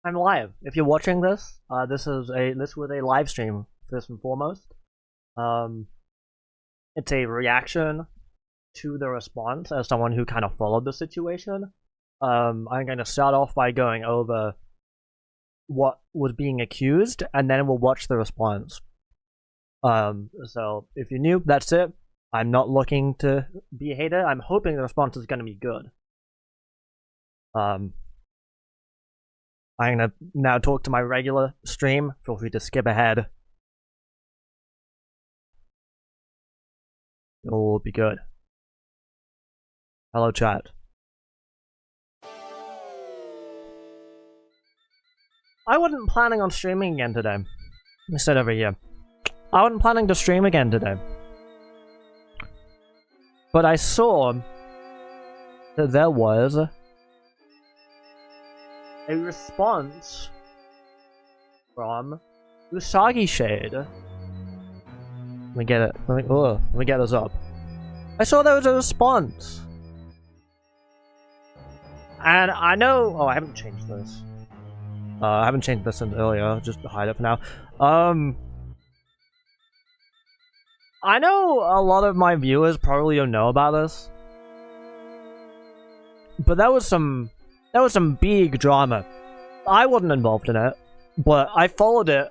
I'm live. If you're watching this, this was a live stream first and foremost. It's a reaction to the response as someone who kind of followed the situation. I'm going to start off by going over what was being accused, and then we'll watch the response. So if you're new, that's it. I'm not looking to be a hater. I'm hoping the response is going to be good. I'm gonna now talk to my regular stream. Feel free to skip ahead. It will be good. Hello, chat. I wasn't planning on streaming again today. I said over here. I wasn't planning to stream again today. But I saw that there was a response from UsagiShade's. Let me get it. Let me get this up. I saw there was a response. And I know... Oh, I haven't changed this. I haven't changed this since earlier. Just hide it for now. I know a lot of my viewers probably don't know about this. But there was some big drama. I wasn't involved in it, but I followed it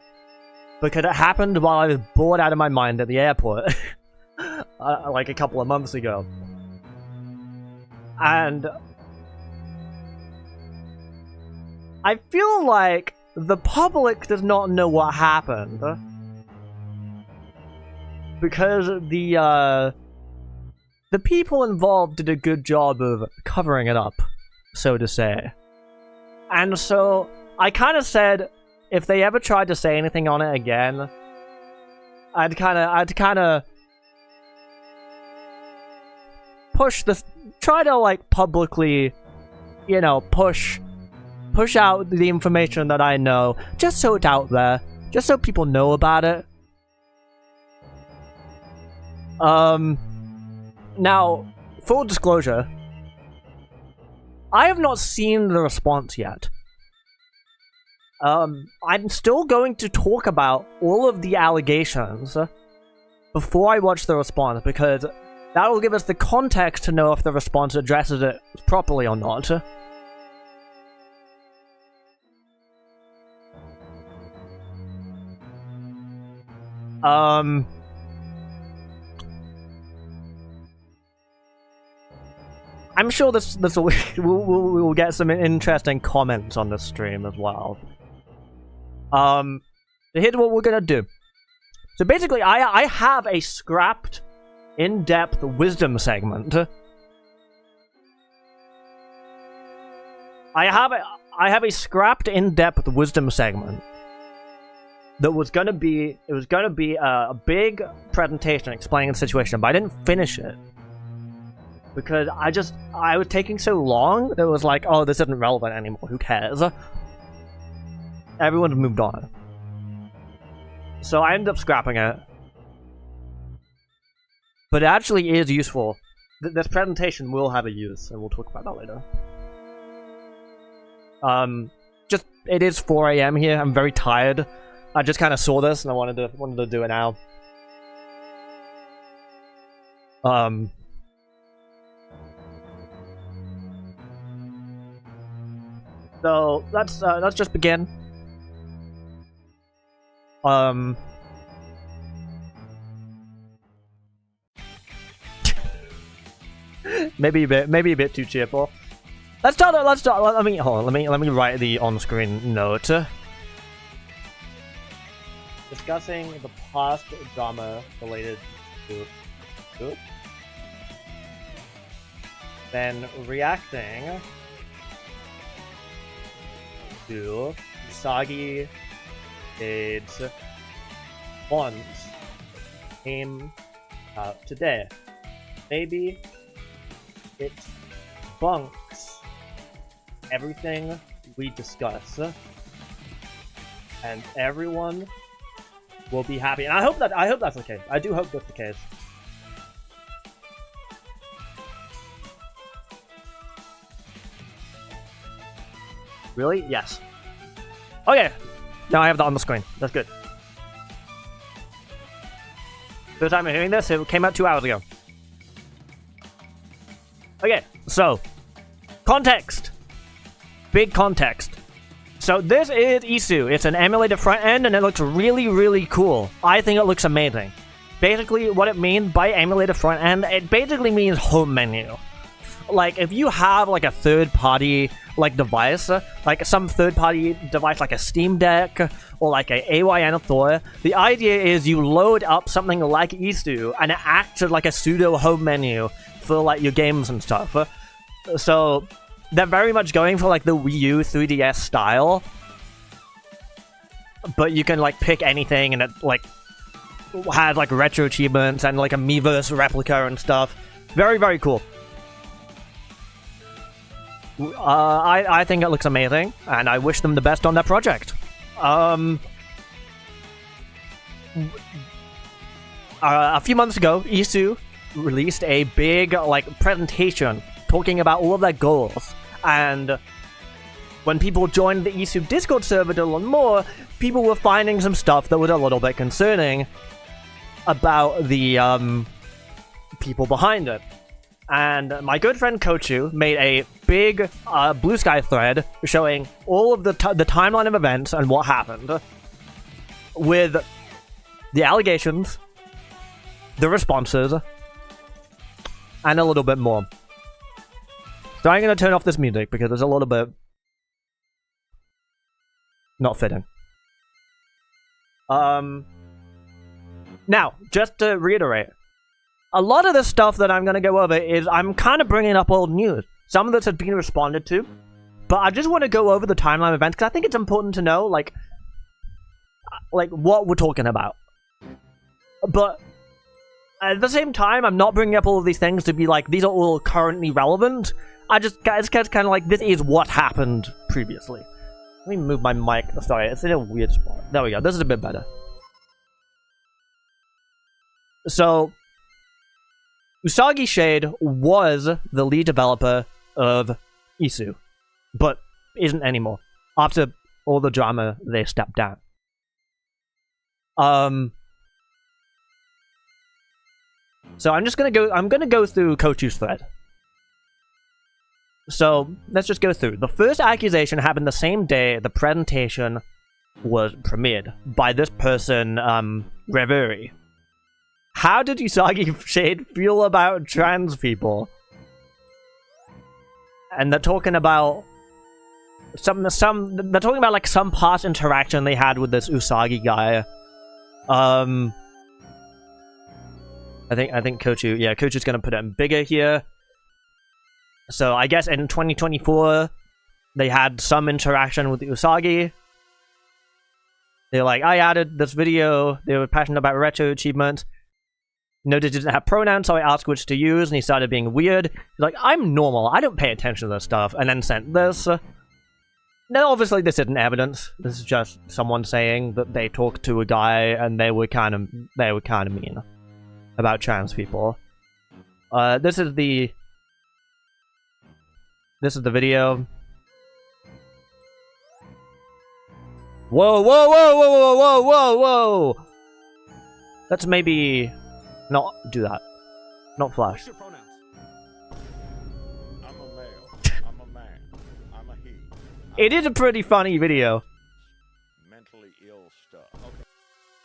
because it happened while I was bored out of my mind at the airport, like a couple of months ago. And I feel like the public does not know what happened because the people involved did a good job of covering it up, so to say. And so I kind of said, if they ever tried to say anything on it again, I'd kind of push this, try to like publicly, you know, push out the information that I know, just so it's out there, just so people know about it. Now, full disclosure, I have not seen the response yet. I'm still going to talk about all of the allegations before I watch the response, because that will give us the context to know if the response addresses it properly or not. I'm sure this we'll get some interesting comments on this stream as well. So here's what we're gonna do. So basically, I have a scrapped, in-depth wisdom segment. I have a scrapped, in-depth wisdom segment that was gonna be a big presentation explaining the situation, but I didn't finish it. Because I was taking so long that it was like, oh, this isn't relevant anymore, who cares? Everyone's moved on. So I ended up scrapping it. But it actually is useful. This presentation will have a use, and we'll talk about that later. It is 4 AM here, I'm very tired. I just kind of saw this, and I wanted to do it now. So let's just begin. maybe a bit too cheerful. Let's start. Let me write the on-screen note. Discussing the past drama related to it. Then reacting to UsagiShade's response came out today. Maybe it bunks everything we discuss, and everyone will be happy. And I hope that's the case. I do hope that's the case. Really? Yes. Okay, now I have that on the screen. That's good. First time I'm hearing this, it came out 2 hours ago. Okay, so context. Big context. So this is iiSU. It's an emulated front end and it looks really, really cool. I think it looks amazing. Basically, what it means by emulated front end, it basically means home menu. Like, if you have, like, a third-party, like, device, like some third-party device like a Steam Deck or like a AYN Thor, the idea is you load up something like iiSU and it acts like a pseudo home menu for, like, your games and stuff. So they're very much going for, like, the Wii U 3DS style. But you can, like, pick anything and it, like, has, like, retro achievements and, like, a Miiverse replica and stuff. Very, very cool. I think it looks amazing, and I wish them the best on their project. A few months ago, iiSU released a big, like, presentation talking about all of their goals, and when people joined the iiSU Discord server to learn more, people were finding some stuff that was a little bit concerning about the, people behind it. And my good friend Cochu made a big Blue Sky thread showing all of the timeline of events and what happened, with the allegations, the responses, and a little bit more. So I'm going to turn off this music because it's a little bit not fitting. Now, just to reiterate, a lot of the stuff that I'm going to go over is I'm kind of bringing up old news. Some of this has been responded to, but I just want to go over the timeline events because I think it's important to know, like what we're talking about. But at the same time, I'm not bringing up all of these things to be like, these are all currently relevant. It's kind of like, this is what happened previously. Let me move my mic. Sorry, it's in a weird spot. There we go. This is a bit better. So UsagiShade was the lead developer of iiSU, but isn't anymore. After all the drama, they stepped down. So I'm gonna go through Cochu's thread. So let's just go through. The first accusation happened the same day the presentation was premiered by this person, Reverie. How did UsagiShade feel about trans people? And they're talking about they're talking about like some past interaction they had with this Usagi guy. I think Cochu, yeah, Cochu's gonna put it in bigger here. So I guess in 2024 they had some interaction with the Usagi. They're like, I added this video, they were passionate about retro achievements. Noted it didn't have pronouns, so I asked which to use, and he started being weird. He's like, I'm normal, I don't pay attention to this stuff, and then sent this. Now, obviously, this isn't evidence. This is just someone saying that they talked to a guy, and they were kind of mean about trans people. This is the video. Whoa, whoa, whoa, whoa, whoa, whoa, whoa, whoa! Let's maybe not do that. Not flash. I'm a male. I'm a man. I'm a he. It is a pretty funny video. Mentally ill stuff. Okay.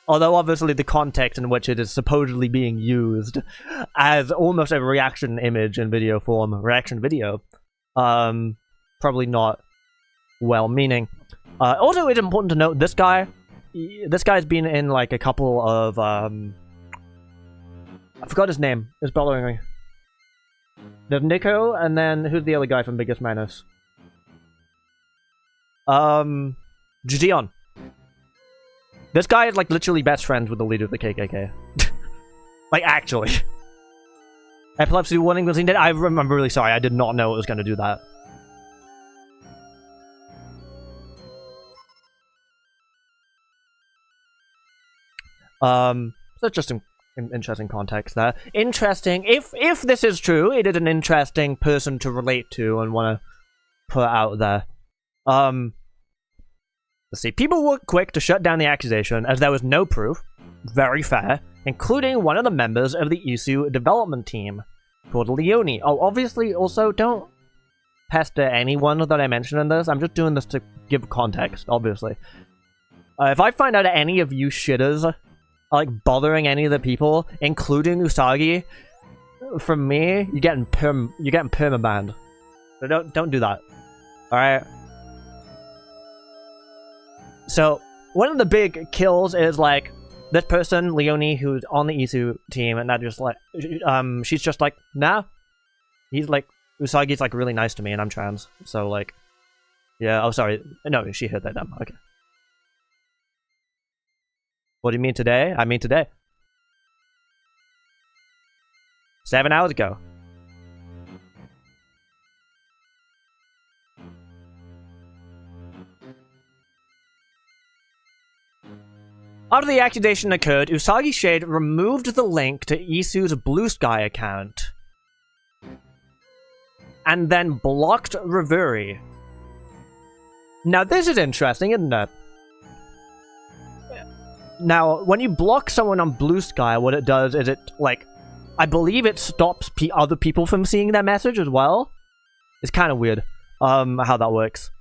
Although obviously the context in which it is supposedly being used as almost a reaction image in video form, reaction video, probably not well-meaning. Also, it's important to note this guy's been in like a couple of I forgot his name. It's bothering me. There's Nico, and then who's the other guy from Biggest Menace? Jijion. This guy is like literally best friends with the leader of the KKK. Like, actually. Epilepsy warning was in dead. I'm really sorry. I did not know it was going to do that. So just some interesting context there. Interesting. If this is true, it is an interesting person to relate to and want to put out there. Let's see. People were quick to shut down the accusation as there was no proof. Very fair. Including one of the members of the iiSU development team, called Leone. Oh, obviously, also, don't pester anyone that I mentioned in this. I'm just doing this to give context, obviously. If I find out any of you shitters are, like, bothering any of the people, including Usagi, from me, you're getting permabanned. So don't do that. Alright? So, one of the big kills is, like, this person, Leone, who's on the iiSU team, and that just, like, she's just like, nah. He's like, Usagi's, like, really nice to me, and I'm trans. So, like, yeah, oh, sorry. No, she heard that, damn. Okay. What do you mean today? I mean today. 7 hours ago. After the accusation occurred, UsagiShade removed the link to iiSU's Blue Sky account. And then blocked Reveri. Now this is interesting, isn't it? Now, when you block someone on Blue Sky, what it does is it, like, I believe it stops other people from seeing their message as well. It's kind of weird, how that works.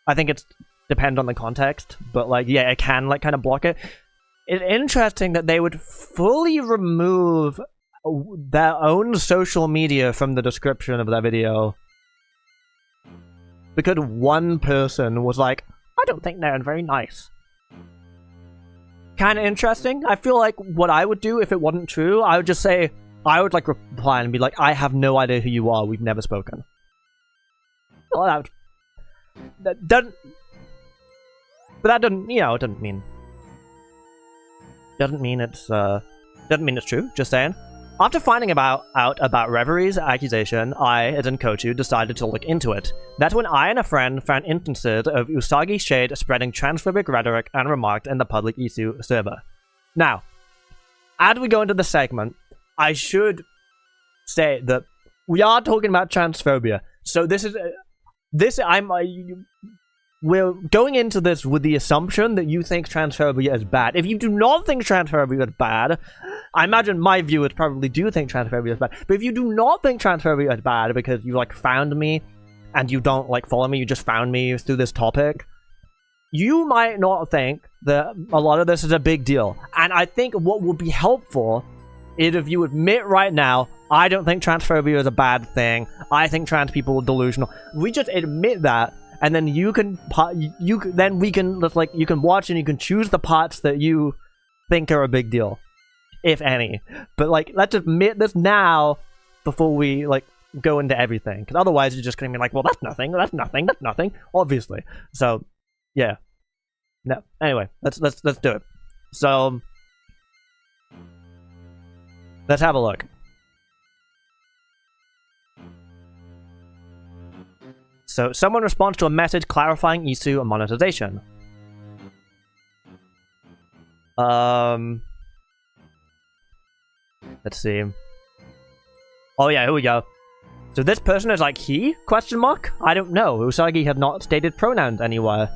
I think it depends on the context, but, like, yeah, it can, like, kind of block it. It's interesting that they would fully remove their own social media from the description of their video. Because one person was like, I don't think they're very nice. Kind of interesting. I feel like what I would do if it wasn't true, I would just say, I would, like, reply and be like, I have no idea who you are, we've never spoken. Well, that doesn't... But that doesn't, you know, it doesn't mean it's true, just saying. After finding out about Reveri's accusation, I, as in Cochu, decided to look into it. That's when I and a friend found instances of UsagiShade spreading transphobic rhetoric and remarks in the public iiSU server. Now, as we go into the segment, I should say that we are talking about transphobia. So we're going into this with the assumption that you think transphobia is bad. If you do not think transphobia is bad, I imagine my viewers probably do think transphobia is bad. But if you do not think transphobia is bad because you, like, found me and you don't, like, follow me, you just found me through this topic, you might not think that a lot of this is a big deal. And I think what would be helpful is if you admit right now, I don't think transphobia is a bad thing. I think trans people are delusional. We just admit that. And then you can watch and you can choose the parts that you think are a big deal, if any. But, like, let's admit this now before we, like, go into everything, because otherwise you're just gonna be like, well, that's nothing, obviously. So, yeah. No. Anyway, let's do it. So, let's have a look. So, someone responds to a message clarifying iiSU and monetization. Let's see. Oh yeah, here we go. So this person is like, he? Question mark? I don't know. Usagi have not stated pronouns anywhere.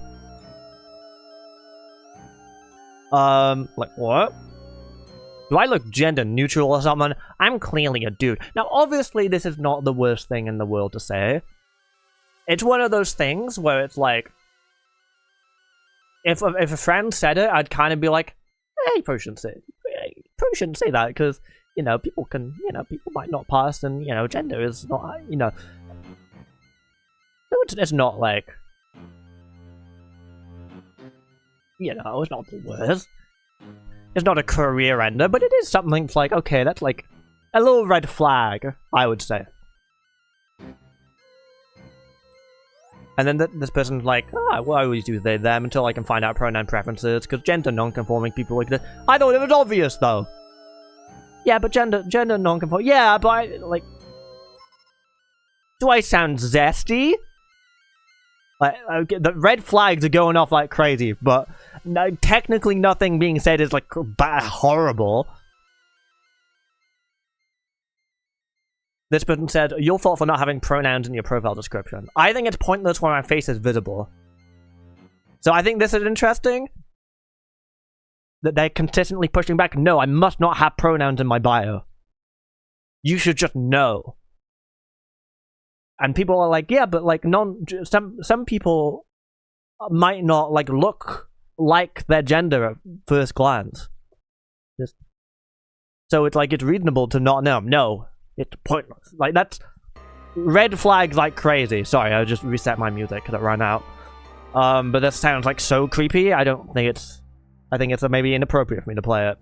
Like, what? Do I look gender neutral or something? I'm clearly a dude. Now, obviously, this is not the worst thing in the world to say. It's one of those things where it's like, if a friend said it, I'd kind of be like, hey, you probably shouldn't say that, because, you know, people might not pass, and, you know, gender is not, you know, it's not like, you know, it's not the worst. It's not a career ender, but it is something that's like, okay, that's like a little red flag, I would say. And then this person's like, well, I always do they, them until I can find out pronoun preferences, because gender non-conforming people like this. I thought it was obvious, though. Yeah, but gender non-conforming. Yeah, but I, like, do I sound zesty? Like, the red flags are going off like crazy, but no, technically nothing being said is, like, horrible. This person said, your fault for not having pronouns in your profile description. I think it's pointless when my face is visible. So I think this is interesting. That they're consistently pushing back. No, I must not have pronouns in my bio. You should just know. And people are like, yeah, but like some people might not like look like their gender at first glance. So it's like it's reasonable to not know. No, it's pointless. Like that's red flags like crazy. Sorry, I just reset my music because it ran out. But this sounds like so creepy. I don't think it's. I think it's maybe inappropriate for me to play it.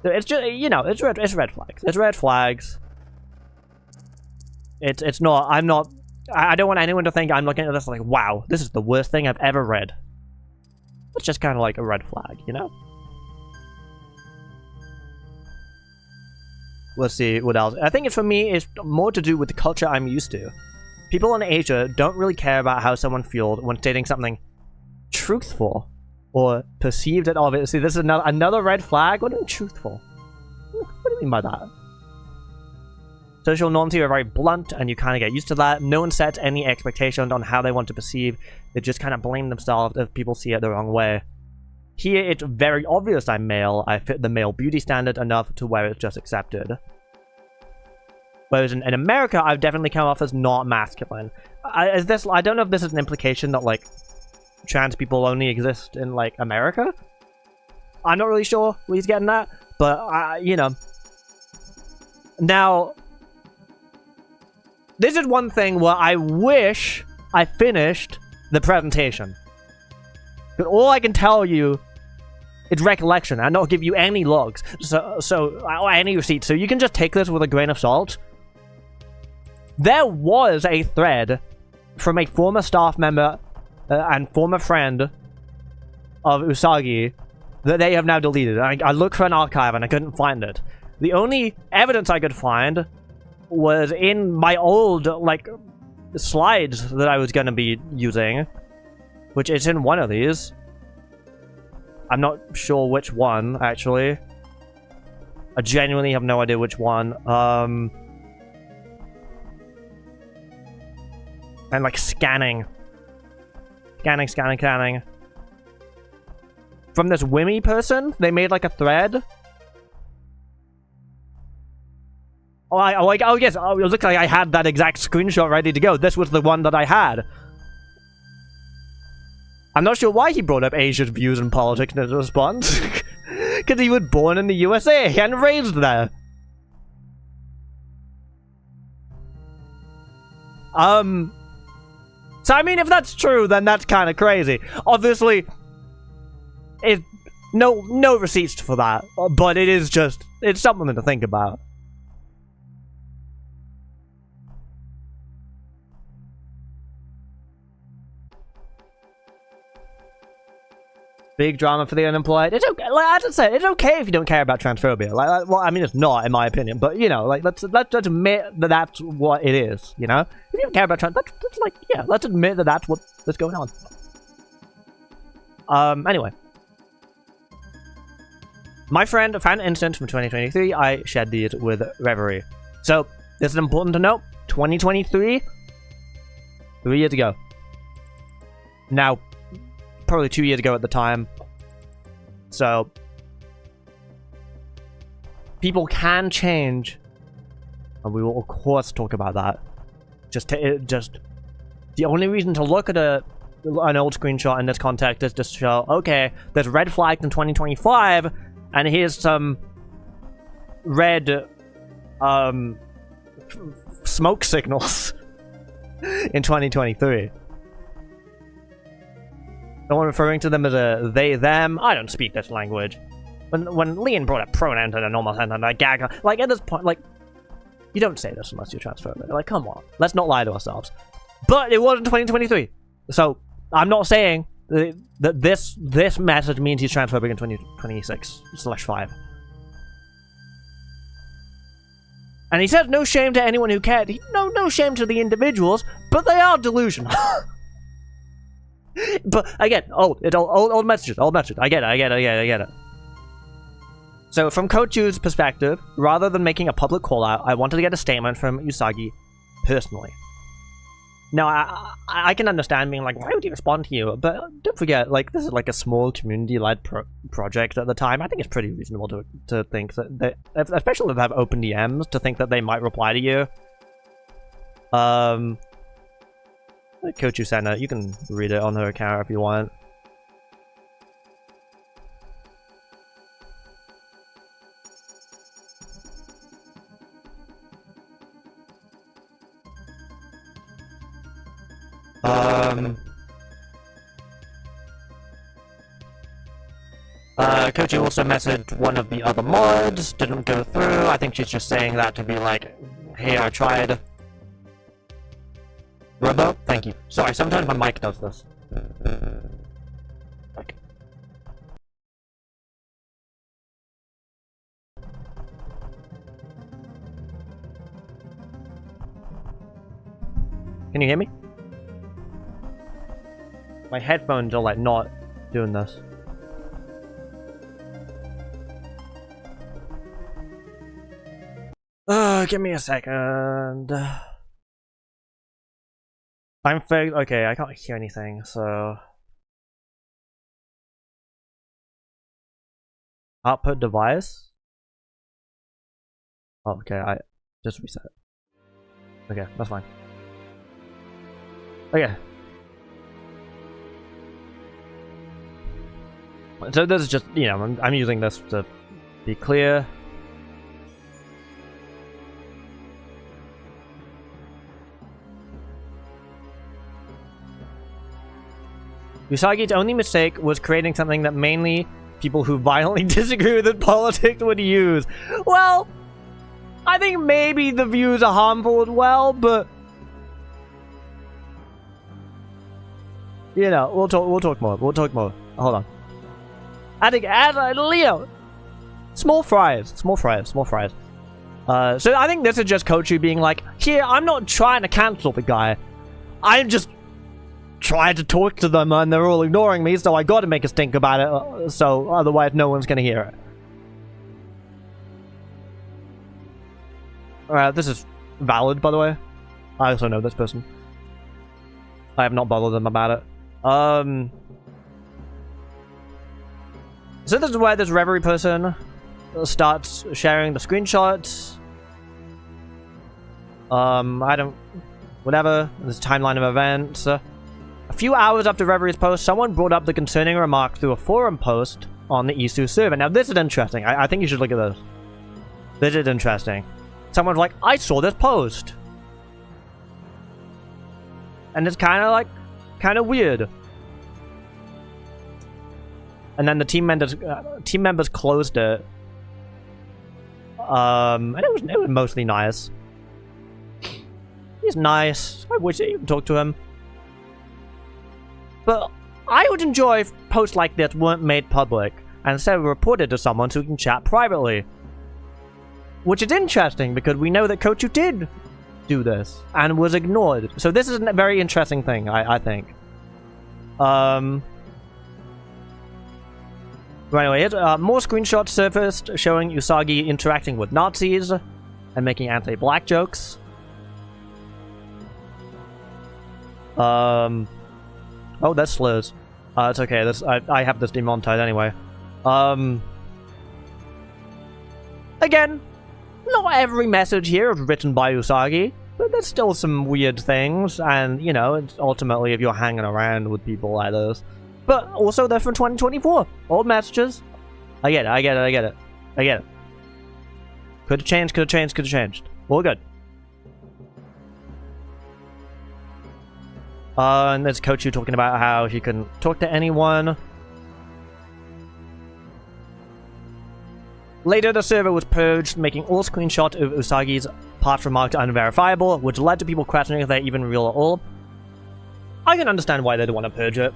It's just, you know, it's red flags. It's red flags. It's not, I don't want anyone to think I'm looking at this like, wow, this is the worst thing I've ever read. It's just kind of like a red flag, you know? Let's see what else. I think for me, it's more to do with the culture I'm used to. People in Asia don't really care about how someone feels when stating something truthful or perceived at all. See, this is another red flag. What do you mean truthful? What do you mean by that? Social norms here are very blunt, and you kind of get used to that. No one sets any expectations on how they want to perceive. They just kind of blame themselves if people see it the wrong way. Here, it's very obvious I'm male. I fit the male beauty standard enough to where it's just accepted. Whereas in America, I've definitely come off as not masculine. I don't know if this is an implication that, like, trans people only exist in, like, America? I'm not really sure what he's getting at, but, you know. Now, this is one thing where I wish I finished the presentation. But all I can tell you is recollection, and not give you any logs, or any receipts, so you can just take this with a grain of salt. There was a thread from a former staff member and former friend of Usagi that they have now deleted. I looked for an archive and I couldn't find it. The only evidence I could find was in my old, like, slides that I was going to be using, which is in one of these. I'm not sure which one, actually. I genuinely have no idea which one. And like scanning. Scanning. From this Wimmy person, they made like a thread. Oh yes, it looked like I had that exact screenshot ready to go. This was the one that I had. I'm not sure why he brought up Asia's views in politics in his response. Because he was born in the USA and raised there. So, I mean, if that's true, then that's kind of crazy. Obviously, no receipts for that, but it is just, it's something to think about. Big drama for the unemployed. It's okay. Like, as I said, it's okay if you don't care about transphobia. Like, well, I mean, it's not, in my opinion. But you know, like, let's admit that that's what it is. You know, if you don't care about trans, that's like, yeah, let's admit that that's what's going on. Anyway, my friend found an instance from 2023. I shared these with Reverie. So this is important to note. 2023, 3 years ago. Now, probably 2 years ago at the time. So people can change, and we will of course talk about that. Just the only reason to look at an old screenshot in this context is to show, okay, there's red flags in 2025, and here's some red smoke signals in 2023. No one referring to them as a they, them. I don't speak this language. When Leon brought up pronouns in a normal sentence, I gag. Like, at this point, like, you don't say this unless you're transphobic. Like, come on. Let's not lie to ourselves. But it was in 2023. So, I'm not saying that this message means he's transphobic in 2026/5. And he says no shame to anyone who cared. No shame to the individuals, but they are delusional. But again, old messages. I get it. So from Cochu's perspective, rather than making a public call out, I wanted to get a statement from Usagi personally. Now, I can understand being like, why would he respond to you? But don't forget, like, this is like a small community-led project at the time. I think it's pretty reasonable to think that especially if they have open DMs, to think that they might reply to you. Cochu sent it. You can read it on her account if you want. Cochu also messaged one of the other mods, didn't go through. I think she's just saying that to be like, hey, I tried. Robo, thank you. Sorry, sometimes my mic does this. Okay. Can you hear me? My headphones are like not doing this. Give me a second. I'm fake. Okay, I can't hear anything, so. Output device? Oh, okay, I just reset it. Okay, that's fine. Okay. So this is just, you know, I'm using this to be clear. Usagi's only mistake was creating something that mainly people who violently disagree with politics would use. Well, I think maybe the views are harmful as well, but you know, we'll talk more. We'll talk more. Hold on. I think Leo, small fries. So I think this is just Cochu being like, here, I'm not trying to cancel the guy. I'm just trying to talk to them and they're all ignoring me, so I gotta make a stink about it, so otherwise no one's gonna hear it. Alright, this is valid, by the way. I also know this person. I have not bothered them about it. So this is where this Reverie person starts sharing the screenshots. Whatever, this timeline of events. A few hours after Reverie's post, someone brought up the concerning remark through a forum post on the iiSU server. Now this is interesting. I think you should look at this. This is interesting. Someone's like, I saw this post. And it's kind of weird. And then the team members closed it. And it was mostly nice. He's nice. I wish you could talk to him. But I would enjoy if posts like this weren't made public and instead reported to someone so we can chat privately. Which is interesting because we know that Cochu did do this and was ignored. So this is a very interesting thing, I think. Anyway, more screenshots surfaced showing Usagi interacting with Nazis and making anti-black jokes. Oh, that's slurs. It's okay. I have this demonetized anyway. Again, not every message here is written by Usagi, but there's still some weird things, and you know, it's ultimately if you're hanging around with people like this. But also, they're from 2024. Old messages. I get it. Could have changed. All good. And there's Cochu talking about how he couldn't talk to anyone. Later, the server was purged, making all screenshots of Usagi's past remarks unverifiable, which led to people questioning if they're even real at all. I can understand why they'd want to purge it.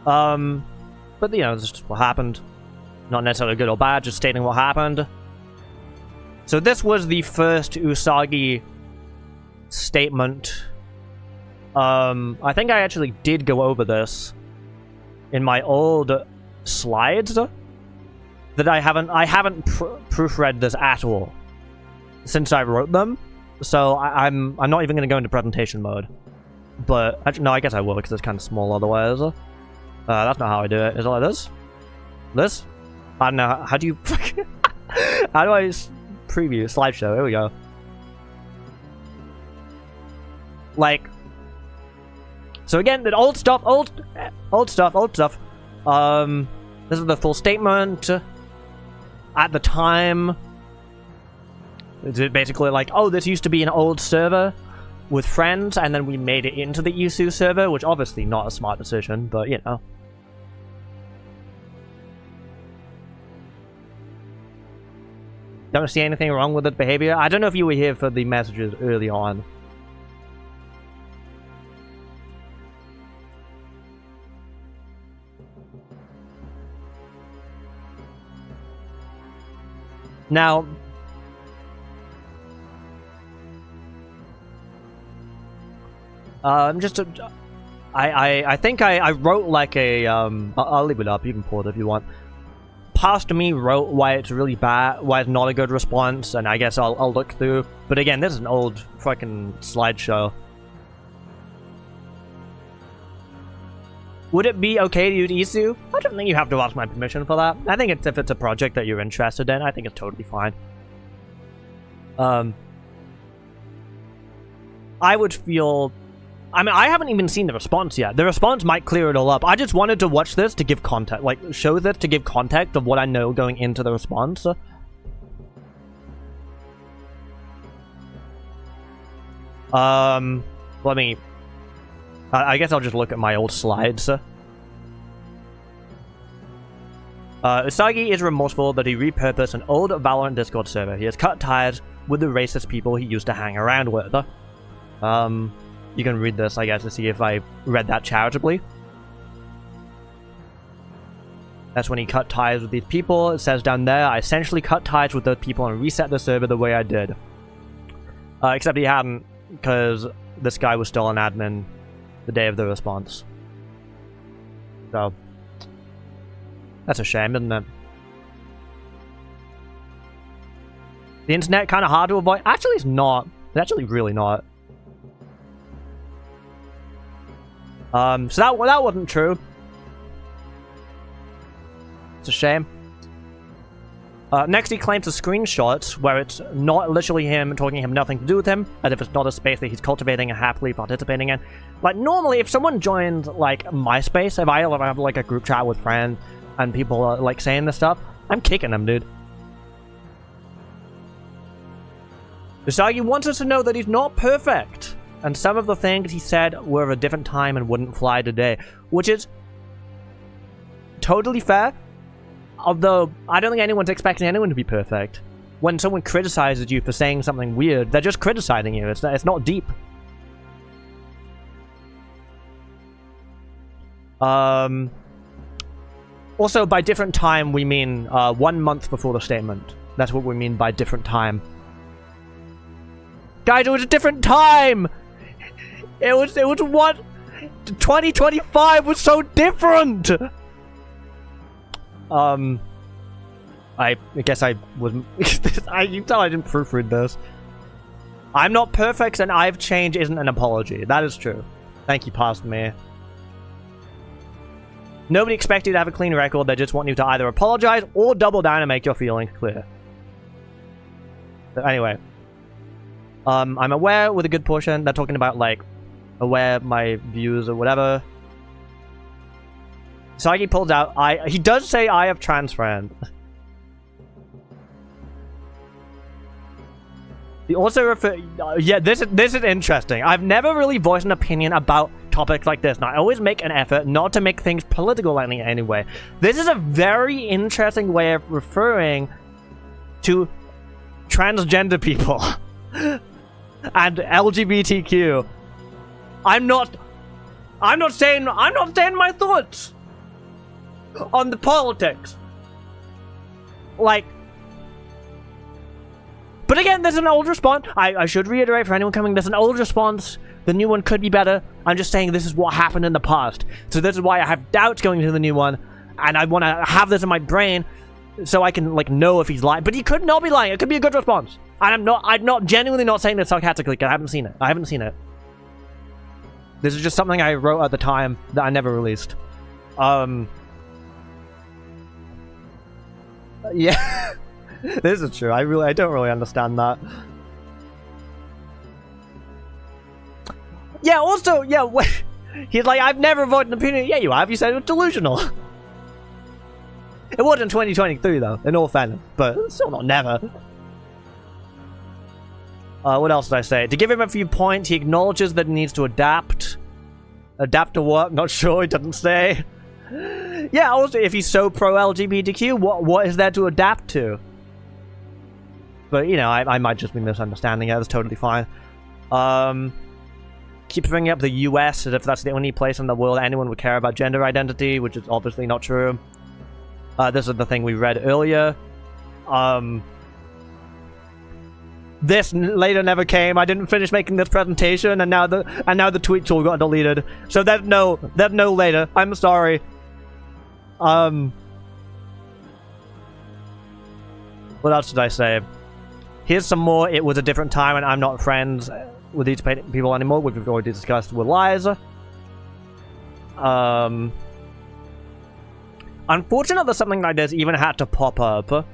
But you know, this is just what happened. Not necessarily good or bad, just stating what happened. So this was the first Usagi statement. I think I actually did go over this in my old slides. That I haven't proofread this at all since I wrote them. So I'm not even going to go into presentation mode. But actually, no, I guess I will because it's kind of small otherwise. That's not how I do it. Is it like this? This? I don't know. How do you? How do I preview slideshow? Here we go. Like. So again, the old stuff. This is the full statement. At the time, it's basically like, oh, this used to be an old server with friends, and then we made it into the iiSU server, which obviously not a smart decision, but you know. Don't see anything wrong with its behavior. I don't know if you were here for the messages early on. Now, I think I wrote like a I'll leave it up. You can pull it if you want. Past me wrote why it's really bad, why it's not a good response, and I guess I'll look through. But again, this is an old fucking slideshow. Would it be okay to use iiSU? I don't think you have to ask my permission for that. I think if it's a project that you're interested in, I think it's totally fine. I would feel... I mean, I haven't even seen the response yet. The response might clear it all up. I just wanted to watch this to give context, like, show this to give context of what I know going into the response. Let me... I guess I'll just look at my old slides. Usagi is remorseful that he repurposed an old Valorant Discord server. He has cut ties with the racist people he used to hang around with. You can read this, I guess, to see if I read that charitably. That's when he cut ties with these people. It says down there, I essentially cut ties with those people and reset the server the way I did. Except he hadn't, because this guy was still an admin the day of the response. So, that's a shame, isn't it? The internet kind of hard to avoid. Actually, it's not. It's actually really not. So that wasn't true. It's a shame. Next, he claims the screenshots where it's not literally him talking, have nothing to do with him, as if it's not a space that he's cultivating and happily participating in. Like, normally, if someone joined, like, MySpace, if I ever have, like, a group chat with friends and people are, like, saying this stuff, I'm kicking them, dude. Usagi wants us to know that he's not perfect, and some of the things he said were of a different time and wouldn't fly today, which is totally fair. Although, I don't think anyone's expecting anyone to be perfect. When someone criticizes you for saying something weird, they're just criticizing you. It's not deep. Also, by different time, we mean 1 month before the statement. That's what we mean by different time. Guys, it was a different time! It was what? 2025 was so different! I guess I wasn't... you can tell I didn't proofread this. I'm not perfect and I've changed isn't an apology. That is true. Thank you, past me. Nobody expects you to have a clean record. They just want you to either apologize or double down and make your feelings clear. But anyway. I'm aware with a good portion. They're talking about, like, aware my views or whatever. Usagi pulls out, he does say I have trans friends. He also yeah, this is interesting. I've never really voiced an opinion about topics like this, and I always make an effort not to make things political anyway. This is a very interesting way of referring to transgender people and LGBTQ. I'm not saying my thoughts on the politics. Like, but again, there's an old response. I should reiterate for anyone coming, there's an old response. The new one could be better. I'm just saying this is what happened in the past. So this is why I have doubts going into the new one. And I want to have this in my brain so I can like know if he's lying. But he could not be lying. It could be a good response. And I'm not genuinely not saying this sarcastically, because I haven't seen it. This is just something I wrote at the time that I never released. Yeah. This is true. I don't really understand that. Yeah, also, yeah, he's like, I've never voted an opinion. Yeah, you have. You said it was delusional. It wasn't 2023, though, in all fairness, but still not never. What else did I say? To give him a few points, he acknowledges that he needs to adapt. Adapt to what? Not sure, he doesn't say. Yeah, also, if he's so pro-LGBTQ, what is there to adapt to? But, you know, I might just be misunderstanding it. That's totally fine. Keep bringing up the US as if that's the only place in the world anyone would care about gender identity, which is obviously not true. This is the thing we read earlier. This later never came. I didn't finish making this presentation, and now the tweets all got deleted. So there's no later. I'm sorry. What else did I say? Here's some more. It was a different time, and I'm not friends with these people anymore, which we've already discussed with Liza. Unfortunate that something like this even had to pop up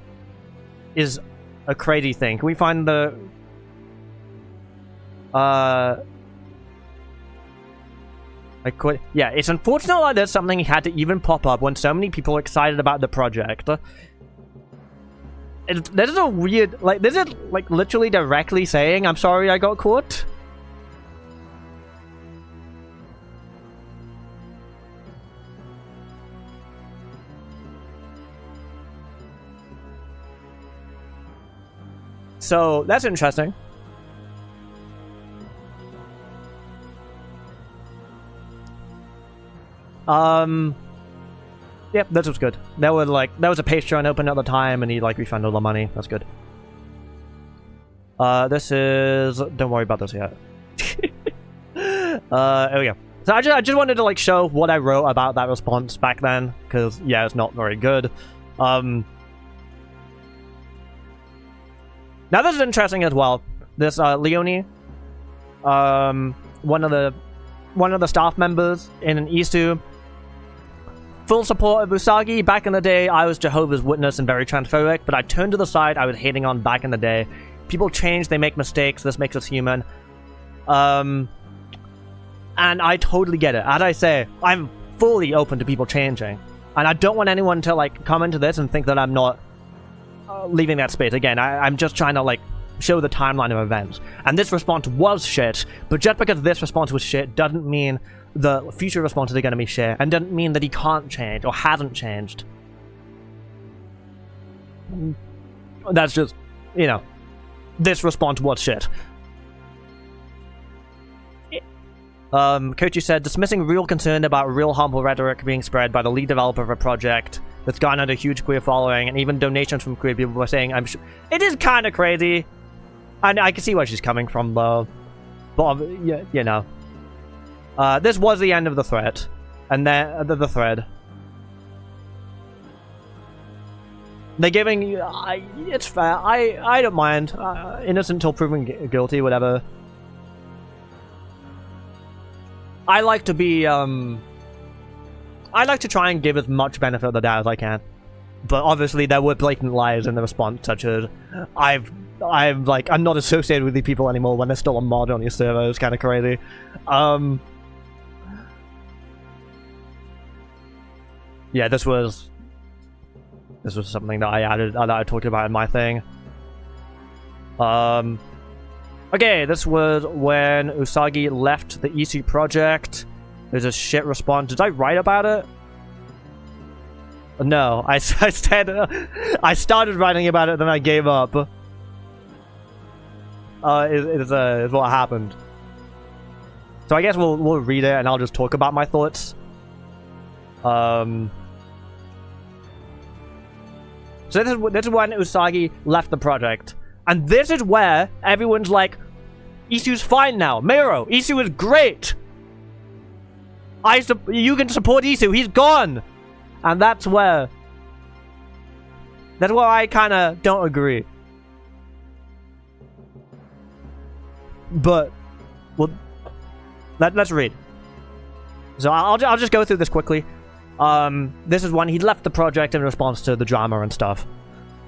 is a crazy thing. Can we find the... Yeah, it's unfortunate that there's something had to even pop up when so many people are excited about the project. This is a weird... Like, this is, like, literally directly saying, I'm sorry I got caught. So, that's interesting. Yep, this was good. There was a Patreon open at the time, and he like refunded all the money. That's good. This is... Don't worry about this yet. Here we go. So I just wanted to like show what I wrote about that response back then, because yeah, it's not very good. Now this is interesting as well. This Leonie, one of the staff members in an iiSU. Full support of Usagi. Back in the day, I was Jehovah's Witness and very transphobic, but I turned to the side I was hating on back in the day. People change, they make mistakes, this makes us human. And I totally get it. As I say, I'm fully open to people changing. And I don't want anyone to, like, come into this and think that I'm not leaving that space. Again, I'm just trying to, like, show the timeline of events. And this response was shit, but just because this response was shit doesn't mean the future responses are going to be shit, and doesn't mean that he can't change or hasn't changed. That's just, you know, this response was shit. Cochu said, dismissing real concern about real harmful rhetoric being spread by the lead developer of a project that's garnered a huge queer following, and even donations from queer people were saying, I'm sure... It is kind of crazy. And I can see where she's coming from, though. But, you know. This was the end of the thread. And then, the thread. They're giving you... it's fair. I don't mind. Innocent until proven guilty, whatever. I like to be, I like to try and give as much benefit of the doubt as I can. But obviously there were blatant lies in the response, such as, I'm not associated with these people anymore when they're still a mod on your server. It's kind of crazy. Yeah, this was something that I added, that I talked about in my thing. Okay, this was when Usagi left the iiSU project. There's a shit response. Did I write about it? No, I said I started writing about it, then I gave up. Is what happened. So I guess we'll read it, and I'll just talk about my thoughts. So this is when Usagi left the project. And this is where everyone's like, iiSU's fine now. Mayro, iiSU is great. You can support iiSU. He's gone. And that's where... That's where I kind of don't agree. But, well, let's read. So I'll just go through this quickly. This is one. He left the project in response to the drama and stuff.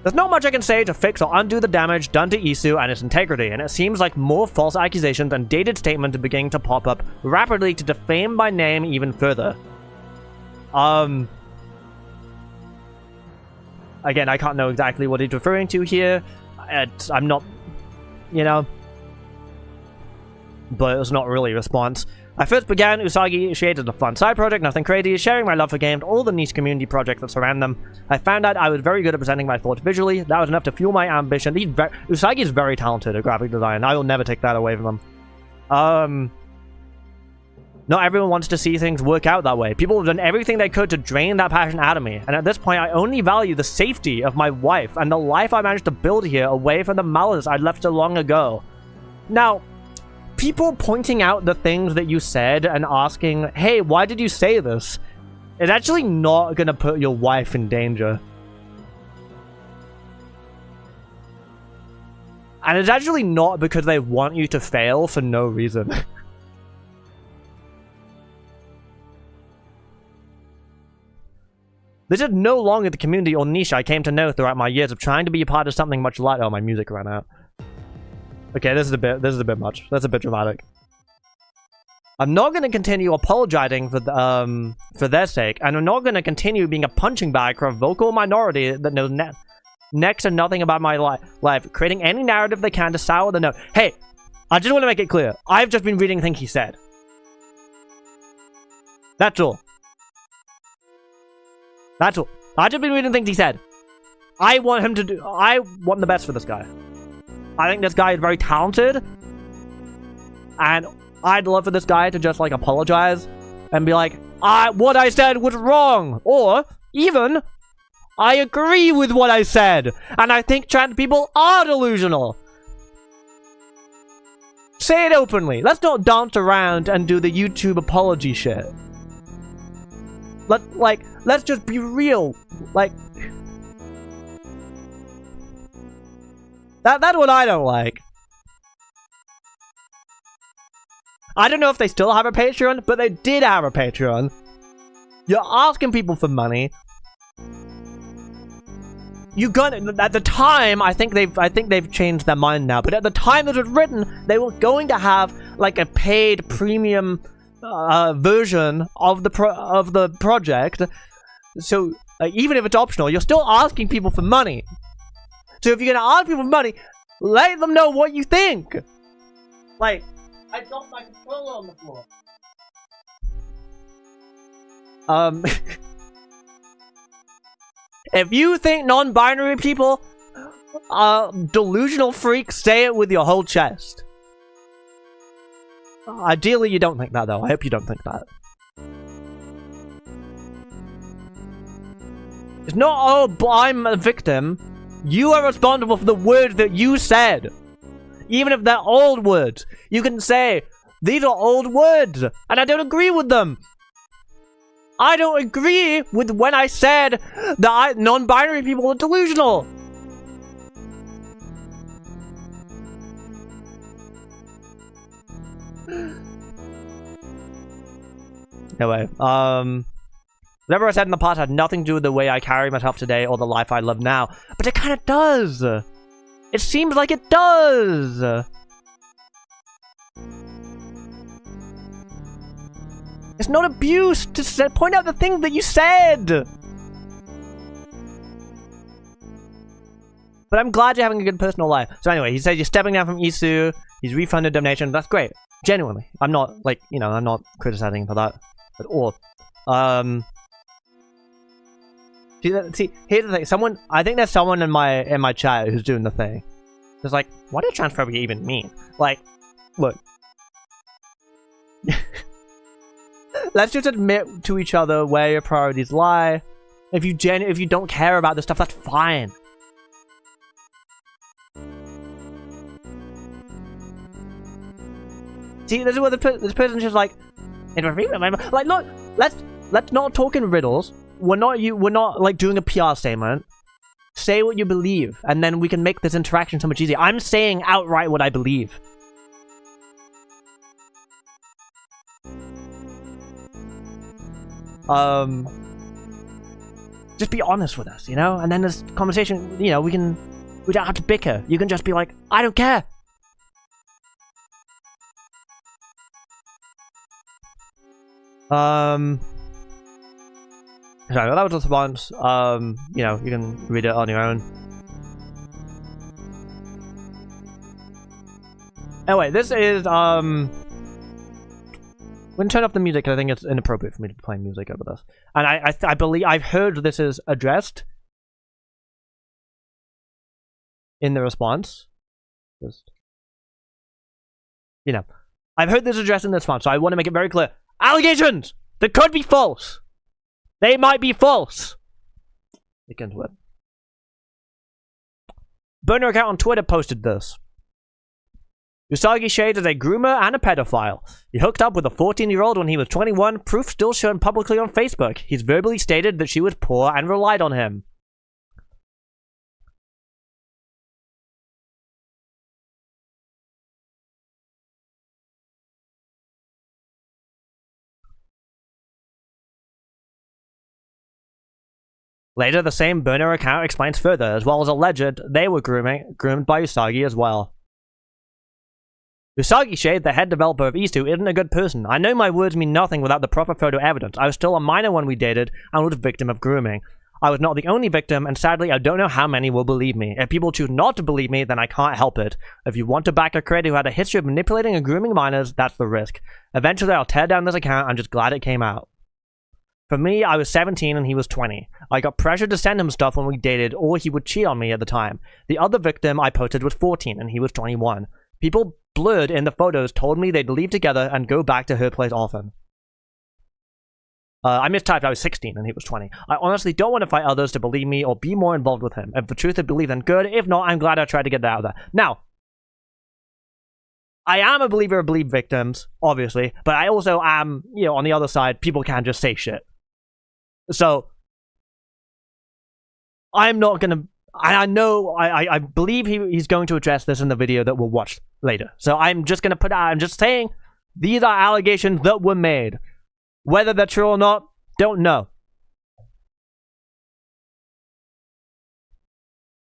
There's not much I can say to fix or undo the damage done to iiSU and its integrity, and it seems like more false accusations and dated statements are beginning to pop up rapidly to defame my name even further. Again, I can't know exactly what he's referring to here. I'm not, you know, but it's not really a response. I first began UsagiShade's as a fun side project, nothing crazy, sharing my love for games, all the niche community projects that surround them. I found out I was very good at presenting my thoughts visually. That was enough to fuel my ambition. Usagi is very talented at graphic design. I will never take that away from him. Not everyone wants to see things work out that way. People have done everything they could to drain that passion out of me, and at this point I only value the safety of my wife and the life I managed to build here away from the malice I'd left so long ago. Now, people pointing out the things that you said and asking, hey, why did you say this? It's actually not gonna put your wife in danger. And it's actually not because they want you to fail for no reason. This is no longer the community or niche I came to know throughout my years of trying to be a part of something much lighter. Oh, my music ran out. Okay, this is a bit much. That's a bit dramatic. I'm not going to continue apologizing for their sake, and I'm not going to continue being a punching bag for a vocal minority that knows next to nothing about my life, creating any narrative they can to sour the note. Hey, I just want to make it clear. I've just been reading things he said. That's all. That's all. I've just been reading things he said. I want the best for this guy. I think this guy is very talented, and I'd love for this guy to just, like, apologize and be like, what I said was wrong, or even, I agree with what I said, and I think trans people are delusional. Say it openly. Let's not dance around and do the YouTube apology shit. Let's just be real. Like, that's what I don't like. I don't know if they still have a Patreon, but they did have a Patreon. You're asking people for money. At the time, I think they've changed their mind now, but at the time it was written, they were going to have like a paid premium version of the project. So even if it's optional, you're still asking people for money. So if you're gonna ask people for money, let them know what you think. Like, I dropped my controller on the floor. If you think non-binary people are delusional freaks, say it with your whole chest. Ideally, you don't think that, though. I hope you don't think that. It's not, oh, I'm a victim. You are responsible for the words that you said. Even if they're old words. You can say, these are old words, and I don't agree with them. I don't agree with when I said that non-binary people are delusional. Anyway, whatever I said in the past had nothing to do with the way I carry myself today or the life I live now. But it kind of does. It seems like it does. It's not abuse to point out the things that you said. But I'm glad you're having a good personal life. So anyway, he said you're stepping down from iiSU. He's refunded donation. That's great. Genuinely. I'm not, like, you know, I'm not criticizing for that at all. See, here's the thing. I think there's someone in my chat who's doing the thing. It's like, what does transphobia even mean? Like, look. Let's just admit to each other where your priorities lie. If you don't care about this stuff, that's fine. See, this is what this person's just like. Like, look, let's not talk in riddles. We're not like doing a PR statement. Say what you believe, and then we can make this interaction so much easier. I'm saying outright what I believe. Just be honest with us, you know? And then this conversation, you know, we don't have to bicker. You can just be like, I don't care. Sorry, that was the response. You know, you can read it on your own. Anyway, this is, we're gonna turn off the music because I think it's inappropriate for me to be playing music over this. And I believe, I've heard this is addressed in the response. Just, you know, I've heard this addressed in the response, so I want to make it very clear. Allegations that could be false. They might be false. Look into it. Burner account on Twitter posted this. UsagiShade's is a groomer and a pedophile. He hooked up with a 14-year-old when he was 21, proof still shown publicly on Facebook. He's verbally stated that she was poor and relied on him. Later, the same burner account explains further, as well as alleged they were groomed by Usagi as well. UsagiShade, the head developer of iiSU, isn't a good person. I know my words mean nothing without the proper photo evidence. I was still a minor when we dated and was a victim of grooming. I was not the only victim, and sadly I don't know how many will believe me. If people choose not to believe me, then I can't help it. If you want to back a creator who had a history of manipulating and grooming minors, that's the risk. Eventually I'll tear down this account. I'm just glad it came out. For me, I was 17 and he was 20. I got pressured to send him stuff when we dated, or he would cheat on me at the time. The other victim I posted was 14 and he was 21. People blurred in the photos told me they'd leave together and go back to her place often. I mistyped, I was 16 and he was 20. I honestly don't want to fight others to believe me or be more involved with him. If the truth is believed, then good. If not, I'm glad I tried to get that out of there. Now, I am a believer of believe victims, obviously, but I also am, you know, on the other side, people can just say shit. So, I'm not gonna... I believe he's going to address this in the video that we'll watch later. So I'm just gonna put out, I'm just saying, these are allegations that were made. Whether they're true or not, don't know.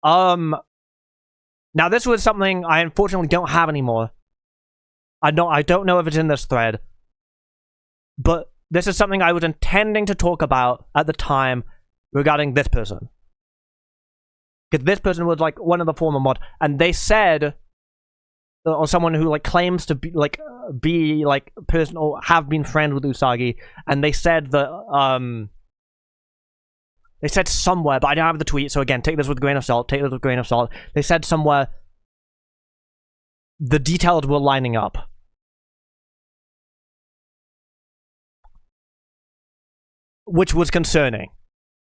Now this was something I unfortunately don't have anymore. I don't know if it's in this thread. But this is something I was intending to talk about at the time regarding this person. Because this person was like one of the former mod, and they said, or someone who like claims to be like person or have been friends with Usagi, and they said that they said somewhere, but I don't have the tweet, so again, take this with a grain of salt. Take this with a grain of salt. They said somewhere the details were lining up. Which was concerning.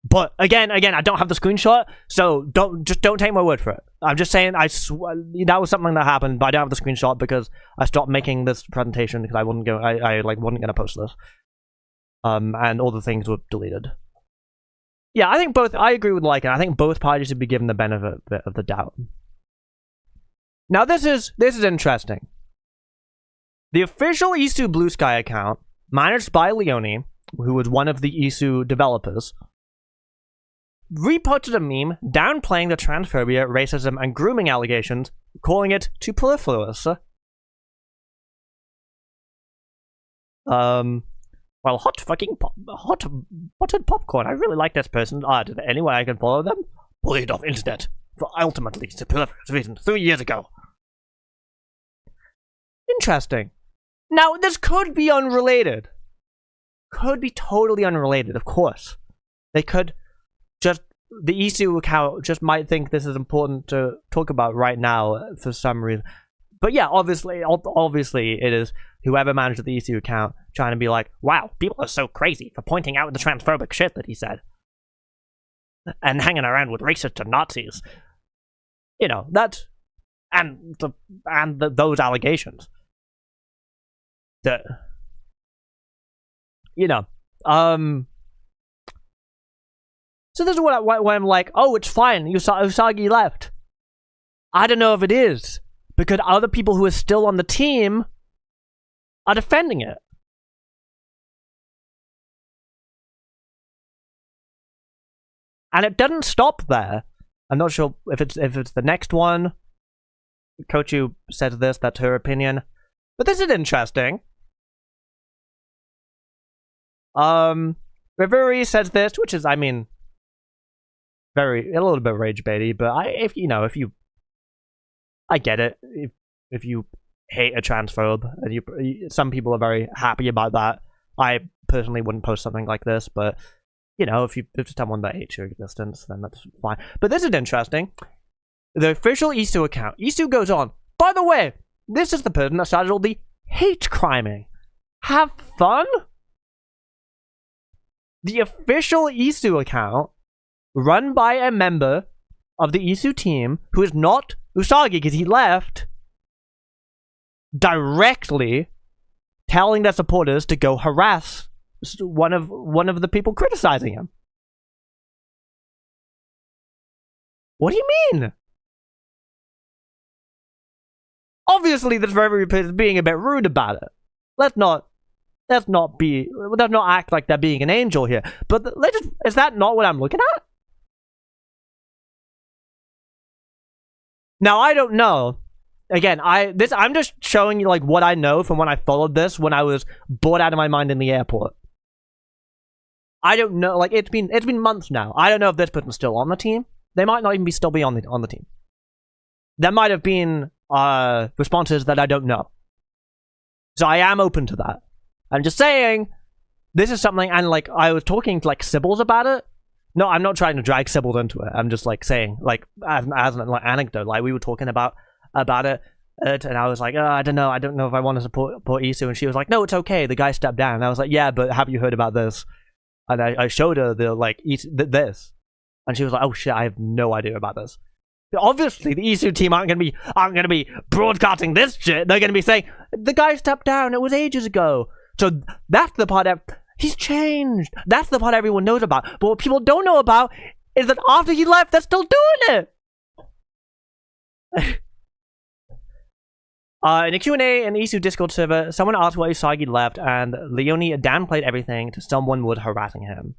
But again, I don't have the screenshot, so don't take my word for it. I'm just saying that was something that happened, but I don't have the screenshot because I stopped making this presentation because I wasn't gonna post this. And all the things were deleted. Yeah, I think both. I agree with Lycan. I think both parties should be given the benefit of the doubt. Now this is interesting. The official iiSU Blue Sky account, managed by Leone, who was one of the iiSU developers, reposted a meme downplaying the transphobia, racism, and grooming allegations, calling it too superfluous. Well, hot buttered popcorn. I really like this person. Did any way I can follow them? Bullied off internet for ultimately superfluous reasons 3 years ago. Interesting. Now, this could be unrelated. Could be totally unrelated, of course. They could just... The iiSU account just might think this is important to talk about right now for some reason. But yeah, obviously it is whoever managed the iiSU account trying to be like, wow, people are so crazy for pointing out the transphobic shit that he said. And hanging around with racists and Nazis. You know, that's... those allegations. That... You know, So this is what I'm like, oh, it's fine, Usagi left. I don't know if it is, because other people who are still on the team are defending it. And it doesn't stop there. I'm not sure if it's the next one. Cochu says this, that's her opinion. But this is interesting. Riveri says this, which is, I mean, a little bit rage baity, but I get it. If you hate a transphobe, and some people are very happy about that. I personally wouldn't post something like this, but if it's someone that hates your existence, then that's fine. But this is interesting. The official iiSU account. iiSU goes on. By the way, this is the person that started all the hate criming. Have fun? The official iiSU account, run by a member of the iiSU team, who is not Usagi because he left, directly telling their supporters to go harass one of the people criticizing him. What do you mean? Obviously, this Riveri is being a bit rude about it. Let's not act like they're being an angel here. But is that not what I'm looking at? Now, I don't know. Again, I'm just showing you like what I know from when I followed this when I was bored out of my mind in the airport. I don't know. Like it's been months now. I don't know if this person's still on the team. They might not even still be on the team. There might have been responses that I don't know. So I am open to that. I'm just saying, this is something, and like I was talking to like Sybils about it. No, I'm not trying to drag Sybils into it. I'm just like saying, like as an like anecdote, like we were talking about it, and I was like, oh, I don't know if I want to support iiSU, and she was like, no, it's okay. The guy stepped down. And I was like, yeah, but have you heard about this? And I showed her the like this, and she was like, oh shit, I have no idea about this. Obviously, the iiSU team aren't gonna be broadcasting this shit. They're gonna be saying the guy stepped down. It was ages ago. So that's the part that he's changed. That's the part everyone knows about. But what people don't know about is that after he left, they're still doing it. In a Q&A in the iiSU Discord server, someone asked why Usagi left, and Leone downplayed everything to someone would harassing him.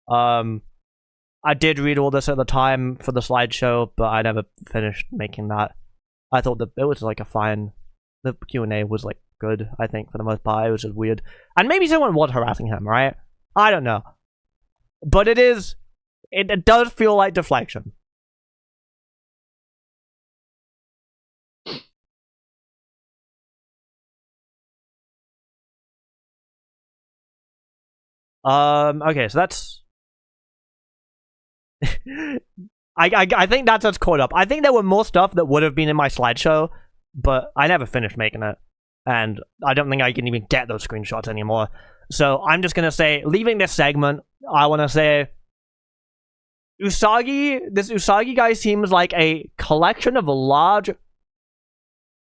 I did read all this at the time for the slideshow, but I never finished making that. I thought that it was like a fine. The Q&A was like good, I think, for the most part. It was just weird. And maybe someone was harassing him, right? I don't know. But it does feel like deflection. Okay, so that's... I think that's what's caught up. I think there were more stuff that would have been in my slideshow, but I never finished making it. And I don't think I can even get those screenshots anymore. So I'm just gonna say, leaving this segment, I wanna say... this Usagi guy seems like a collection of large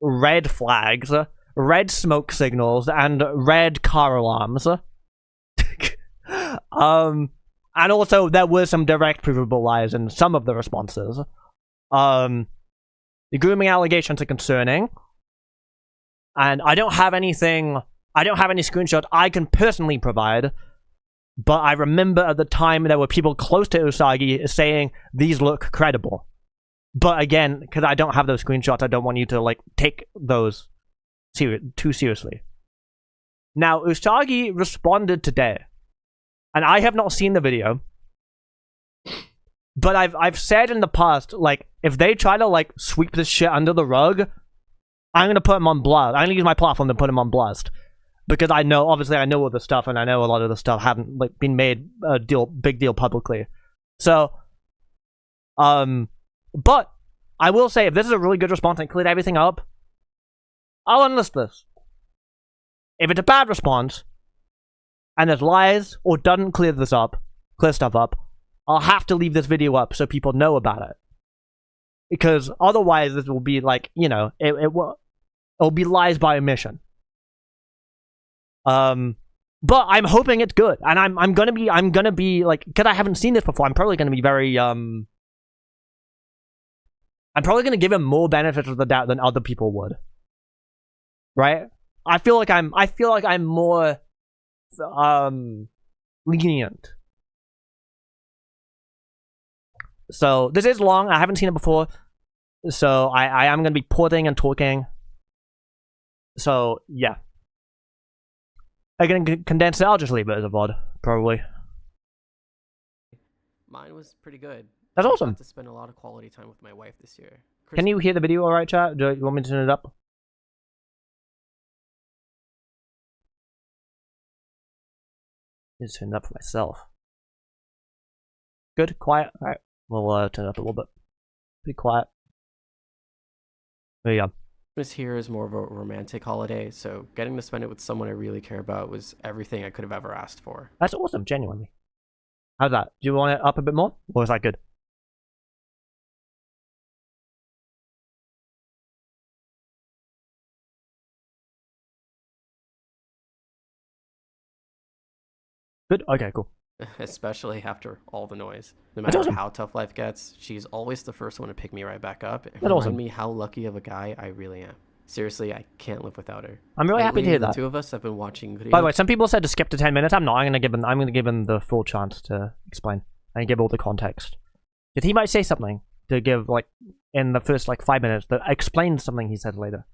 red flags, red smoke signals, and red car alarms. And also, there were some direct provable lies in some of the responses. The grooming allegations are concerning. And I don't have any screenshots I can personally provide. But I remember at the time there were people close to Usagi saying these look credible. But again, because I don't have those screenshots, I don't want you to like take those too seriously. Now, Usagi responded today. And I have not seen the video. But I've said in the past, like, if they try to like sweep this shit under the rug, I'm gonna put them on blast. I'm gonna use my platform to put them on blast. Because I know, obviously I know all the stuff, and I know a lot of the stuff haven't like been made a big deal publicly. So, but I will say, if this is a really good response and cleared everything up, I'll enlist this. If it's a bad response, and there's lies, or doesn't clear stuff up, I'll have to leave this video up so people know about it. Because otherwise, this will be like, it'll be lies by omission. But I'm hoping it's good, and I'm gonna be like, because I haven't seen this before. I'm probably gonna be very I'm probably gonna give him more benefit of the doubt than other people would, right? I feel like I'm more lenient. So this is long. I haven't seen it before, so I am gonna be pausing and talking. So yeah. I'm gonna condense it. I'll just leave it as a VOD, probably. Mine was pretty good. That's I awesome. got to spend a lot of quality time with my wife this year. Can you hear the video alright, chat? Do you want me to turn it up? Just turn it up for myself. Good, quiet. Alright, we'll turn it up a little bit. Be quiet. There you go. Christmas here is more of a romantic holiday, so getting to spend it with someone I really care about was everything I could have ever asked for. That's awesome, genuinely. How's that? Do you want it up a bit more? Or is that good? Good? Okay, cool. Especially after all the noise. No That's matter awesome. how tough life gets, she's always the first one to pick me right back up and That's remind awesome. me how lucky of a guy I really am. Seriously, I can't live without her. I'm really happy to hear the that. two of us have been watching videos. By the way, some people said to skip to 10 minutes. I'm not. I'm gonna give him the full chance to explain and give all the context. Because he might say something to give, like, in the first, like, 5 minutes that explains something he said later.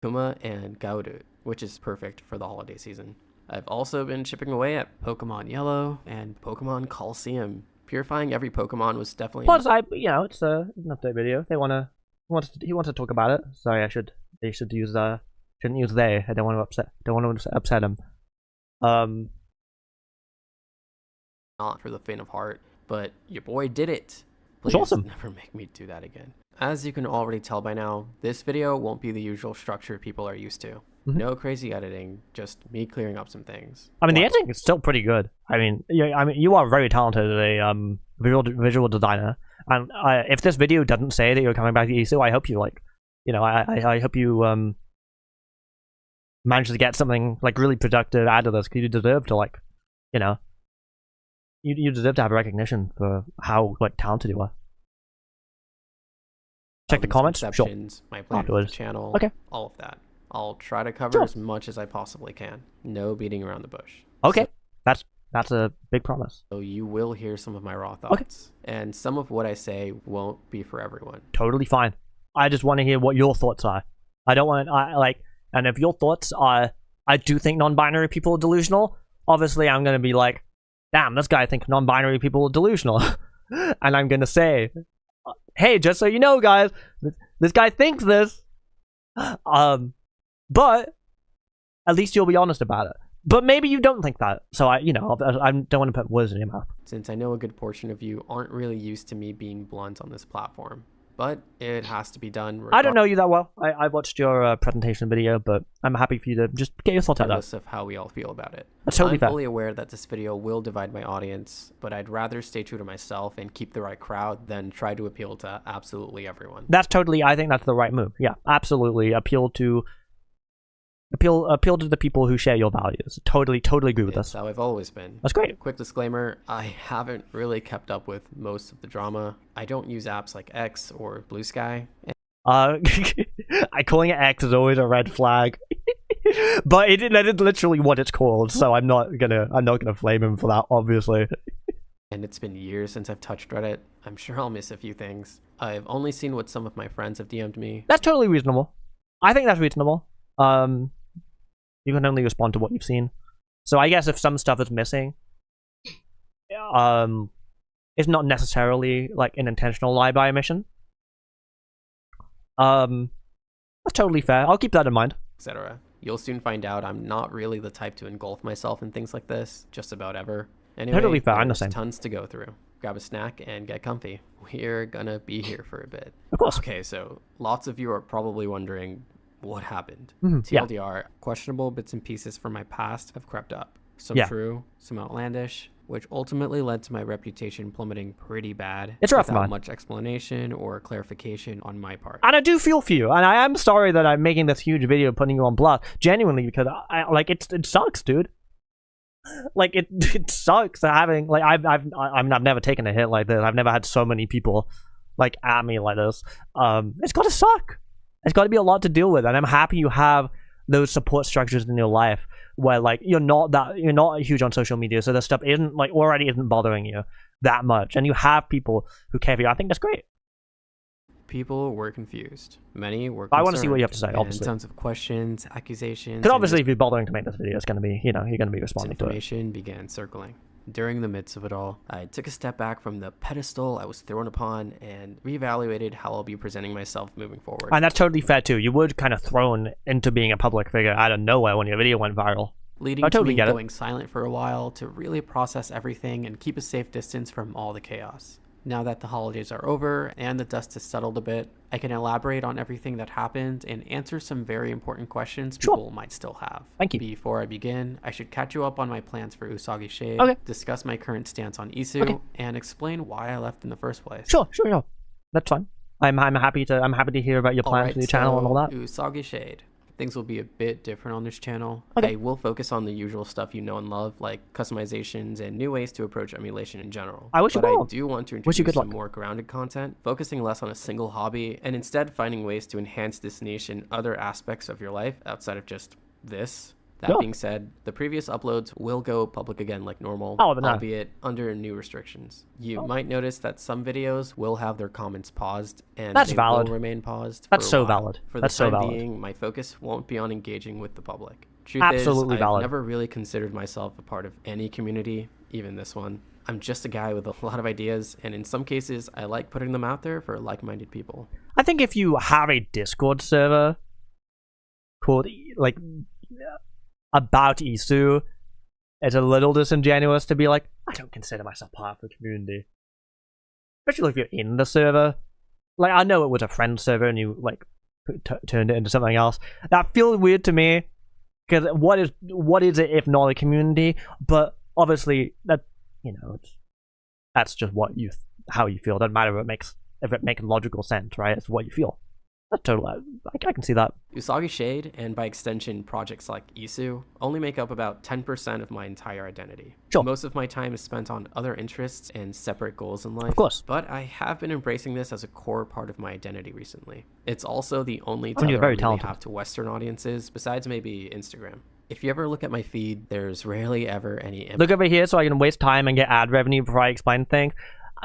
Kuma and Gaudu, which is perfect for the holiday season. I've also been chipping away at Pokemon Yellow and Pokemon Coliseum. Purifying every Pokemon was definitely... Plus, it's an update video. He wants to talk about it. Sorry, they should use shouldn't use they. I don't want to upset him. Not for the faint of heart, but your boy did it. It's Please awesome. never make me do that again. As you can already tell by now, this video won't be the usual structure people are used to. No crazy editing, just me clearing up some things. I mean, the editing is still pretty good. I mean, you are very talented as a visual designer. And if this video doesn't say that you're coming back to iiSU, I hope you I hope you manage to get something like really productive out of this, because you deserve to you deserve to have recognition for how talented you are. Check the comments. Sure. My plan for the channel. Okay. All of that. I'll try to cover as much as I possibly can. No beating around the bush. Okay. That's a big promise. So you will hear some of my raw thoughts. And some of what I say won't be for everyone. Totally fine. I just want to hear what your thoughts are. I don't want and if your thoughts are, I do think non-binary people are delusional, obviously I'm going to be like, damn, this guy thinks non-binary people are delusional. And I'm going to say, hey, just so you know, guys, this guy thinks this. But at least you'll be honest about it. But maybe you don't think that. So I don't want to put words in your mouth. Since I know a good portion of you aren't really used to me being blunt on this platform. But it has to be done. I don't know you that well. I watched your presentation video, but I'm happy for you to just get your thoughts out there. Of how we all feel about it. That's totally I'm fair. fully aware that this video will divide my audience, but I'd rather stay true to myself and keep the right crowd than try to appeal to absolutely everyone. I think that's the right move. Yeah, absolutely. Appeal to the people who share your values. Totally agree with That's us. how I've always been. That's great. Quick disclaimer, I haven't really kept up with most of the drama. I don't use apps like X or Blue Sky. Calling it X is always a red flag. But that is literally what it's called, so I'm not gonna flame him for that, obviously. And it's been years since I've touched Reddit. I'm sure I'll miss a few things. I've only seen what some of my friends have DM'd me. That's totally reasonable. I think that's reasonable. You can only respond to what you've seen. So I guess if some stuff is missing, it's not necessarily like an intentional lie by omission. That's totally fair. I'll keep that in mind. Etc. You'll soon find out I'm not really the type to engulf myself in things like this, just about ever. Anyway, Totally fair. I'm the there's same. tons to go through. Grab a snack and get comfy. We're gonna be here for a bit. Of course. Okay, so lots of you are probably wondering what happened. Yeah. TLDR, questionable bits and pieces from my past have crept up. some Yeah. true, some outlandish, which ultimately led to my reputation plummeting pretty bad. It's rough, without man. much explanation or clarification on my part. And I do feel for you, and I am sorry that I'm making this huge video putting you on blast, genuinely, because I like it sucks, dude. Like it sucks having like I've never taken a hit like this. I've never had so many people like at me like this. It's gotta suck. It's gotta be a lot to deal with, and I'm happy you have those support structures in your life where like you're not huge on social media, so this stuff already isn't bothering you that much, and you have people who care for you. I think that's great. People were confused. Many were concerned. I want to see what you have to say, and obviously. tons of questions, accusations. Because obviously, if you're bothering to make this video, it's going to be, you're going to be responding to it. Information began circling. During the midst of it all, I took a step back from the pedestal I was thrown upon and reevaluated how I'll be presenting myself moving forward. And that's totally fair too. You were kind of thrown into being a public figure out of nowhere when your video went viral. Leading to me going silent for a while to really process everything and keep a safe distance from all the chaos. Now that the holidays are over and the dust has settled a bit, I can elaborate on everything that happened and answer some very important questions people might still have. Thank you. Before I begin, I should catch you up on my plans for UsagiShade, okay. discuss my current stance on iiSU, and explain why I left in the first place. Sure. That's fine. I'm happy to hear about your plans for your channel and all that. UsagiShade. Things will be a bit different on this channel. Okay. I will focus on the usual stuff you know and love, like customizations and new ways to approach emulation in general. I do want to introduce some more grounded content, focusing less on a single hobby, and instead finding ways to enhance this niche in other aspects of your life outside of just this. That being said, the previous uploads will go public again like normal, albeit under new restrictions. You might notice that some videos will have their comments paused, and they will remain paused for a while. For the time being, my focus won't be on engaging with the public. Truth is, I've never really considered myself a part of any community, even this one. I'm just a guy with a lot of ideas, and in some cases, I like putting them out there for like-minded people. I think if you have a Discord server called, like, about iiSU, it's a little disingenuous to be like, I don't consider myself part of the community. Especially if you're in the server. Like, I know it was a friend server and you, like, turned it into something else. That feels weird to me, because what is it if not a community? But obviously, that, you know, that's just how you feel. It doesn't matter if it makes logical sense, right? It's what you feel. That's totally, I can see that. UsagiShade, and by extension projects like iiSU, only make up about 10% of my entire identity. Sure. Most of my time is spent on other interests and separate goals in life. Of course. But I have been embracing this as a core part of my identity recently. It's also the only tether I really have to Western audiences, besides maybe Instagram. If you ever look at my feed, there's rarely ever any... Look over here so I can waste time and get ad revenue before I explain things.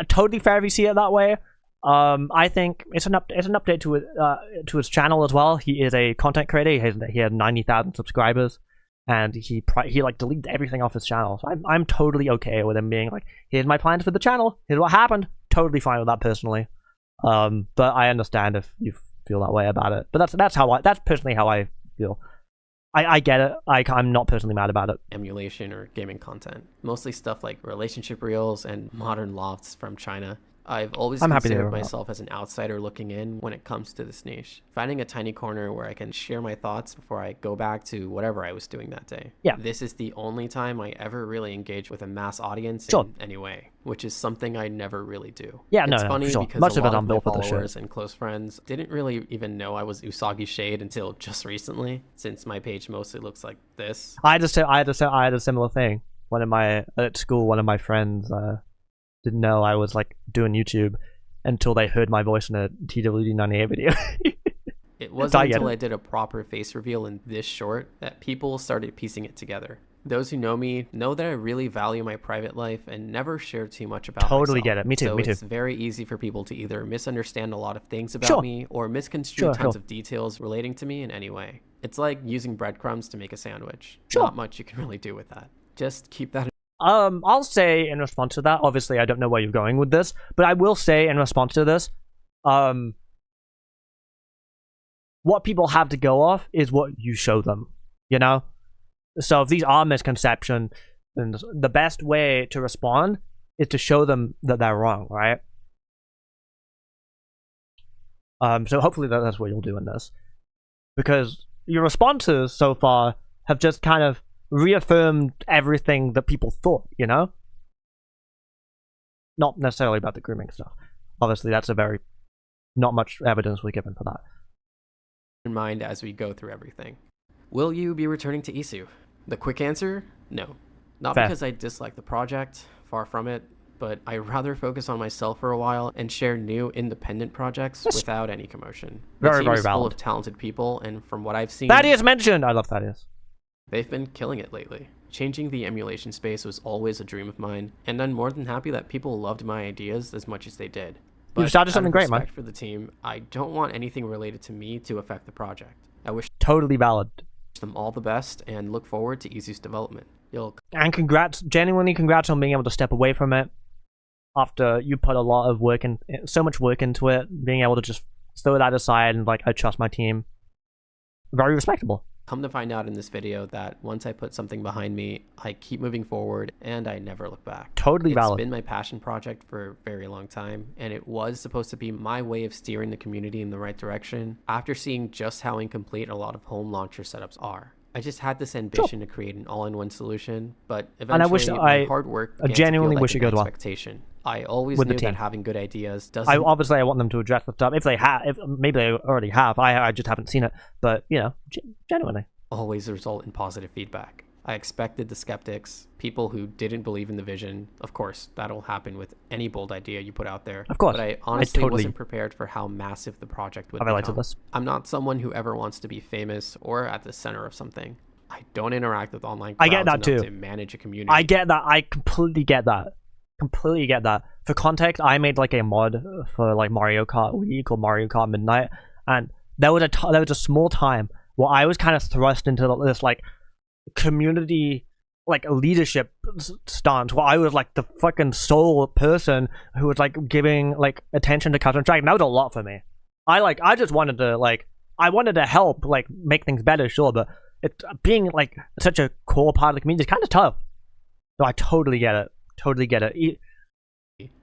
Totally fair if you see it that way. I think it's an update to his channel as well. He is a content creator. He has 90,000 subscribers, and he like deleted everything off his channel. So I'm totally okay with him being like, here's my plans for the channel. Here's what happened. Totally fine with that personally. But I understand if you feel that way about it. But that's personally how I feel. I get it. I'm not personally mad about it. Emulation or gaming content, mostly stuff like relationship reels and modern lofts from China. I've always considered myself as an outsider looking in when it comes to this niche. Finding a tiny corner where I can share my thoughts before I go back to whatever I was doing that day. Yeah. This is the only time I ever really engage with a mass audience in any way, which is something I never really do. Yeah, it's funny because most a of it lot I'm of my built for the followers and close friends didn't really even know I was UsagiShade until just recently, since my page mostly looks like this. I had a similar thing. At school, one of my friends didn't know I was like doing YouTube until they heard my voice in a TWD98 video. It wasn't until I did a proper face reveal in this short that people started piecing it together. Those who know me know that I really value my private life and never share too much about Totally myself. Get it. Me too. So me too. It's very easy for people to either misunderstand a lot of things about me or misconstrue tons of details relating to me in any way. It's like using breadcrumbs to make a sandwich. Not much you can really do with that. Just keep that in. I'll say in response to that, obviously I don't know where you're going with this, but I will say in response to this, what people have to go off is what you show them, you know? So if these are misconceptions, then the best way to respond is to show them that they're wrong, right? So hopefully that's what you'll do in this. Because your responses so far have just kind of reaffirmed everything that people thought, you know? Not necessarily about the grooming stuff. Obviously, that's a very... not much evidence was given for that. In mind as we go through everything. Will you be returning to iiSU? The quick answer, no. Not Fair. because I dislike the project, far from it, but I rather focus on myself for a while and share new independent projects without any commotion. Very, the team very is full valid. of talented people, and from what I've seen, Thaddeus mentioned! I love Thaddeus. they've been killing it lately. Changing the emulation space was always a dream of mine, and I'm more than happy that people loved my ideas as much as they did. But You've started something out of great, man. respect for the team, I don't want anything related to me to affect the project. I wish Totally valid. them all the best and look forward to iiSU's development. And congrats, genuinely congrats on being able to step away from it after you put a lot of work in, so much work into it, being able to just throw that aside and like, I trust my team. Very respectable. Come to find out in this video that once I put something behind me, I keep moving forward and I never look back. Totally valid. It's been my passion project for a very long time, and it was supposed to be my way of steering the community in the right direction after seeing just how incomplete a lot of home launcher setups are. I just had this ambition to create an all-in-one solution, but eventually And I wish my hard work began to genuinely feel like wish it an goes well. expectation. I always With the knew team. that having good ideas doesn't I want them to address the stuff if they have. If maybe they already have. I just haven't seen it. But you know, genuinely. always result in positive feedback. I expected the skeptics, people who didn't believe in the vision. Of course, that'll happen with any bold idea you put out there. Of course. But I honestly totally wasn't prepared for how massive the project would I've highlighted become. this. I'm not someone who ever wants to be famous or at the center of something. I don't interact with online I crowds get that enough too. to manage a community. I get that. I completely get that. Completely get that. For context, I made like a mod for like Mario Kart Wii called Mario Kart Midnight, and there was a small time where I was kind of thrust into this like community like leadership stance where I was like the fucking sole person who was like giving like attention to Counter Strike, and that was a lot for me. I just wanted to like I wanted to help like make things better, sure, but it's being like such a core part of the community is kind of tough. So I totally get it. Totally get it.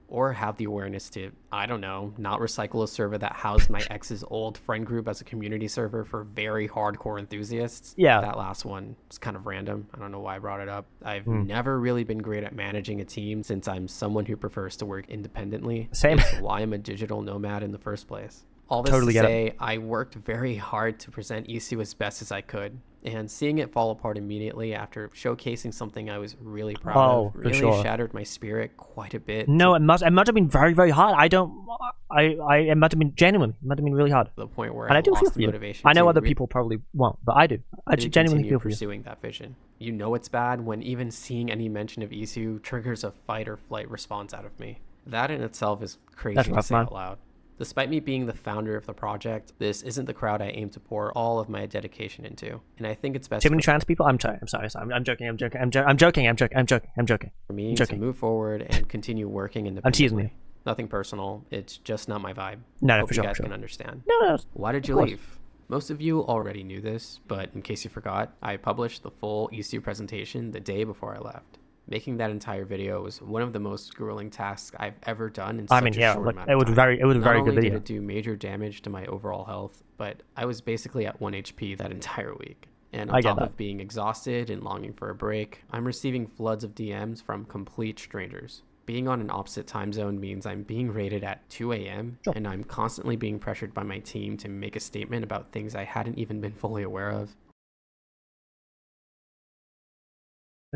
Or have the awareness to, I don't know, not recycle a server that housed my ex's old friend group as a community server for very hardcore enthusiasts. Yeah. That last one is kind of random. I don't know why I brought it up. I've never really been great at managing a team since I'm someone who prefers to work independently. Same. It's why I'm a digital nomad in the first place. All this Totally to get say, I worked very hard to present iiSU as best as I could, and seeing it fall apart immediately after showcasing something I was really proud of really shattered my spirit quite a bit. No, it must have been very, very hard. It must have been genuine. It must have been really hard. To the point where And I do feel lost for the you. motivation. I know to other people probably won't, but I do. I really genuinely continue feel for you. pursuing that vision. You know it's bad when even seeing any mention of iiSU triggers a fight or flight response out of me. That in itself is crazy That's to rough, say man. out loud. Despite me being the founder of the project, this isn't the crowd I aim to pour all of my dedication into, and I think it's best Too many trans people? I'm sorry. I'm joking. I'm joking. for me to move forward and continue working I'm teasing independently. you. Nothing personal. It's just not my vibe. No, Hope for you sure, guys for sure. can understand. No. Why did you course. leave? Most of you already knew this, but in case you forgot, I published the full iiSU presentation the day before I left. Making that entire video was one of the most grueling tasks I've ever done in such a short amount of it was time. very Not very only good video. did it do major damage to my overall health, but I was basically at 1 HP that entire week. And I on get top that. of being exhausted and longing for a break, I'm receiving floods of DMs from complete strangers. Being on an opposite time zone means I'm being rated at 2 a.m. Sure. and I'm constantly being pressured by my team to make a statement about things I hadn't even been fully aware of.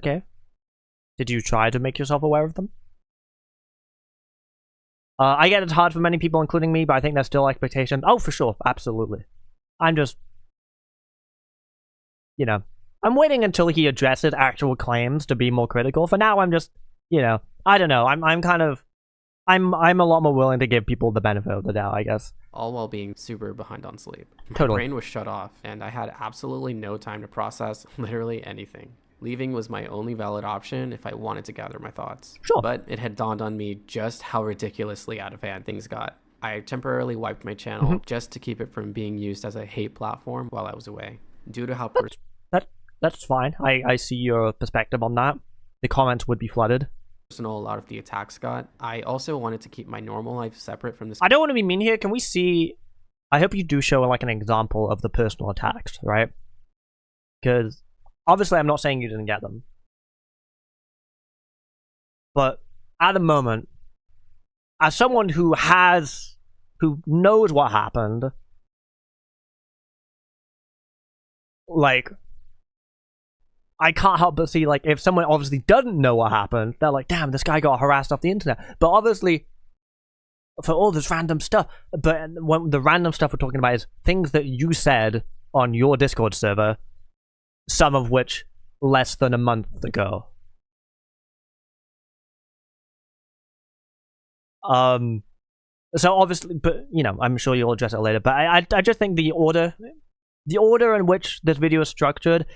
Okay. Did you try to make yourself aware of them? I get it's hard for many people, including me, but I think there's still expectations. Oh, for sure. Absolutely. I'm just... You know, I'm waiting until he addresses actual claims to be more critical. For now, I'm just, you know, I don't know. I'm kind of... I'm a lot more willing to give people the benefit of the doubt, I guess. All while being super behind on sleep. My Totally. brain was shut off, and I had absolutely no time to process literally anything. Leaving was my only valid option if I wanted to gather my thoughts. Sure. But it had dawned on me just how ridiculously out of hand things got. I temporarily wiped my channel just to keep it from being used as a hate platform while I was away. Due to how That's fine. I see your perspective on that. The comments would be flooded. personal a lot of the attacks got, I also wanted to keep my normal life separate from this. I don't want to be mean here. Can we see... I hope you do show like an example of the personal attacks, right? Because Obviously, I'm not saying you didn't get them. But at the moment, as someone who knows what happened, like, I can't help but see, like, if someone obviously doesn't know what happened, they're like, damn, this guy got harassed off the internet. But obviously, for all this random stuff, but when the random stuff we're talking about is things that you said on your Discord server, some of which less than a month ago. So obviously, but you know, I'm sure you'll address it later. But I just think the order in which this video is structured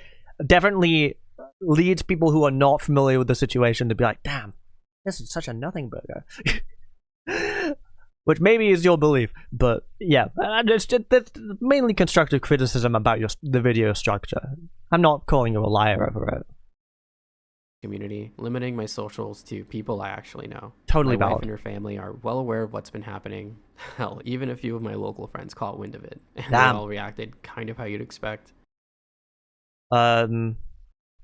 definitely leads people who are not familiar with the situation to be like, damn, this is such a nothing burger. Which maybe is your belief, but yeah, it's mainly constructive criticism about the video structure. I'm not calling you a liar over it. Community, limiting my socials to people I actually know. Totally my valid. wife and her family are well aware of what's been happening. Hell, even a few of my local friends caught wind of it, and Damn. they all reacted kind of how you'd expect. Hang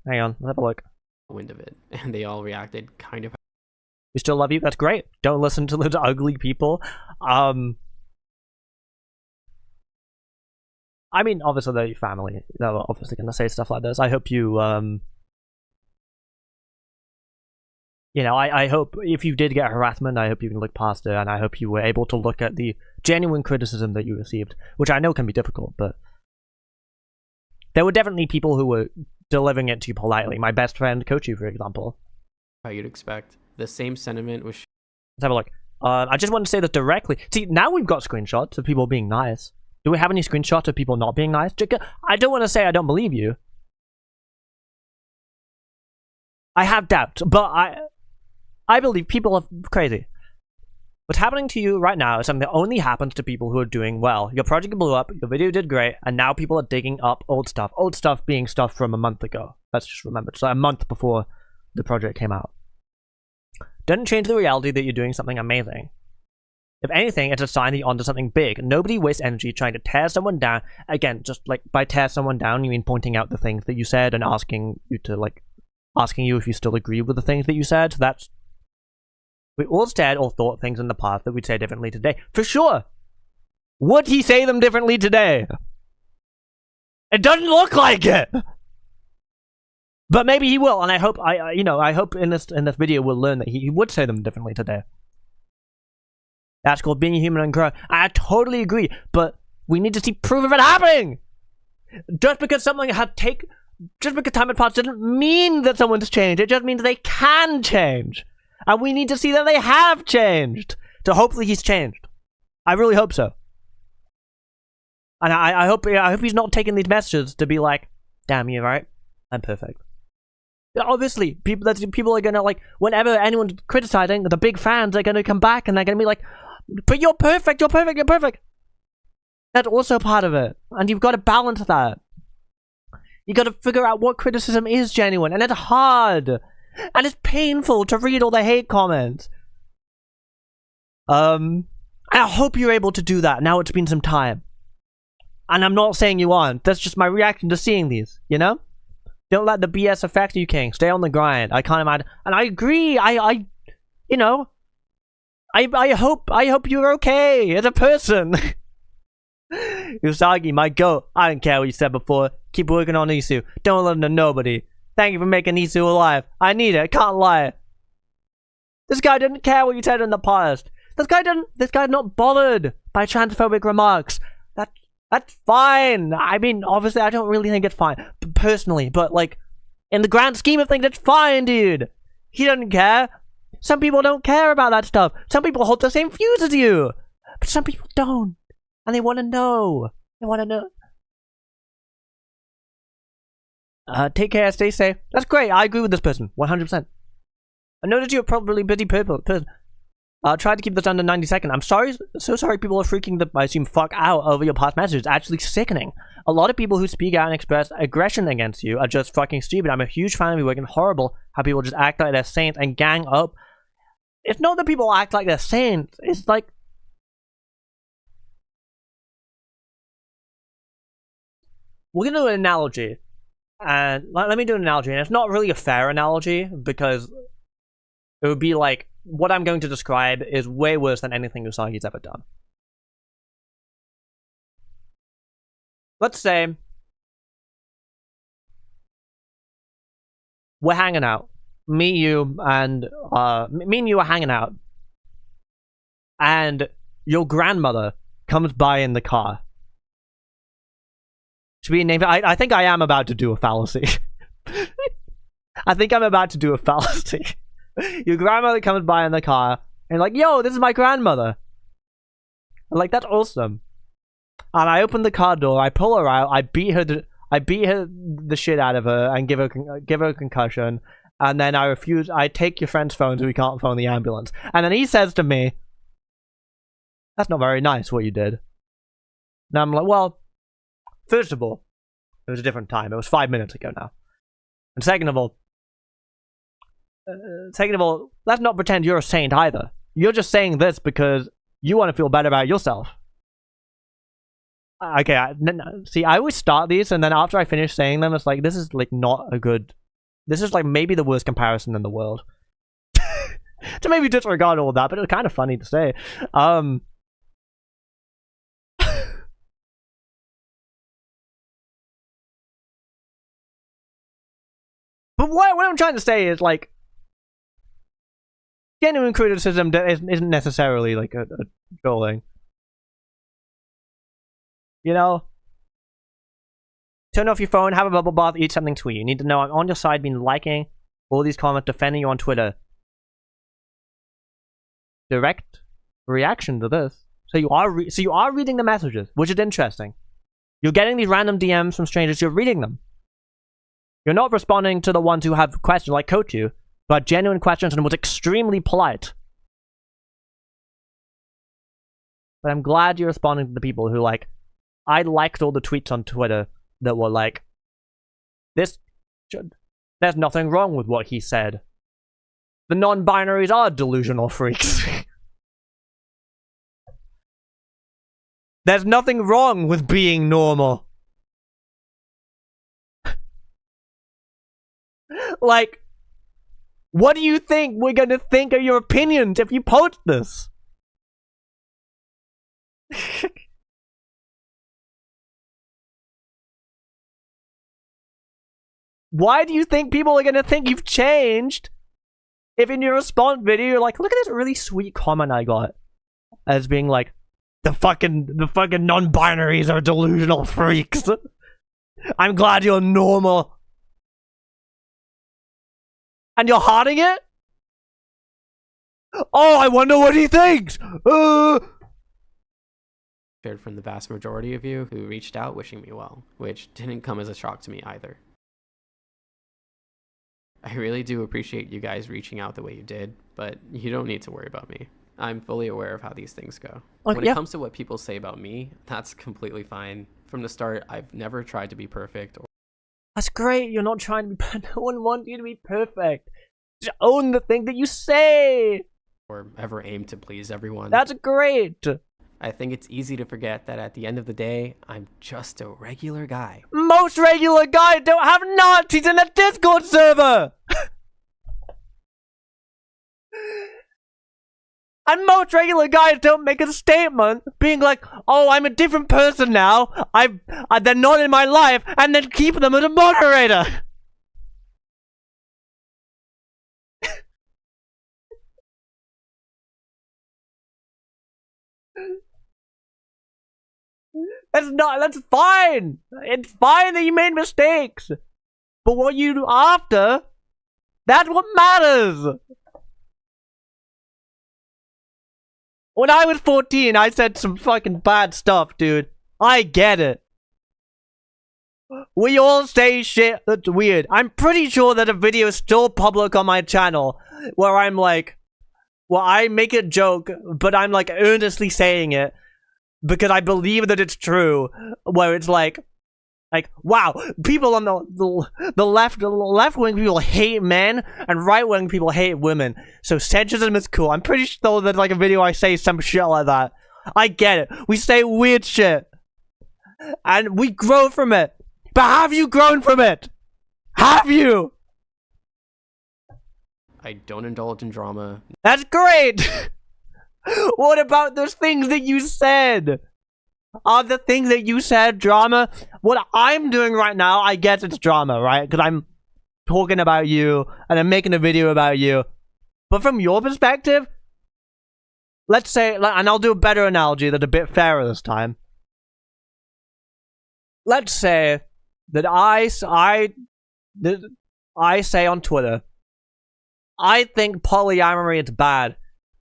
on, let's have a look. Wind of it, and they all reacted kind of. We still love you. That's great. Don't listen to those ugly people. I mean, obviously they're your family. They're obviously gonna say stuff like this. I hope you you know, I hope if you did get harassment, I hope you can look past it, and I hope you were able to look at the genuine criticism that you received, which I know can be difficult, but there were definitely people who were delivering it to you politely. My best friend, Cochu, for example. How you'd expect. The same sentiment was. Let's have a look. I just want to say this directly. See, now we've got screenshots of people being nice. Do we have any screenshots of people not being nice? I don't want to say I don't believe you. I have doubts, but I believe people are crazy. What's happening to you right now is something that only happens to people who are doing well. Your project blew up, your video did great, and now people are digging up old stuff. Old stuff being stuff from a month ago. Let's just remember. So a month before the project came out. Doesn't change the reality that you're doing something amazing. If anything, it's a sign that you're onto something big. Nobody wastes energy trying to tear someone down. Again, just like by tear someone down, you mean pointing out the things that you said and asking you if you still agree with the things that you said. That's... We all said or thought things in the past that we'd say differently today. For sure! Would he say them differently today? It doesn't look like it! But maybe he will, and I hope I hope in this video we'll learn that he would say them differently today. That's called being human and growing. I totally agree, but we need to see proof of it happening. Just because something just because time had passed doesn't mean that someone's changed. It just means they can change, and we need to see that they have changed. So hopefully he's changed. I really hope so. And I hope he's not taking these messages to be like, damn, you're right, I'm perfect. Obviously, people are gonna, like, whenever anyone's criticizing, the big fans are gonna come back and they're gonna be like, but you're perfect, you're perfect, you're perfect. That's also part of it, and you've got to balance that. You got to figure out what criticism is genuine, and it's hard, and it's painful to read all the hate comments. And I hope you're able to do that. Now it's been some time, and I'm not saying you aren't. That's just my reaction to seeing these. You know. Don't let the BS affect you, King. Stay on the grind. I can't imagine. And I agree. I hope you're okay as a person. Usagi, my goat. I don't care what you said before. Keep working on iiSU. Don't listen to nobody. Thank you for making iiSU alive. I need it. I can't lie. This guy didn't care what you said in the past. This guy's not bothered by transphobic remarks. That's fine. I mean, obviously, I don't really think it's fine, personally, but, like, in the grand scheme of things, it's fine, dude. He doesn't care. Some people don't care about that stuff. Some people hold the same views as you, but some people don't, and they want to know. They want to know. Take care, stay safe. That's great. I agree with this person, 100%. I noticed you're probably a busy person. Try to keep this under 90 seconds. I'm sorry, so sorry people are freaking the, I assume, fuck out over your past messages. It's actually sickening. A lot of people who speak out and express aggression against you are just fucking stupid. I'm a huge fan of you working horrible. How people just act like they're saints and gang up. It's not that people act like they're saints. It's like... We're gonna do an analogy. And let me do an analogy, and it's not really a fair analogy, because it would be like, what I'm going to describe is way worse than anything Usagi's ever done. Let's say we're hanging out. Me, you, and are hanging out. And your grandmother comes by in the car. Should we name it? I think I am about to do a fallacy. I think I'm about to do a fallacy. Your grandmother comes by in the car, and like, yo, this is my grandmother. I'm like, that's awesome. And I open the car door, I pull her out, I beat her the shit out of her, and give her a concussion. And then I take your friend's phone so we can't phone the ambulance. And then he says to me, that's not very nice what you did. And I'm like, well, first of all, it was a different time. It was 5 minutes ago now. And second of all, let's not pretend you're a saint either. You're just saying this because you want to feel better about yourself. Okay, see, I always start these, and then after I finish saying them, it's like, this is like not a good... This is like maybe the worst comparison in the world. To maybe disregard all of that, but it's kind of funny to say. But what I'm trying to say is, like, genuine criticism isn't necessarily like a trolling. You know? Turn off your phone, have a bubble bath, eat something sweet. You need to know I'm on your side, been liking all these comments, defending you on Twitter. Direct reaction to this. So you are reading the messages, which is interesting. You're getting these random DMs from strangers, you're reading them. You're not responding to the ones who have questions like Cochu, but genuine questions and was extremely polite. But I'm glad you're responding to the people who, like, I liked all the tweets on Twitter that were like, there's nothing wrong with what he said. The non-binaries are delusional freaks. There's nothing wrong with being normal. Like, what do you think we're gonna think of your opinions if you post this? Why do you think people are gonna think you've changed if in your response video you're like, look at this really sweet comment I got, as being like, the fucking non-binaries are delusional freaks. I'm glad you're normal. And you're hearting it? Oh, I wonder what he thinks! Shared from the vast majority of you who reached out wishing me well, which didn't come as a shock to me either. I really do appreciate you guys reaching out the way you did, but you don't need to worry about me. I'm fully aware of how these things go. When it comes to what people say about me, that's completely fine. From the start, I've never tried to be perfect. That's great, you're not trying to be perfect. No one wants you to be perfect. Just own the thing that you say! Or ever aim to please everyone. That's great! I think it's easy to forget that at the end of the day, I'm just a regular guy. Most regular guys don't have Nazis in a Discord server! And most regular guys don't make a statement being like, oh, I'm a different person now, they're not in my life, and then keep them as a moderator! That's fine! It's fine that you made mistakes! But what you do after, that's what matters! When I was 14, I said some fucking bad stuff, dude. I get it. We all say shit that's weird. I'm pretty sure that a video is still public on my channel where I'm like, well, I make a joke, but I'm like earnestly saying it because I believe that it's true. Where it's like, wow, people on the left-wing people hate men, and right-wing people hate women. So centrism is cool. I'm pretty sure that like a video I say some shit like that. I get it. We say weird shit, and we grow from it. But have you grown from it? Have you? I don't indulge in drama. That's great! What about those things that you said? Are the things that you said drama? What I'm doing right now, I guess it's drama, right? Because I'm talking about you, and I'm making a video about you. But from your perspective, let's say, and I'll do a better analogy that's a bit fairer this time. Let's say that I say on Twitter, I think polyamory is bad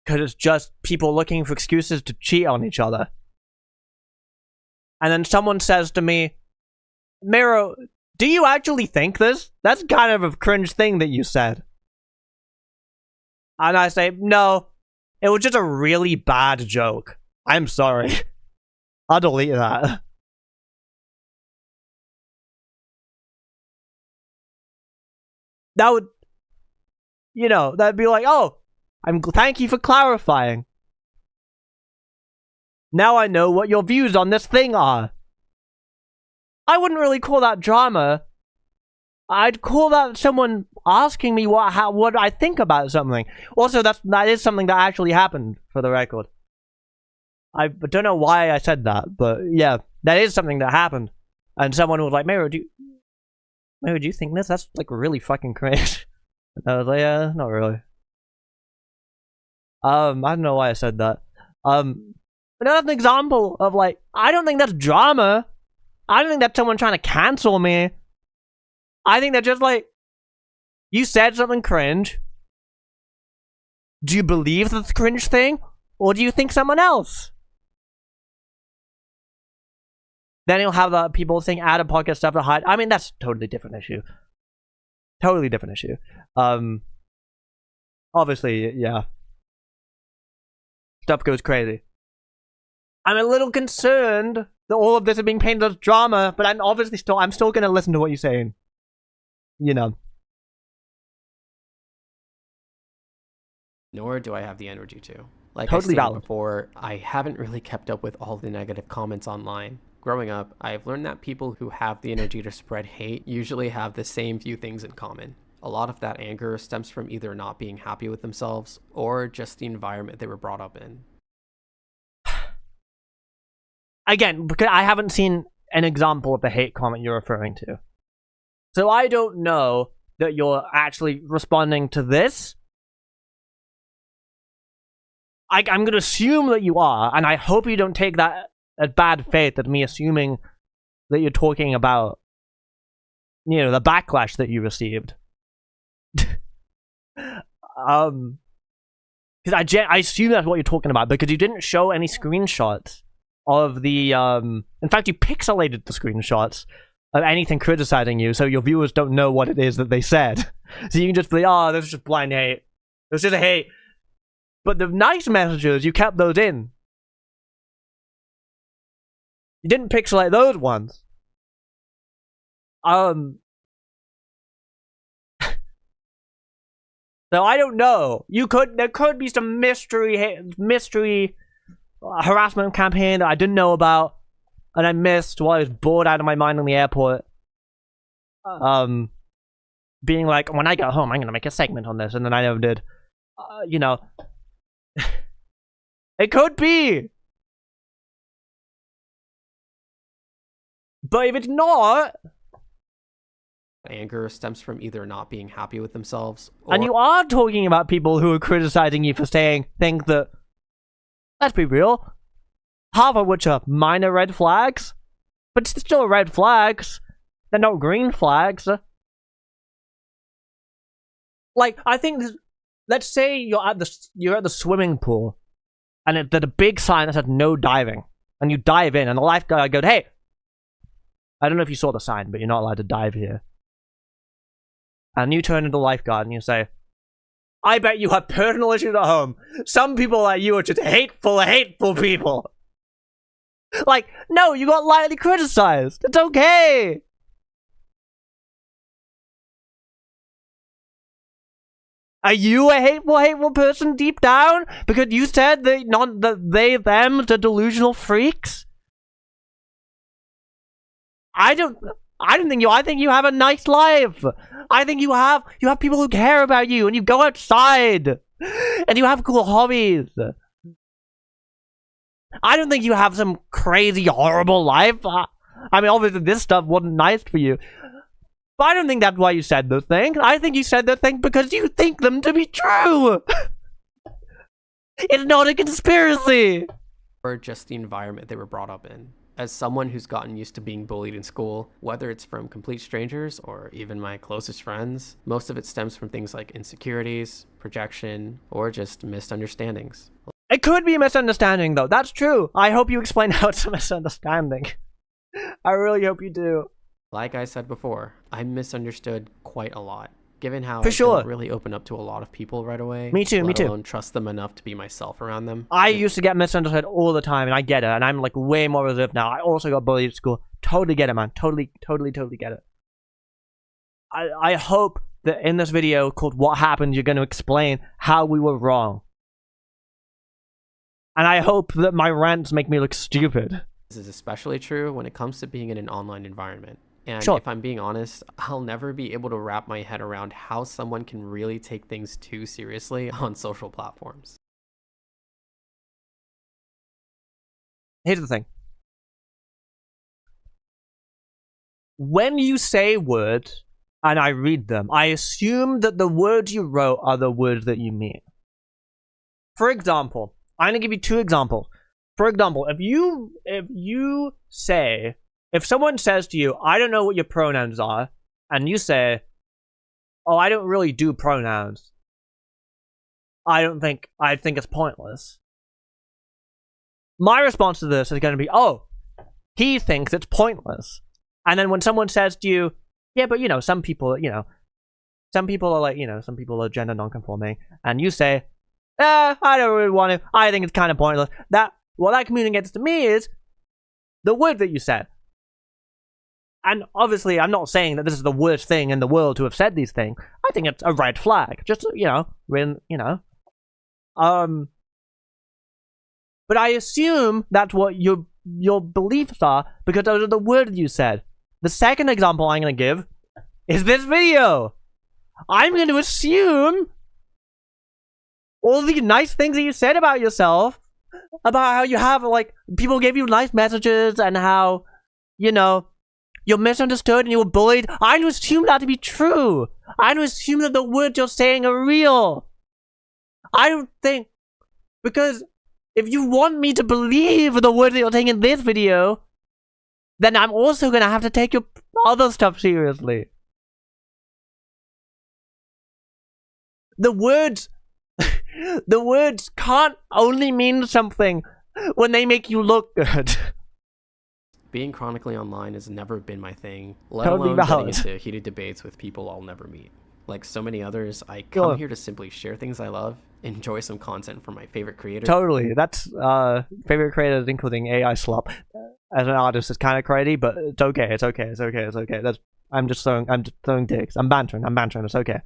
because it's just people looking for excuses to cheat on each other. And then someone says to me, Mayro, do you actually think this? That's kind of a cringe thing that you said. And I say, no, it was just a really bad joke. I'm sorry. I'll delete that. That would, you know, that'd be like, oh, thank you for clarifying. Now I know what your views on this thing are. I wouldn't really call that drama. I'd call that someone asking me what I think about something. Also, that is something that actually happened, for the record. I don't know why I said that, but yeah, that is something that happened. And someone was like, Mayro, do you think this? That's like really fucking cringe. And I was like, yeah, not really. I don't know why I said that. But that's an example of like, I don't think that's drama. I don't think that's someone trying to cancel me. I think they're just like, you said something cringe. Do you believe that's a cringe thing? Or do you think someone else? Then you'll have people saying out of pocket stuff to hide. I mean, that's a totally different issue. Totally different issue. Obviously, yeah. Stuff goes crazy. I'm a little concerned that all of this is being painted as drama, but I'm still gonna listen to what you're saying. You know. Nor do I have the energy to. Like totally I stated valid. before, I haven't really kept up with all the negative comments online. Growing up, I've learned that people who have the energy to spread hate usually have the same few things in common. A lot of that anger stems from either not being happy with themselves or just the environment they were brought up in. Again, because I haven't seen an example of the hate comment you're referring to. So I don't know that you're actually responding to this. I'm going to assume that you are, and I hope you don't take that as bad faith, at me assuming that you're talking about, you know, the backlash that you received. Because I assume that's what you're talking about, because you didn't show any screenshots of the, in fact, you pixelated the screenshots of anything criticizing you, so your viewers don't know what it is that they said. So you can just be, oh, this is just blind hate. This is a hate. But the nice messages, you kept those in. You didn't pixelate those ones. So I don't know. There could be some mystery harassment campaign that I didn't know about, and I missed while I was bored out of my mind in the airport. Being like, when I get home, I'm gonna make a segment on this, and then I never did. You know, it could be. But if it's not, Anger stems from either not being happy with themselves or... And you are talking about people who are criticizing you for saying things that, let's be real, half of which are minor red flags, but still red flags. They're not green flags. Like, I think let's say you're at the swimming pool, and there's a big sign that says no diving, and you dive in, and the lifeguard goes, hey, I don't know if you saw the sign, but you're not allowed to dive here. And you turn into the lifeguard and you say, I bet you have personal issues at home. Some people like you are just hateful people. Like, no, you got lightly criticized. It's okay. Are you a hateful person deep down? Because you said that they, them, the delusional freaks? I don't think you. I think you have a nice life. I think you have people who care about you, and you go outside, and you have cool hobbies. I don't think you have some crazy, horrible life. I mean, obviously, this stuff wasn't nice for you. But I don't think that's why you said those things. I think you said those things because you think them to be true. It's not a conspiracy. Or just the environment they were brought up in. As someone who's gotten used to being bullied in school, whether it's from complete strangers or even my closest friends, most of it stems from things like insecurities, projection, or just misunderstandings. It could be a misunderstanding, though. That's true. I hope you explain how it's a misunderstanding. I really hope you do. Like I said before, I'm misunderstood quite a lot, given how For I sure. don't really open up to a lot of people right away. Me too, me too. Let alone trust them enough to be myself around them. I used to get misunderstood all the time, and I get it, and I'm like way more reserved now. I also got bullied at school. Totally get it, man. Totally get it. I hope that in this video called What Happened, you're going to explain how we were wrong. And I hope that my rants make me look stupid. This is especially true when it comes to being in an online environment. And Sure. if I'm being honest, I'll never be able to wrap my head around how someone can really take things too seriously on social platforms. Here's the thing. When you say words, and I read them, I assume that the words you wrote are the words that you mean. For example, I'm going to give you 2 examples. For example, if someone says to you, I don't know what your pronouns are, and you say, oh, I don't really do pronouns. I think it's pointless. My response to this is going to be, oh, he thinks it's pointless. And then when someone says to you, yeah, but some people are gender non-conforming, and you say, I don't really want to, I think it's kind of pointless. What that communicates to me is the word that you said. And obviously, I'm not saying that this is the worst thing in the world to have said these things. I think it's a red flag. Just, But I assume that's what your beliefs are because those are the words you said. The second example I'm going to give is this video. I'm going to assume all the nice things that you said about yourself, about how you have, people gave you nice messages and how, you're misunderstood and you were bullied. I'm going to assume that to be true. I'm going to assume that the words you're saying are real. I don't think, because if you want me to believe the words that you're saying in this video, then I'm also going to have to take your other stuff seriously. The words can't only mean something when they make you look good. Being chronically online has never been my thing, let Totally alone valid. getting into heated debates with people I'll never meet. Like so many others, I come Sure. here to simply share things I love, enjoy some content from my favorite creators. Totally. That's favorite creators, including AI Slop. As an artist, it's kind of crazy, but it's okay. It's okay. I'm just throwing dicks. I'm bantering. It's okay.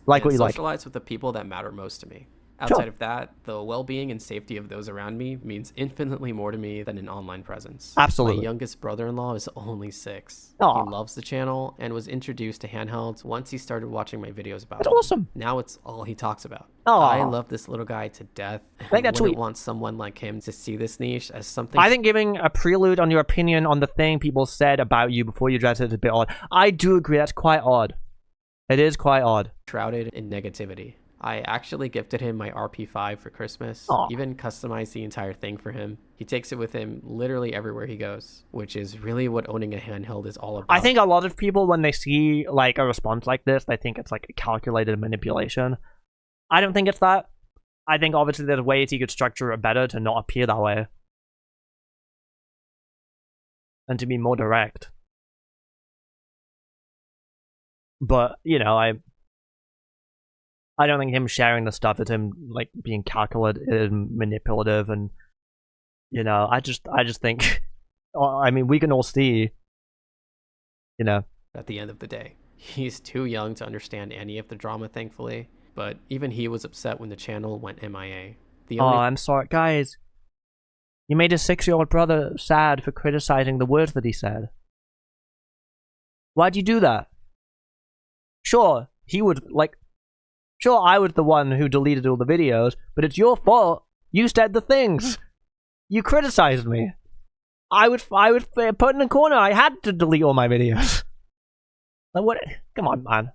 Like what you like. Socialize with the people that matter most to me. Outside of that, the well-being and safety of those around me means infinitely more to me than an online presence. Absolutely. My youngest brother-in-law is only 6. Aw. He loves the channel and was introduced to handhelds once he started watching my videos about That's them. awesome. Now it's all he talks about. Aw. I love this little guy to death. I think that's wouldn't sweet. want someone like him to see this niche as something. I think giving a prelude on your opinion on the thing people said about you before you address it is a bit odd. I do agree. That's quite odd. It is quite odd. Shrouded in negativity. I actually gifted him my RP5 for Christmas. Aw. Even customized the entire thing for him. He takes it with him literally everywhere he goes, which is really what owning a handheld is all about. I think a lot of people, when they see a response like this, they think it's a calculated manipulation. I don't think it's that. I think obviously there's ways you could structure it better to not appear that way. And to be more direct. But, I don't think him sharing the stuff is him being calculated and manipulative, and I just think we can all see, at the end of the day, he's too young to understand any of the drama, thankfully, but even he was upset when the channel went MIA. I'm sorry, guys. You made his 6-year-old brother sad for criticizing the words that he said. Why'd you do that? Sure, he would, like... Sure, I was the one who deleted all the videos, but it's your fault. You said the things. You criticized me. I was put in a corner. I had to delete all my videos. Like, what? Come on, man.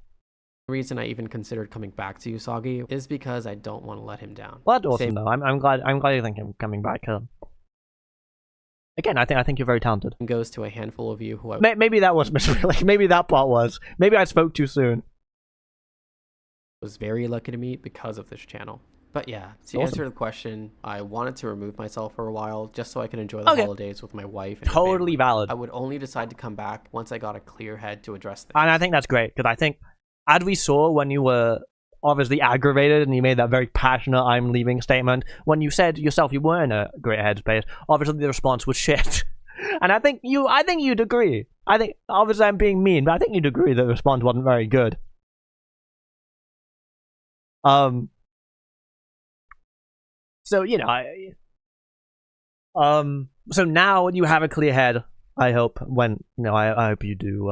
The reason I even considered coming back to Usagi is because I don't want to let him down. Well, that's awesome, though. I'm glad you think I'm coming back. Again, I think you're very talented. Goes to a handful of you who maybe that was misreading. Maybe that part was. Maybe I spoke too soon. Was very lucky to meet because of this channel. But yeah, to answer the question, I wanted to remove myself for a while just so I could enjoy the holidays with my wife. And totally valid. I would only decide to come back once I got a clear head to address things. And I think that's great, because I think, as we saw when you were obviously aggravated and you made that very passionate "I'm leaving" statement, when you said yourself you were in a great headspace, obviously the response was shit. And I think you'd agree. I think, obviously I'm being mean, but I think you'd agree that the response wasn't very good. So, you know, so now you have a clear head, I hope, when, you know, I hope you do,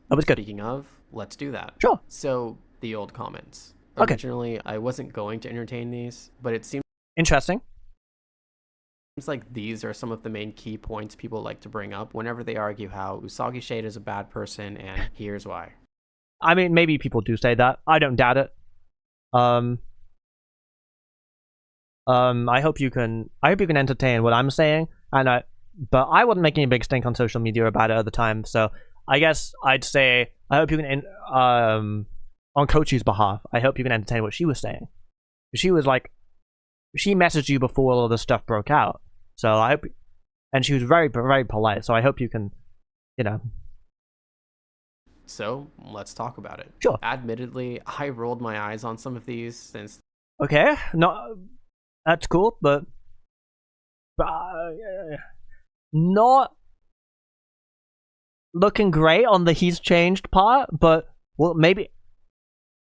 that was good. Speaking of, let's do that. Sure. So, the old comments. Okay. Originally, I wasn't going to entertain these, but it seems interesting. Like these are some of the main key points people like to bring up whenever they argue how UsagiShade is a bad person, and here's why. I mean, maybe people do say that. I don't doubt it. I hope you can entertain what I'm saying, and but I wasn't making a big stink on social media about it at the time, so I guess I'd say I hope you can on Cochu's behalf, I hope you can entertain what she was saying. She was like, she messaged you before all this stuff broke out, so I hope, and she was very, very polite, so I hope you can, you know. So let's talk about it. Sure. Admittedly, I rolled my eyes on some of these since. Okay, that's cool, but not looking great on the he's changed part. But well, maybe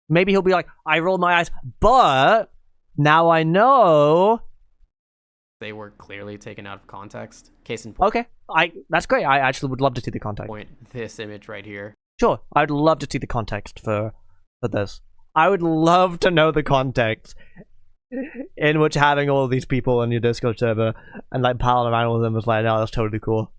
he'll be like, I rolled my eyes, but now I know. They were clearly taken out of context. Case in point. Okay, that's great. I actually would love to see the context. This image right here. Sure, I'd love to see the context for this. I would love to know the context in which having all of these people on your Discord server and like piling around with them was like, no, that's totally cool.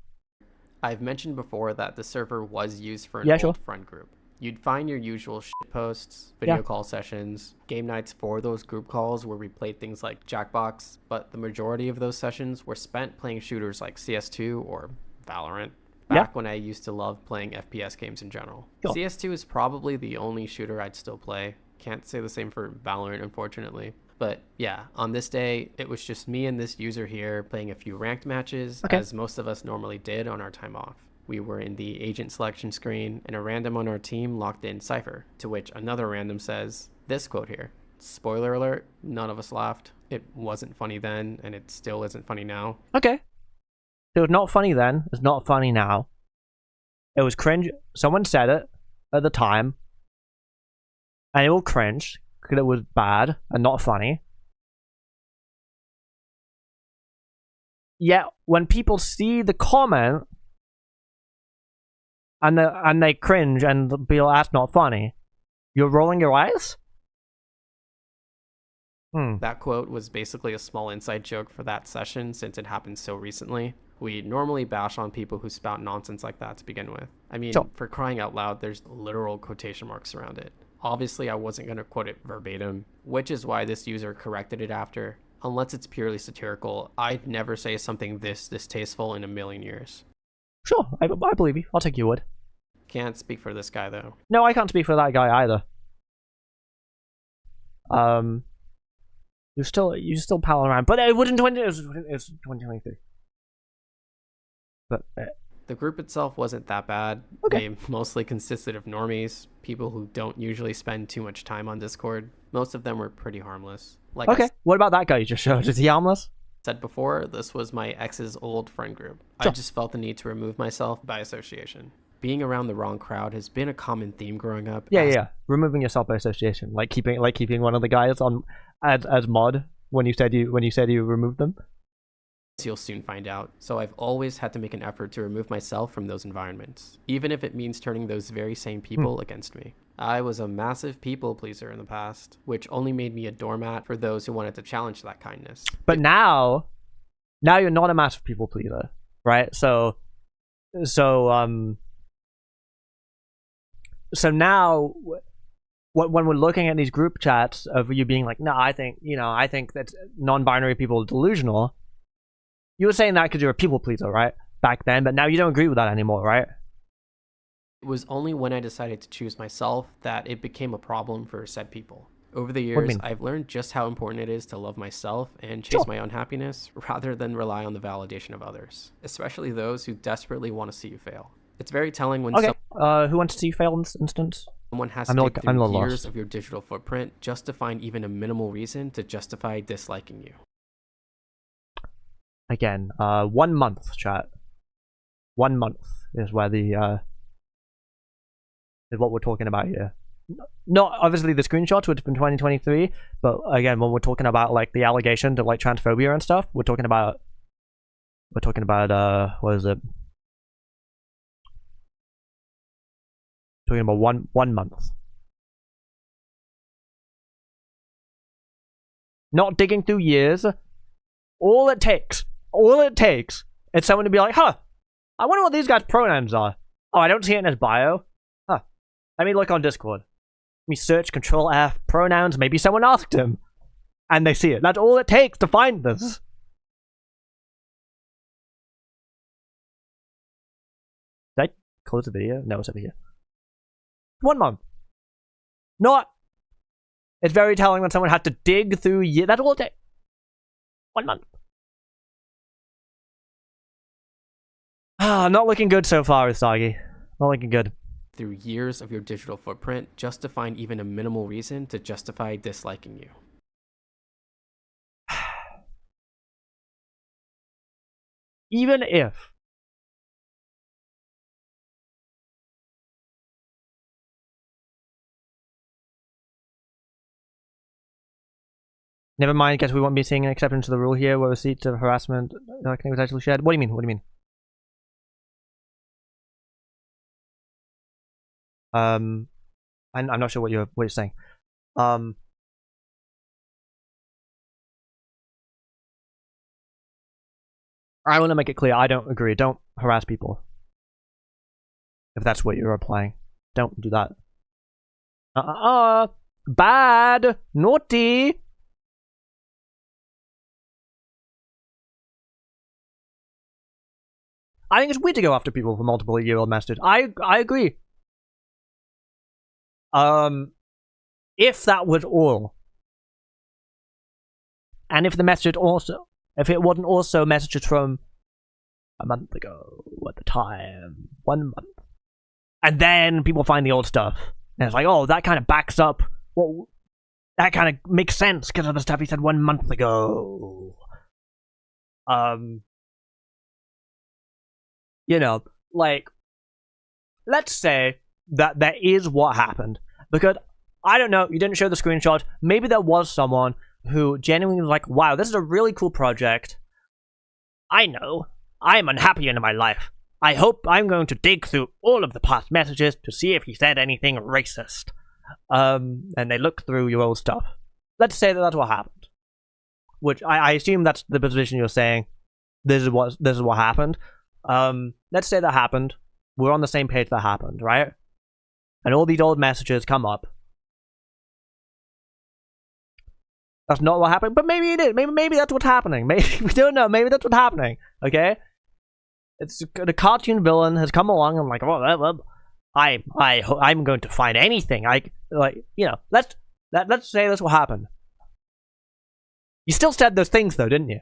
I've mentioned before that the server was used for an old friend group. You'd find your usual shit posts, video call sessions, game nights for those group calls where we played things like Jackbox, but the majority of those sessions were spent playing shooters like CS2 or Valorant. Back when I used to love playing FPS games in general. Cool. CS2 is probably the only shooter I'd still play. Can't say the same for Valorant, unfortunately. But yeah, on this day, it was just me and this user here playing a few ranked matches, as most of us normally did on our time off. We were in the agent selection screen, and a random on our team locked in Cypher, to which another random says this quote here. Spoiler alert, none of us laughed. It wasn't funny then, and it still isn't funny now. Okay. It was not funny then, it's not funny now. It was cringe. Someone said it at the time, and it will cringe because it was bad and not funny. Yet when people see the comment and they cringe and be like, "That's not funny," you're rolling your eyes. That quote was basically a small inside joke for that session since it happened so recently. We normally bash on people who spout nonsense like that to begin with. I mean, for crying out loud, there's literal quotation marks around it. Obviously, I wasn't going to quote it verbatim, which is why this user corrected it after. Unless it's purely satirical, I'd never say something this distasteful in a million years. Sure, I believe you. I'll take your word. Can't speak for this guy, though. No, I can't speak for that guy either. You still pal around, but it wasn't 2023. But the group itself wasn't that bad. They mostly consisted of normies, people who don't usually spend too much time on Discord. Most of them were pretty harmless. Like what about that guy you just showed? Is he harmless? Said before, this was my ex's old friend group. I just felt the need to remove myself by association. Being around the wrong crowd has been a common theme growing up. Yeah. Removing yourself by association, like keeping one of the guys on as mod when you said you removed them. you'll soon find out. So I've always had to make an effort to remove myself from those environments, even if it means turning those very same people against me. I was a massive people pleaser in the past, which only made me a doormat for those who wanted to challenge that kindness. But now you're not a massive people pleaser, right? So now when we're looking at these group chats of you being like, no, I think that non-binary people are delusional. You were saying that because you're a people pleaser, right? Back then, but now you don't agree with that anymore, right? It was only when I decided to choose myself that it became a problem for said people. Over the years, I've learned just how important it is to love myself and chase my own happiness rather than rely on the validation of others, especially those who desperately want to see you fail. It's very telling when who wants to see you fail in this instance? Someone has to dig through years of your digital footprint just to find even a minimal reason to justify disliking you. Again, 1 month, chat. 1 month is where the is what we're talking about here. Not obviously the screenshots, which have been 2023, but again, when we're talking about like the allegations of like transphobia and stuff, we're talking about what is it? Talking about one month. Not digging through years. All it takes is someone to be like, huh, I wonder what these guys' pronouns are. Oh, I don't see it in his bio. Huh. Let me look on Discord. Let me search Control F pronouns. Maybe someone asked him. And they see it. That's all it takes to find this. Did I close the video? No, it's over here. 1 month. Not. It's very telling when someone had to dig through years. That's all it takes. 1 month. Ah, not looking good so far, Usagi. Not looking good. Through years of your digital footprint just to find even a minimal reason to justify disliking you. Even if never mind, guess we won't be seeing an exception to the rule here where receipts of harassment was actually shared. What do you mean? What do you mean? I'm not sure what you're saying. I want to make it clear, I don't agree. Don't harass people. If that's what you're applying. Don't do that. Bad! Naughty! I think it's weird to go after people for multiple-year-old messages. I agree. If that was all, and if the message also, if it wasn't also messages from a month ago at the time, 1 month, and then people find the old stuff, and it's like, oh, that kind of backs up, well, that kind of makes sense because of the stuff he said 1 month ago. You know, like, let's say that that is what happened. Because, I don't know, you didn't show the screenshot. Maybe there was someone who genuinely was like, wow, this is a really cool project. I know. I'm unhappy in my life. I hope I'm going to dig through all of the past messages to see if he said anything racist. And they look through your old stuff. Let's say that that's what happened. Which, I assume that's the position you're saying. This is what happened. Let's say that happened. We're on the same page that happened, right? And all these old messages come up. That's not what happened, but maybe it is. Maybe that's what's happening. Maybe we don't know. Maybe that's what's happening. Okay, it's the cartoon villain has come along. And I'm like, well, I'm going to find anything. Let's say that's what happened. You still said those things though, didn't you?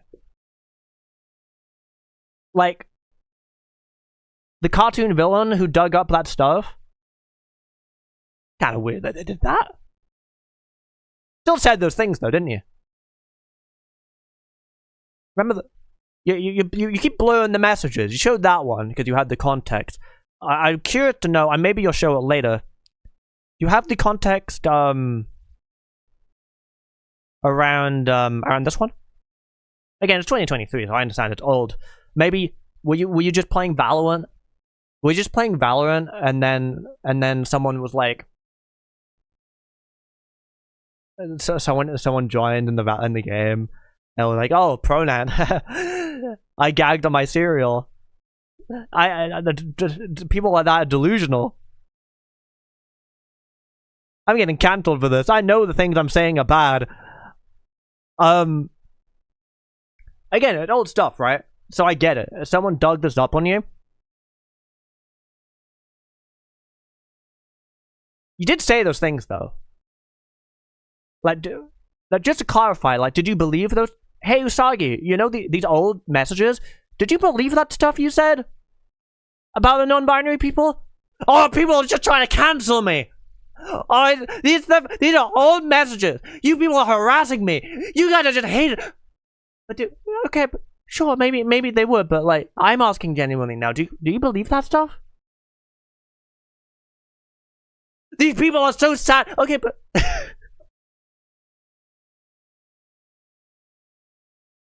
Like, the cartoon villain who dug up that stuff. Kind of weird that they did that. Still said those things though, didn't you? Remember you keep blurring the messages. You showed that one because you had the context. I'm curious to know, and maybe you'll show it later. You have the context around this one? Again, it's 2023, so I understand it's old. Maybe were you just playing Valorant? Were you just playing Valorant, and then someone was like, so someone joined in the game, and was like, oh, pronoun. I gagged on my cereal. People like that are delusional. I'm getting cancelled for this. I know the things I'm saying are bad. Again, it's old stuff, right? So I get it. If someone dug this up on you. You did say those things, though. Like, just to clarify, like, did you believe those? Hey, Usagi, you know these old messages? Did you believe that stuff you said? About the non-binary people? Oh, people are just trying to cancel me! Oh, these are old messages! You people are harassing me! You guys are just hating. But dude, okay, but sure, maybe they would, but like, I'm asking genuinely now, do you believe that stuff? These people are so sad. Okay, but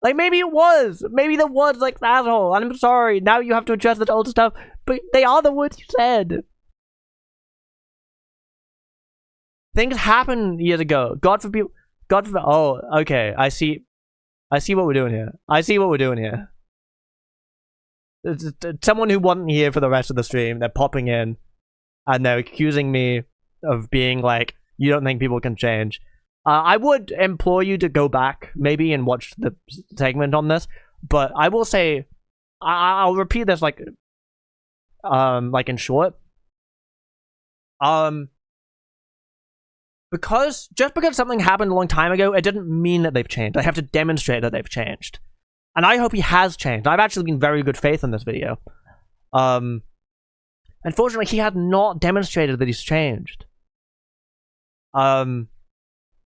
like, maybe it was. Maybe there was, like, asshole. I'm sorry. Now you have to address that old stuff. But they are the words you said. Things happened years ago. God forbid. Oh, okay. I see what we're doing here. It's someone who wasn't here for the rest of the stream. They're popping in. And they're accusing me of being like, you don't think people can change. I would implore you to go back, maybe, and watch the segment on this. But I will say, I'll repeat this, like in short. Because something happened a long time ago, it didn't mean that they've changed. I have to demonstrate that they've changed. And I hope he has changed. I've actually been very good faith in this video. Unfortunately, he had not demonstrated that he's changed.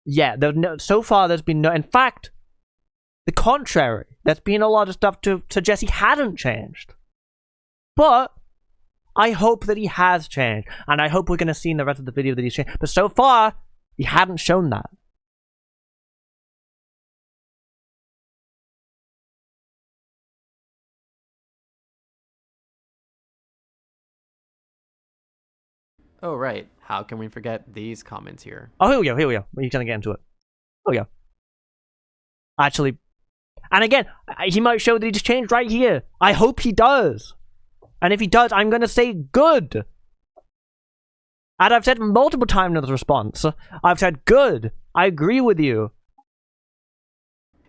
Yeah, so far there's been no. In fact, the contrary. There's been a lot of stuff to suggest he hadn't changed. But I hope that he has changed, and I hope we're going to see in the rest of the video that he's changed. But so far, he hadn't shown that. Oh, right. How can we forget these comments here? Oh, here we go. We're going to get into it. Here we go. Actually, and again, he might show that he's changed right here. I hope he does. And if he does, I'm going to say good. And I've said multiple times in the response, I've said good. I agree with you.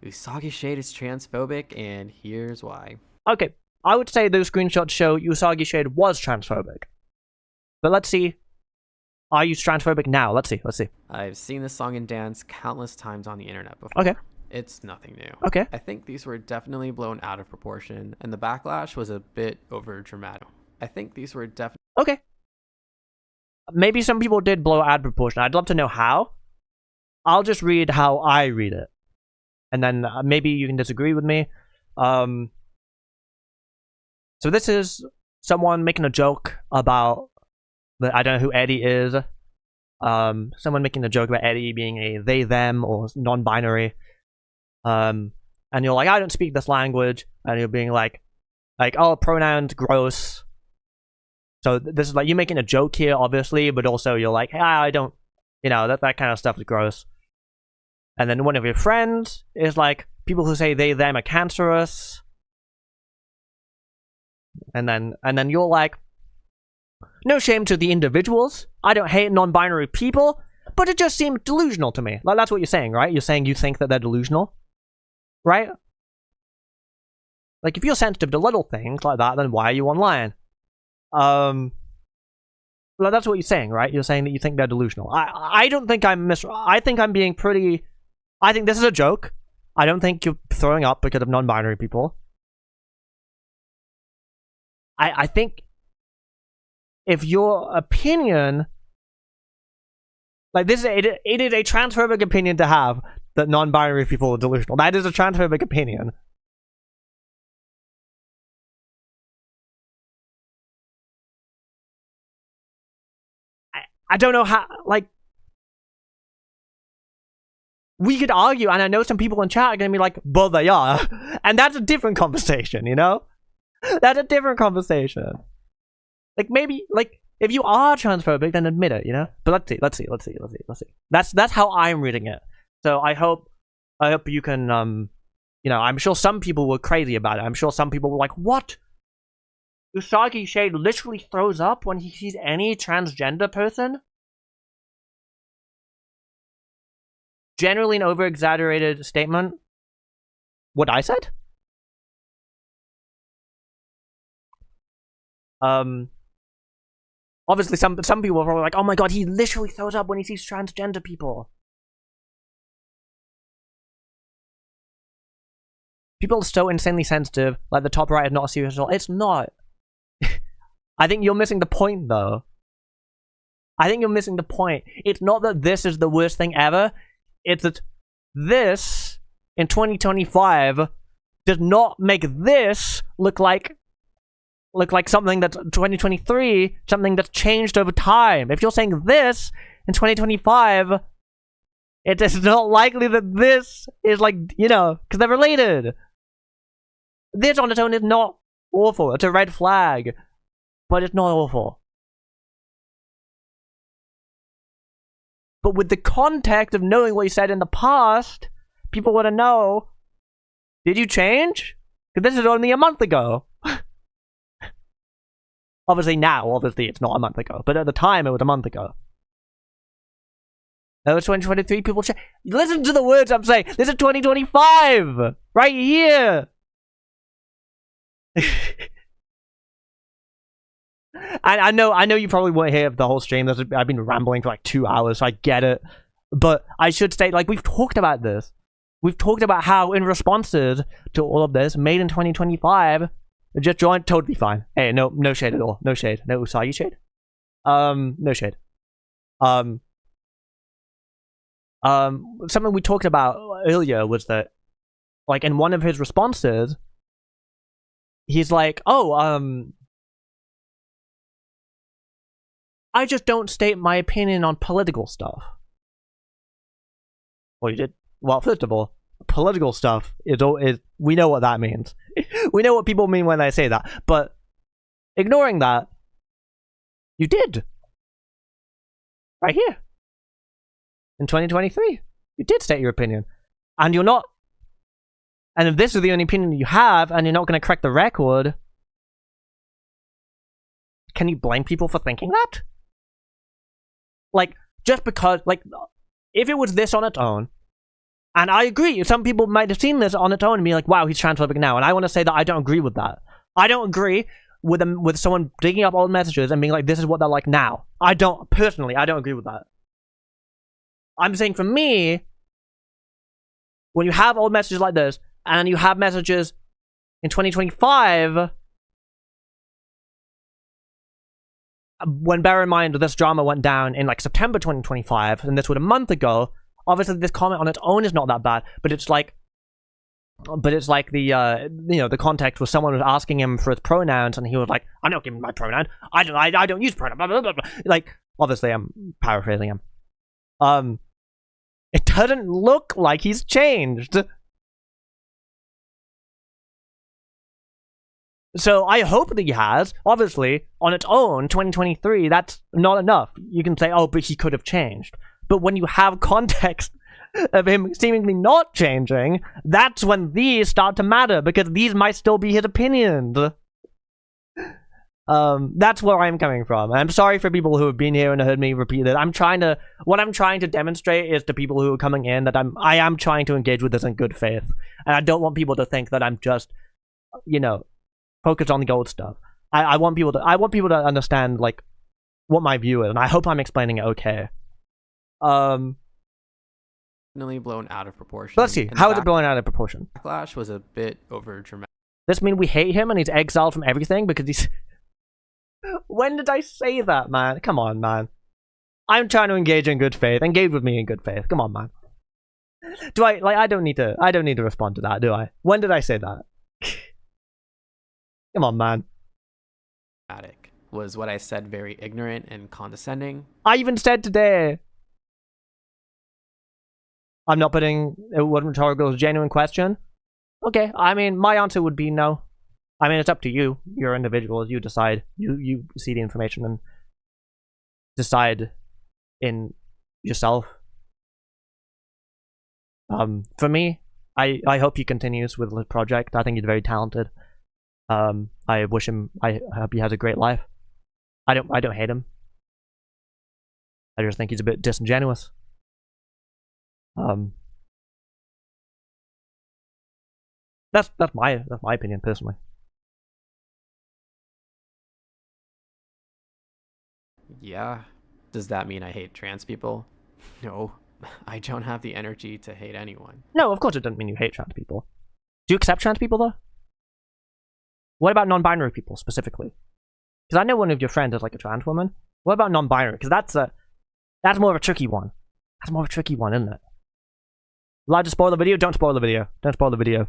UsagiShade is transphobic, and here's why. Okay, I would say those screenshots show UsagiShade was transphobic. But let's see. Are you transphobic now? Let's see. I've seen this song and dance countless times on the internet before. Okay. It's nothing new. Okay. I think these were definitely blown out of proportion, and the backlash was a bit over dramatic. Okay. Maybe some people did blow out of proportion. I'd love to know how. I'll just read how I read it. And then maybe you can disagree with me. So this is someone making a joke about I don't know who Eddie is. Someone making a joke about Eddie being a they, them, or non-binary. And you're like, I don't speak this language. And you're being like, oh, pronouns, gross. So this is like, you're making a joke here, obviously, but also you're like, hey, I don't, that kind of stuff is gross. And then one of your friends is like, people who say they, them are cancerous. And then you're like, no shame to the individuals. I don't hate non-binary people, but it just seemed delusional to me. Like, that's what you're saying, right? You're saying you think that they're delusional, right? Like, if you're sensitive to little things like that, then why are you online? Well, that's what you're saying, right? You're saying that you think they're delusional. I don't think I think I'm being pretty. I think this is a joke. I don't think you're throwing up because of non-binary people. I think if your opinion, like this, it is a transphobic opinion to have that non-binary people are delusional. That is a transphobic opinion. I don't know how, like, we could argue, and I know some people in chat are gonna be like, but they are. And that's a different conversation, you know? That's a different conversation. Like, maybe, like, if you are transphobic, then admit it, you know? But let's see. That's how I'm reading it. So I hope you can, you know, I'm sure some people were crazy about it. I'm sure some people were like, what? UsagiShade literally throws up when he sees any transgender person? Generally an over-exaggerated statement. What I said? Obviously some people are probably like, oh my god, he literally throws up when he sees transgender people. People are so insanely sensitive, like the top right is not serious at all. It's not. I think you're missing the point, though. I think you're missing the point. It's not that this is the worst thing ever. It's that this, in 2025, does not make this look like something that's 2023, something that's changed over time. If you're saying this in 2025, it is not likely that this is like, you know, because they're related. This on its own is not awful. It's a red flag. But it's not awful. But with the context of knowing what you said in the past, people want to know, did you change? Because this is only a month ago. Obviously it's not a month ago. But at the time, it was a month ago. That was 2023, people change. Listen to the words I'm saying. This is 2025! Right here! I know you probably won't hear the whole stream. I've been rambling for like 2 hours, so I get it. But I should say, like, we've talked about this. We've talked about how, in responses to all of this, made in 2025, just joined totally fine. Hey, no shade at all. No shade. No Usagi shade. No shade. Something we talked about earlier was that, like, in one of his responses, he's like, oh, I just don't state my opinion on political stuff. Well, you did. Well, first of all, political stuff is we know what that means. We know what people mean when they say that. But ignoring that, you did. Right here. In 2023. You did state your opinion. And you're not... And if this is the only opinion you have, and you're not going to correct the record, can you blame people for thinking that? Like, just because, like, if it was this on its own, and I agree, some people might have seen this on its own and be like, wow, he's transphobic now, and I want to say that I don't agree with that. I don't agree with someone digging up old messages and being like, this is what they're like now. Personally, I don't agree with that. I'm saying for me, when you have old messages like this, and you have messages in 2025, when bear in mind this drama went down in like September 2025, and this was a month ago, obviously this comment on its own is not that bad, but it's like the you know, the context was someone was asking him for his pronouns, and he was like, I'm not giving my pronoun, I don't use pronouns, blah, blah, blah, blah. Like, obviously I'm paraphrasing him. It doesn't look like he's changed. So I hope that he has. Obviously, on its own, 2023, that's not enough. You can say, oh, but he could have changed. But when you have context of him seemingly not changing, that's when these start to matter, because these might still be his opinions. That's where I'm coming from. And I'm sorry for people who have been here and heard me repeat it. What I'm trying to demonstrate is to people who are coming in that I am trying to engage with this in good faith. And I don't want people to think that I'm just, you know, focused on the gold stuff. I want people to understand, like, what my view is, and I hope I'm explaining it okay. Definitely blown out of proportion. Let's see. How is it blown out of proportion? Backlash was a bit over dramatic. This mean we hate him and he's exiled from everything because he's... When did I say that, man? Come on, man. I'm trying to engage in good faith. Engage with me in good faith. Come on, man. I don't need to respond to that, do I? When did I say that? Come on, man. Was what I said very ignorant and condescending? I even said today. I'm not putting what rhetorical is a genuine question. Okay, I mean, my answer would be no. I mean, it's up to you. You're individuals. You decide. You see the information and decide in yourself. For me, I hope he continues with the project. I think he's very talented. I wish him. I hope he has a great life. I don't hate him. I just think he's a bit disingenuous. That's my opinion personally. Yeah. Does that mean I hate trans people? No. I don't have the energy to hate anyone. No, of course it doesn't mean you hate trans people. Do you accept trans people though? What about non-binary people specifically? Because I know one of your friends is like a trans woman. What about non-binary? Because that's more of a tricky one. That's more of a tricky one, isn't it? Allowed to spoil the video? Don't spoil the video. Don't spoil the video.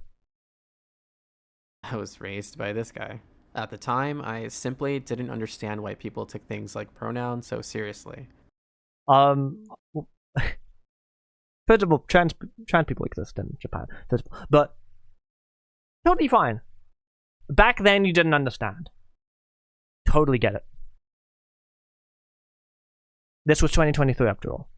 I was raised by this guy. At the time, I simply didn't understand why people took things like pronouns so seriously. First of all, trans people exist in Japan, but totally fine. Back then, you didn't understand. Totally get it. This was 2023, after all.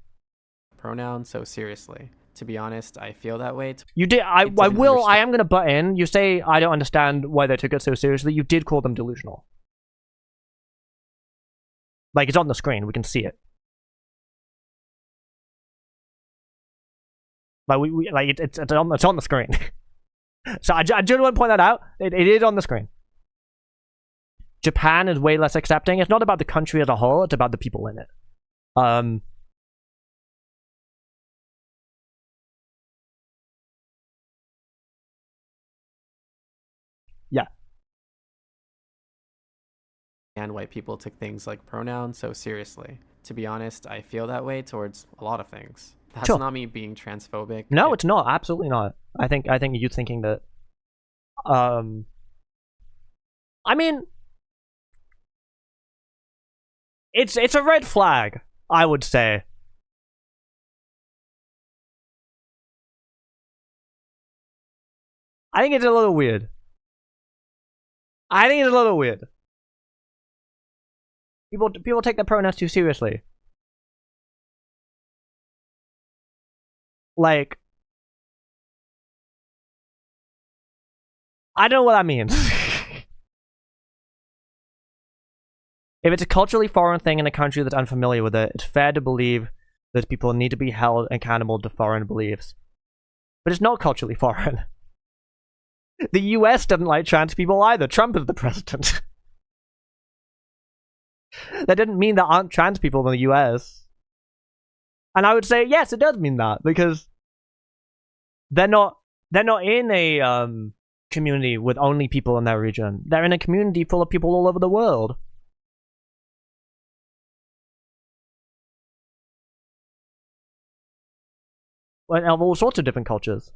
Pronouns so seriously. To be honest, I feel that way. You did. I am going to butt in. You say I don't understand why they took it so seriously. You did call them delusional. Like, it's on the screen. We can see it. Like it's on the screen. So I just want to point that out. It is on the screen. Japan is way less accepting. It's not about the country as a whole. It's about the people in it. Yeah. And why people took things like pronouns so seriously. To be honest, I feel that way towards a lot of things. That's Sure. not me being transphobic. No, it's not. Absolutely not. I think you thinking that. I mean, it's a red flag, I would say. I think it's a little weird. People take their pronouns too seriously. Like, I don't know what that means. If it's a culturally foreign thing in a country that's unfamiliar with it, it's fair to believe that people need to be held accountable to foreign beliefs. But it's not culturally foreign. The US doesn't like trans people either. Trump is the president. That didn't mean there aren't trans people in the US. And I would say, yes, it does mean that, because they're not in a community with only people in their region. They're in a community full of people all over the world. Of all sorts of different cultures.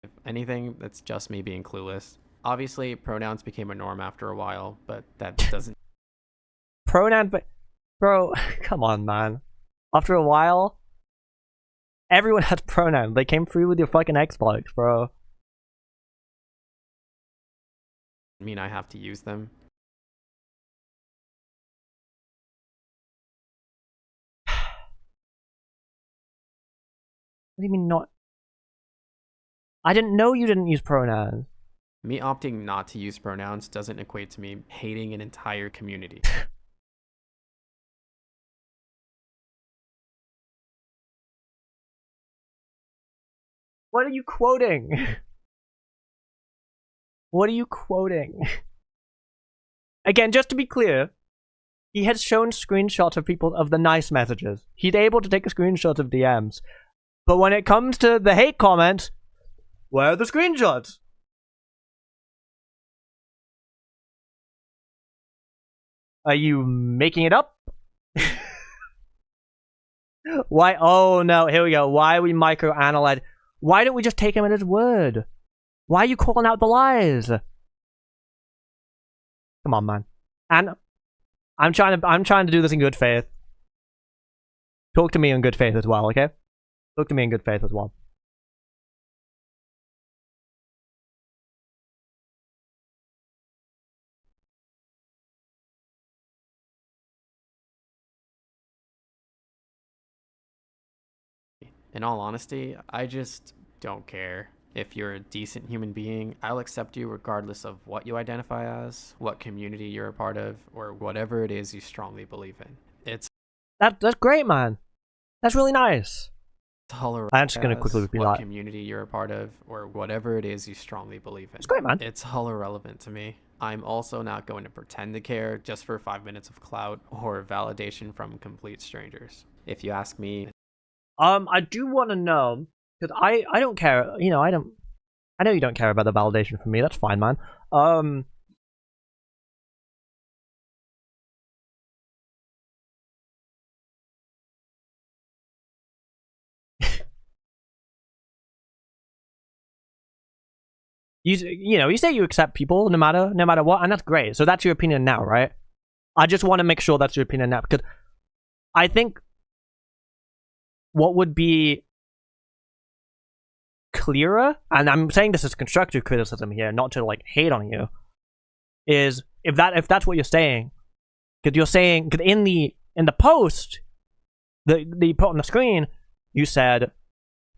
If anything, that's just me being clueless. Obviously, pronouns became a norm after a while, but that doesn't... Pronoun, but bro, come on, man. After a while, everyone has pronouns. They came free with your fucking Xbox, bro. mean I have to use them. What do you mean not? I didn't know you didn't use pronouns. Me opting not to use pronouns doesn't equate to me hating an entire community. What are you quoting? What are you quoting? Again, just to be clear, he has shown screenshots of people of the nice messages. He's able to take a screenshot of DMs. But when it comes to the hate comments, where are the screenshots? Are you making it up? Why? Oh no, here we go. Why are we microanalyzing? Why don't we just take him at his word? Why are you calling out the lies? Come on, man. And I'm trying to do this in good faith. Talk to me in good faith as well, okay? Talk to me in good faith as well. In all honesty, I just don't care. If you're a decent human being, I'll accept you regardless of what you identify as, what community you're a part of, or whatever it is you strongly believe in. It's That's great, man. That's really nice. tolerable. I'm just gonna quickly repeat what that. community you're a part of, or whatever it is you strongly believe in. It's great, man. It's all irrelevant to me. I'm also not going to pretend to care just for 5 minutes of clout or validation from complete strangers. If you ask me, I do want to know, because I don't care, you know, I know you don't care about the validation from me, that's fine, man. You know, you say you accept people no matter what, and that's great. So that's your opinion now, right? I just want to make sure that's your opinion now, because I think what would be clearer, and I'm saying this as constructive criticism here, not to like hate on you, is if that's what you're saying, because you're saying, because in the post that you put on the screen, you said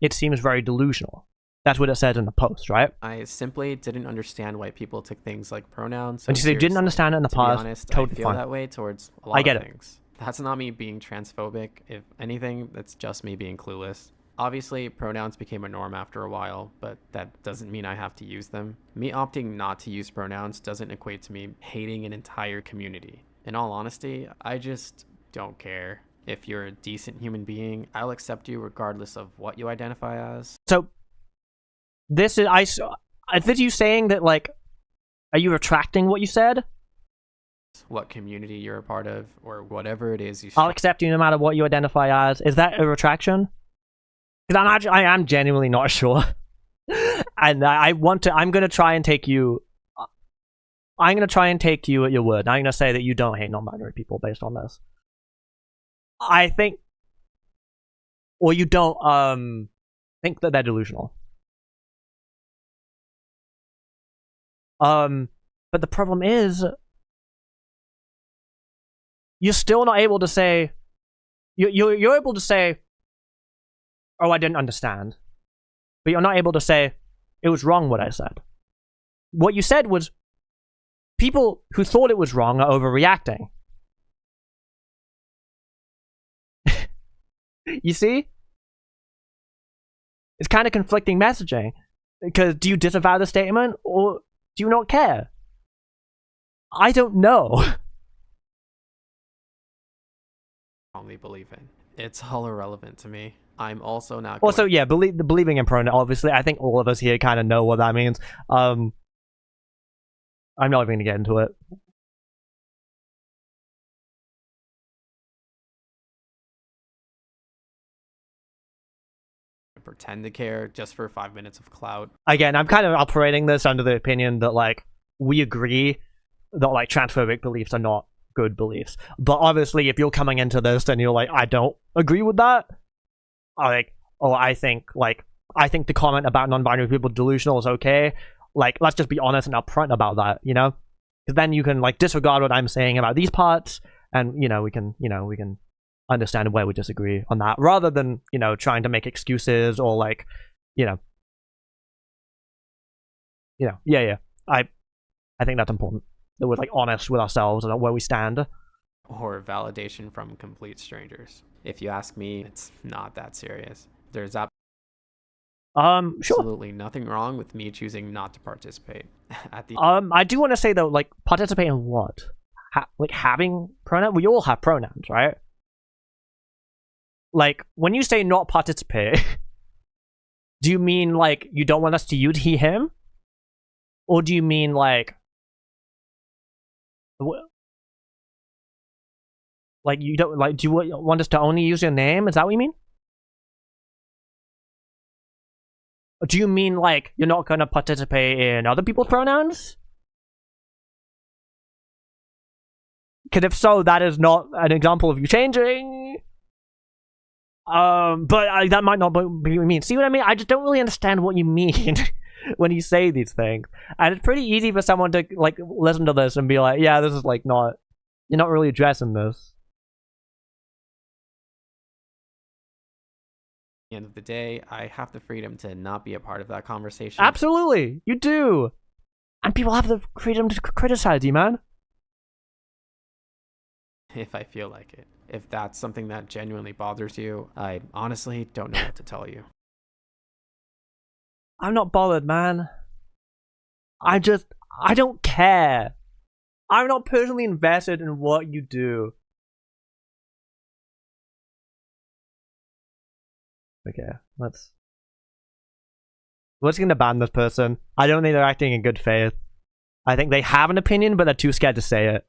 it seems very delusional. That's what it said in the post, right? I simply didn't understand why people took things like pronouns so And you say you didn't seriously. understand it in the To past. be honest, Totally I feel fine. that way towards a lot I get of it. things. That's not me being transphobic. If anything, that's just me being clueless. Obviously, pronouns became a norm after a while, but that doesn't mean I have to use them. Me opting not to use pronouns doesn't equate to me hating an entire community. In all honesty, I just don't care. If you're a decent human being, I'll accept you regardless of what you identify as. So this is is you saying that, like, are you retracting what you said? What community you're a part of, or whatever it is you I'll accept you no matter what you identify as. Is that a retraction? Because I am genuinely not sure. And I'm gonna try and take you at your word. I'm gonna say that you don't hate non-binary people based on this. I think, or you don't think that they're delusional. But the problem is, you're still not able to say, you're able to say, oh, I didn't understand, but you're not able to say it was wrong what I said. What you said was people who thought it was wrong are overreacting. You see? It's kind of conflicting messaging. Because do you disavow the statement, or do you not care? I don't know. strongly believe in. It's all irrelevant to me. I'm also not Also, yeah, believing in pronoun, obviously, I think all of us here kind of know what that means. I'm not even going to get into it. pretend to care just for 5 minutes of clout. Again, I'm kind of operating this under the opinion that, like, we agree that, like, transphobic beliefs are not good beliefs. But obviously, if you're coming into this and you're like, I don't agree with that, like, oh, I think the comment about non-binary people delusional is okay. Like, let's just be honest and upfront about that, you know? Because then you can, like, disregard what I'm saying about these parts, and, you know, we can understand where we disagree on that, rather than, you know, trying to make excuses or, like, yeah. I think that's important, that we're, like, honest with ourselves and where we stand. Or validation from complete strangers. If you ask me, it's not that serious. There's Sure. absolutely nothing wrong with me choosing not to participate. At the I do want to say though, like, participate in what? Like, having pronouns? We all have pronouns, right? Like, when you say not participate, do you mean, like, you don't want us to use he, him? Or do you mean, like, you don't, like, do you want us to only use your name? Is that what you mean? Or do you mean, like, you're not going to participate in other people's pronouns? Because if so, that is not an example of you changing. But that might not be what you mean. See what I mean? I just don't really understand what you mean when you say these things. And it's pretty easy for someone to like listen to this and be like, yeah, this is like not, you're not really addressing this. At the end of the day, I have the freedom to not be a part of that conversation. Absolutely, you do. And people have the freedom to criticize you, man. If I feel like it. If that's something that genuinely bothers you, I honestly don't know what to tell you. I'm not bothered, man. I don't care. I'm not personally invested in what you do. Okay, we're just gonna ban this person. I don't think they're acting in good faith. I think they have an opinion, but they're too scared to say it.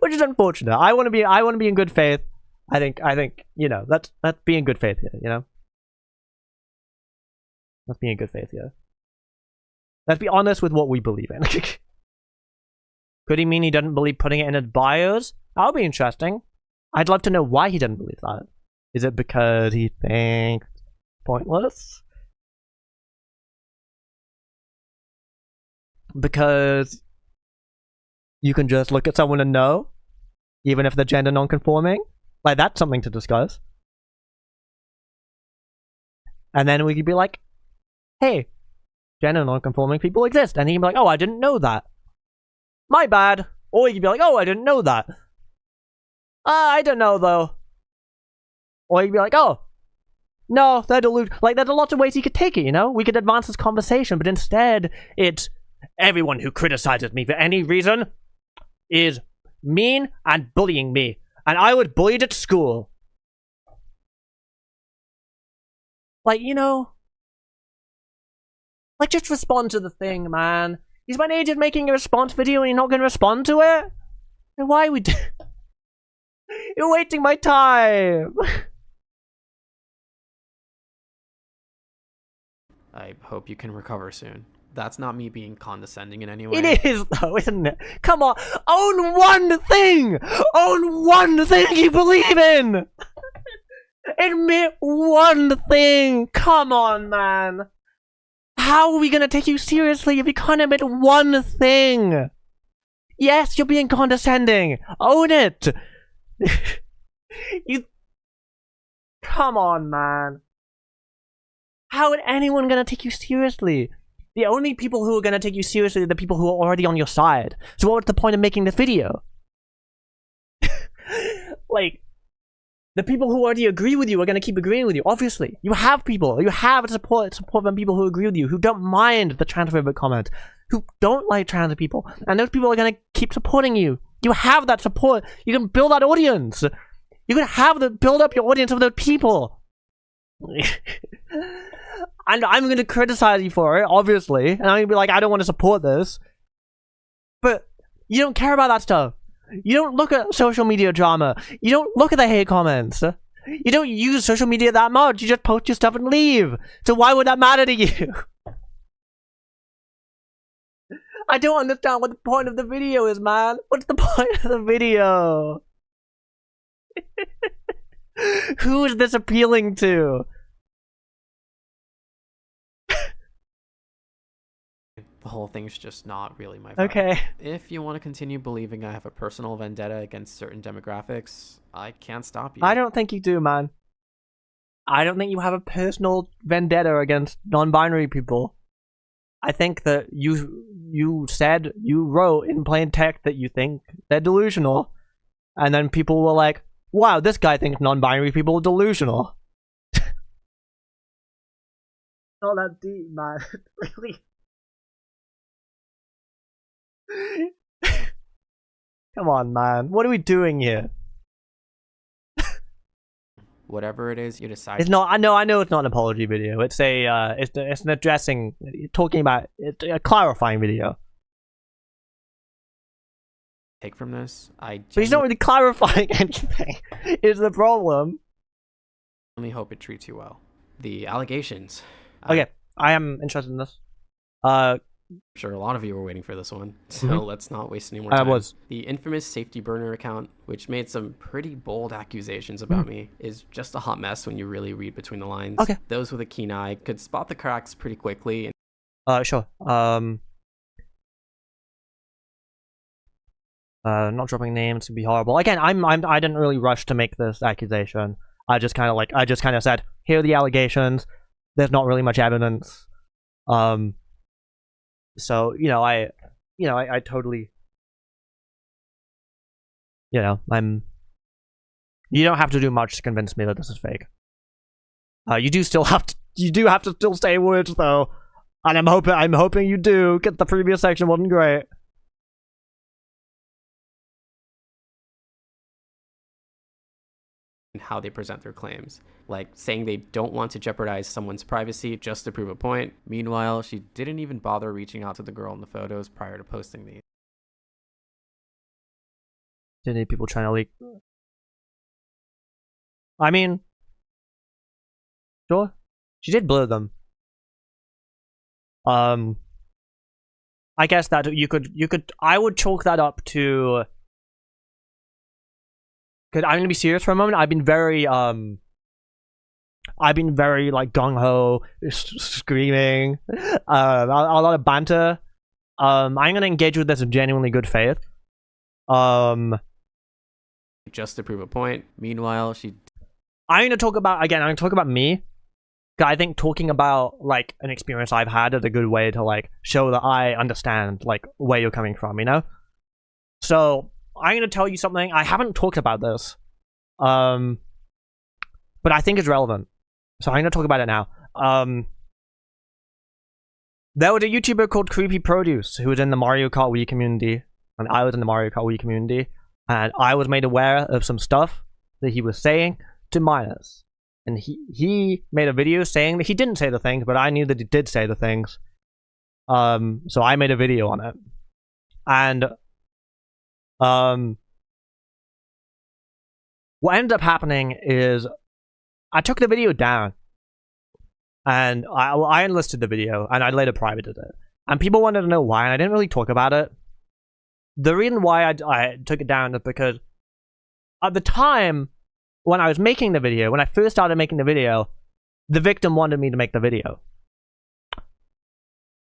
Which is unfortunate. I want to be in good faith. I think, you know, let's be in good faith here, you know? Let's be in good faith here. Let's be honest with what we believe in. Could he mean he doesn't believe putting it in his bios? That'll be interesting. I'd love to know why he doesn't believe that. Is it because he thinks it's pointless? Because you can just look at someone and know, even if they're gender non-conforming? Like, that's something to discuss. And then we could be like, hey, gender non-conforming people exist. And he'd be like, oh, I didn't know that. My bad. Or he'd be like, oh, I didn't know that. I don't know, though. Or he'd be like, oh, no, they're delusional. Like, there's a lot of ways he could take it, you know? We could advance this conversation, but instead, it's everyone who criticizes me for any reason is mean and bullying me. And I was bullied at school. Like, you know, like, just respond to the thing, man. You spent ages making a response video and you're not going to respond to it? Then why are we You're wasting my time. I hope you can recover soon. That's not me being condescending in any way. It is, though, isn't it? Come on, own one thing! Own one thing you believe in! Admit one thing! Come on, man! How are we gonna take you seriously if you can't admit one thing? Yes, you're being condescending! Own it! Come on, man. How is anyone gonna take you seriously? The only people who are gonna take you seriously are the people who are already on your side. So what's the point of making this video? Like, the people who already agree with you are gonna keep agreeing with you, obviously. You have people, you have support from people who agree with you, who don't mind the transphobic comment, who don't like trans people, and those people are gonna keep supporting you. You have that support. You can build that audience. You can build up your audience of those people. And I'm going to criticize you for it, obviously. And I'm going to be like, I don't want to support this. But you don't care about that stuff. You don't look at social media drama. You don't look at the hate comments. You don't use social media that much. You just post your stuff and leave. So why would that matter to you? I don't understand what the point of the video is, man. What's the point of the video? Who is this appealing to? The whole thing's just not really my vibe. Okay. If you want to continue believing I have a personal vendetta against certain demographics, I can't stop you. I don't think you do, man. I don't think you have a personal vendetta against non-binary people. I think that you wrote in plain text that you think they're delusional. And then people were like, wow, this guy thinks non-binary people are delusional. Not that deep, man. Really? Come on, man. What are we doing here? Whatever it is you decide. It's not. I know it's not an apology video. It's it's an addressing, talking about, it's a clarifying video. Take from this, But he's not really clarifying anything. Is the problem? I only hope it treats you well. The allegations. Okay, I am interested in this. sure a lot of you were waiting for this one, so let's not waste any more I time. was. The infamous safety burner account, which made some pretty bold accusations about me, is just a hot mess when you really read between the lines. Okay. Those with a keen eye could spot the cracks pretty quickly. Sure. Not dropping names would be horrible. Again, I didn't really rush to make this accusation. I just kind of said, here are the allegations. There's not really much evidence. So I totally, you don't have to do much to convince me that this is fake. You do have to still say words though, and I'm hoping you do. Get the previous section wasn't great. How they present their claims, like saying they don't want to jeopardize someone's privacy just to prove a point. Meanwhile, she didn't even bother reaching out to the girl in the photos prior to posting these. Did any people trying to leak? I mean, sure, she did blur them. I guess that you could. I would chalk that up to. Cause I'm gonna be serious for a moment. I've been very like gung ho, screaming, a lot of banter. I'm gonna engage with this in genuinely good faith. Just to prove a point. Meanwhile, I'm gonna talk about me. Cause I think talking about like an experience I've had is a good way to like show that I understand like where you're coming from. So. I'm going to tell you something. I haven't talked about this, but I think it's relevant. So I'm going to talk about it now. There was a YouTuber called Creepy Produce who was in the Mario Kart Wii community, and I was in the Mario Kart Wii community, and I was made aware of some stuff that he was saying to minors. And he made a video saying that he didn't say the things, but I knew that he did say the things. So I made a video on it. And what ended up happening is I took the video down and I enlisted the video and I later privated it, and people wanted to know why, and I didn't really talk about it. The reason why I took it down is because at the time when I was making the video, when I first started making the video, the victim wanted me to make the video,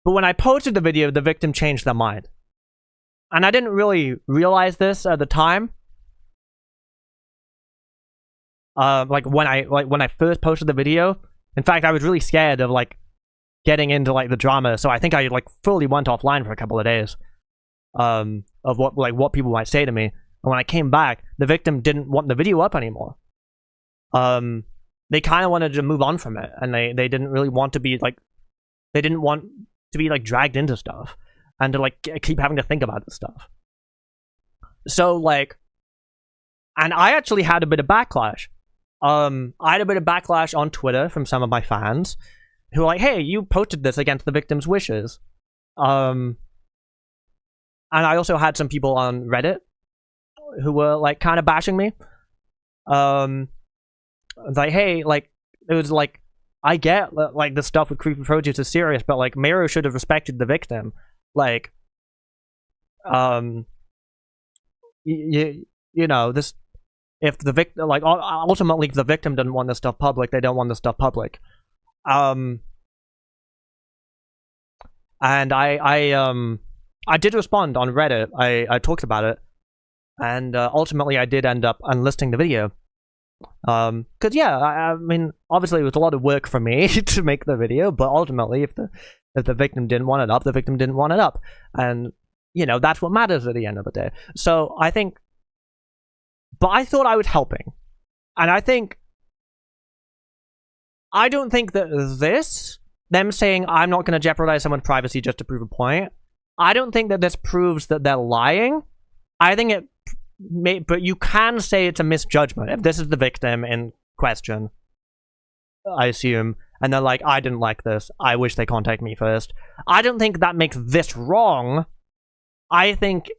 but when I posted the video, the victim changed their mind. And I didn't really realize this at the time. Like when I first posted the video. In fact, I was really scared of like getting into like the drama, so I think I like fully went offline for a couple of days. Of what people might say to me. And when I came back, the victim didn't want the video up anymore. They kind of wanted to move on from it, and they didn't really want to be like, they didn't want to be like dragged into stuff. And to like keep having to think about this stuff. So like, and I actually had a bit of backlash. I had a bit of backlash on Twitter from some of my fans who were like, "Hey, you posted this against the victim's wishes." And I also had some people on Reddit who were like kind of bashing me. Like, hey, like it was like, I get like the stuff with Creepy Produce is serious, but like Mayro should have respected the victim. Like, this, if the victim, like, ultimately, if the victim doesn't want this stuff public, they don't want this stuff public. And I did respond on Reddit. I talked about it, and ultimately, I did end up unlisting the video. Cause yeah, I mean, obviously, it was a lot of work for me to make the video, but ultimately, if the victim didn't want it up, the victim didn't want it up. And, that's what matters at the end of the day. So I think, but I thought I was helping. And I don't think that them saying I'm not going to jeopardize someone's privacy just to prove a point, I don't think that this proves that they're lying. I think it may, but you can say it's a misjudgment. If this is the victim in question, I assume, and they're like, I didn't like this, I wish they contact me first. I don't think that makes this wrong. I think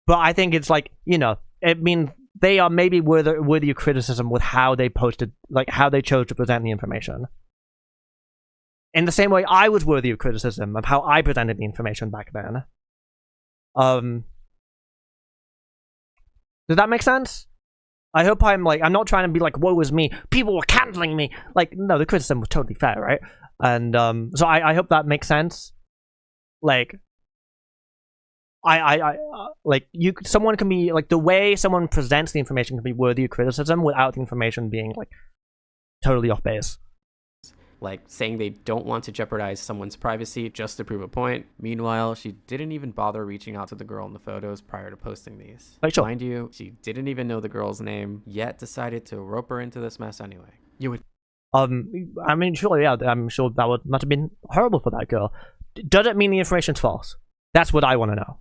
it's like, it means they are maybe worthy of criticism with how they posted, like how they chose to present the information. in the same way I was worthy of criticism of how I presented the information back then. Does that make sense? I hope I'm not trying to be like, woe is me, people were canceling me. Like, no, the criticism was totally fair, right? And so I hope that makes sense. Like, someone can be like, the way someone presents the information can be worthy of criticism without the information being like totally off base. Like saying they don't want to jeopardize someone's privacy just to prove a point. Meanwhile, she didn't even bother reaching out to the girl in the photos prior to posting these. Like, sure. Mind you, she didn't even know the girl's name, yet decided to rope her into this mess anyway. You would... I mean, sure, yeah, I'm sure that must have been horrible for that girl. Does it mean the information's false? That's what I want to know.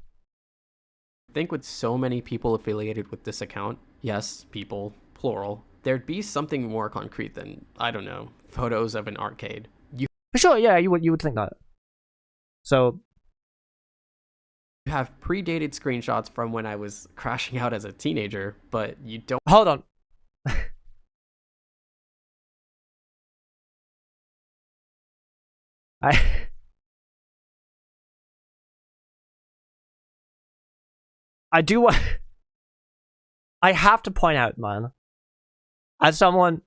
I think with so many people affiliated with this account, yes, people, plural, there'd be something more concrete than, I don't know, photos of an arcade. For sure, yeah, you would think that. So you have predated screenshots from when I was crashing out as a teenager, but you don't... Hold on. I do want... I have to point out, man, as someone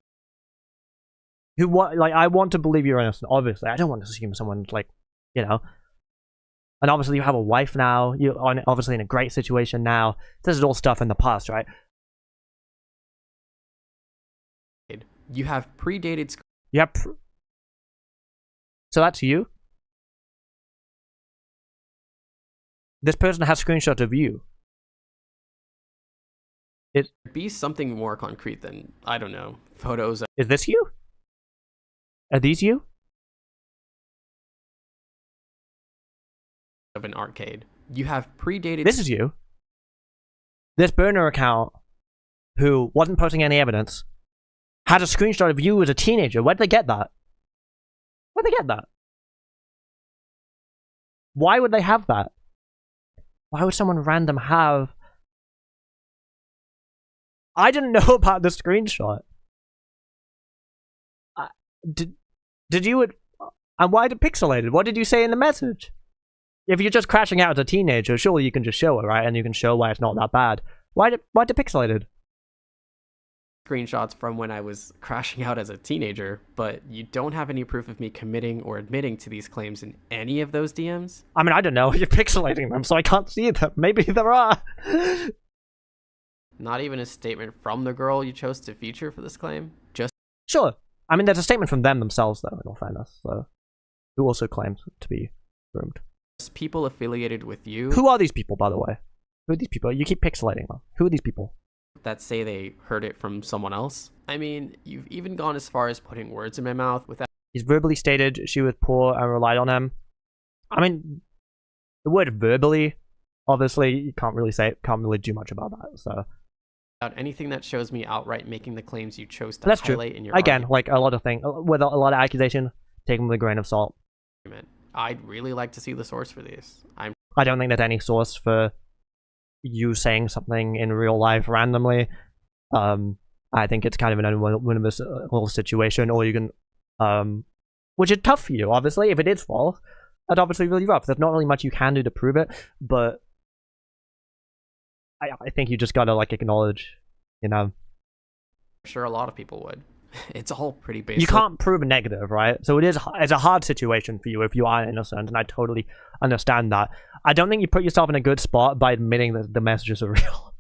who I want to believe you're innocent, obviously. I don't want to assume someone's like, you know. And obviously you have a wife now, you're obviously in a great situation now. This is all stuff in the past, right? You have predated... Yep. So that's you? This person has screenshots of you. It'd be something more concrete than, I don't know, photos of... Is this you? Are these you? Of an arcade. You have predated... This is you. This burner account, who wasn't posting any evidence, had a screenshot of you as a teenager. Where'd they get that? Where'd they get that? Why would they have that? Why would someone random have... I didn't know about the screenshot. Did you... And why did pixelated? What did you say in the message? If you're just crashing out as a teenager, surely you can just show it, right? And you can show why it's not that bad. Why did pixelated? Screenshots from when I was crashing out as a teenager, but you don't have any proof of me committing or admitting to these claims in any of those DMs? I mean, I don't know. You're pixelating them, so I can't see them. Maybe there are. Not even a statement from the girl you chose to feature for this claim? Just... Sure. I mean, there's a statement from them themselves, though, in all fairness, so... Who also claims to be groomed. People affiliated with you. Who are these people, by the way? Who are these people? You keep pixelating them. Who are these people? That say they heard it from someone else. I mean, you've even gone as far as putting words in my mouth without... He's verbally stated she was poor and relied on him. I mean, the word verbally, obviously, you can't really say it, can't really do much about that, so... Without anything that shows me outright making the claims you chose to That's highlight true. in your Again, argument. like a lot of things, with a lot of accusation, take them with a grain of salt. I'd really like to see the source for these. I don't think there's any source for you saying something in real life randomly. I think it's kind of an unwinnable whole situation, or you can, which is tough for you, obviously, if it is false. That's obviously really rough. There's not really much you can do to prove it, but I think you just gotta, like, acknowledge, you know. I'm sure a lot of people would. It's all pretty basic. You can't prove a negative, right? So it's a hard situation for you if you are innocent, and I totally understand that. I don't think you put yourself in a good spot by admitting that the messages are real.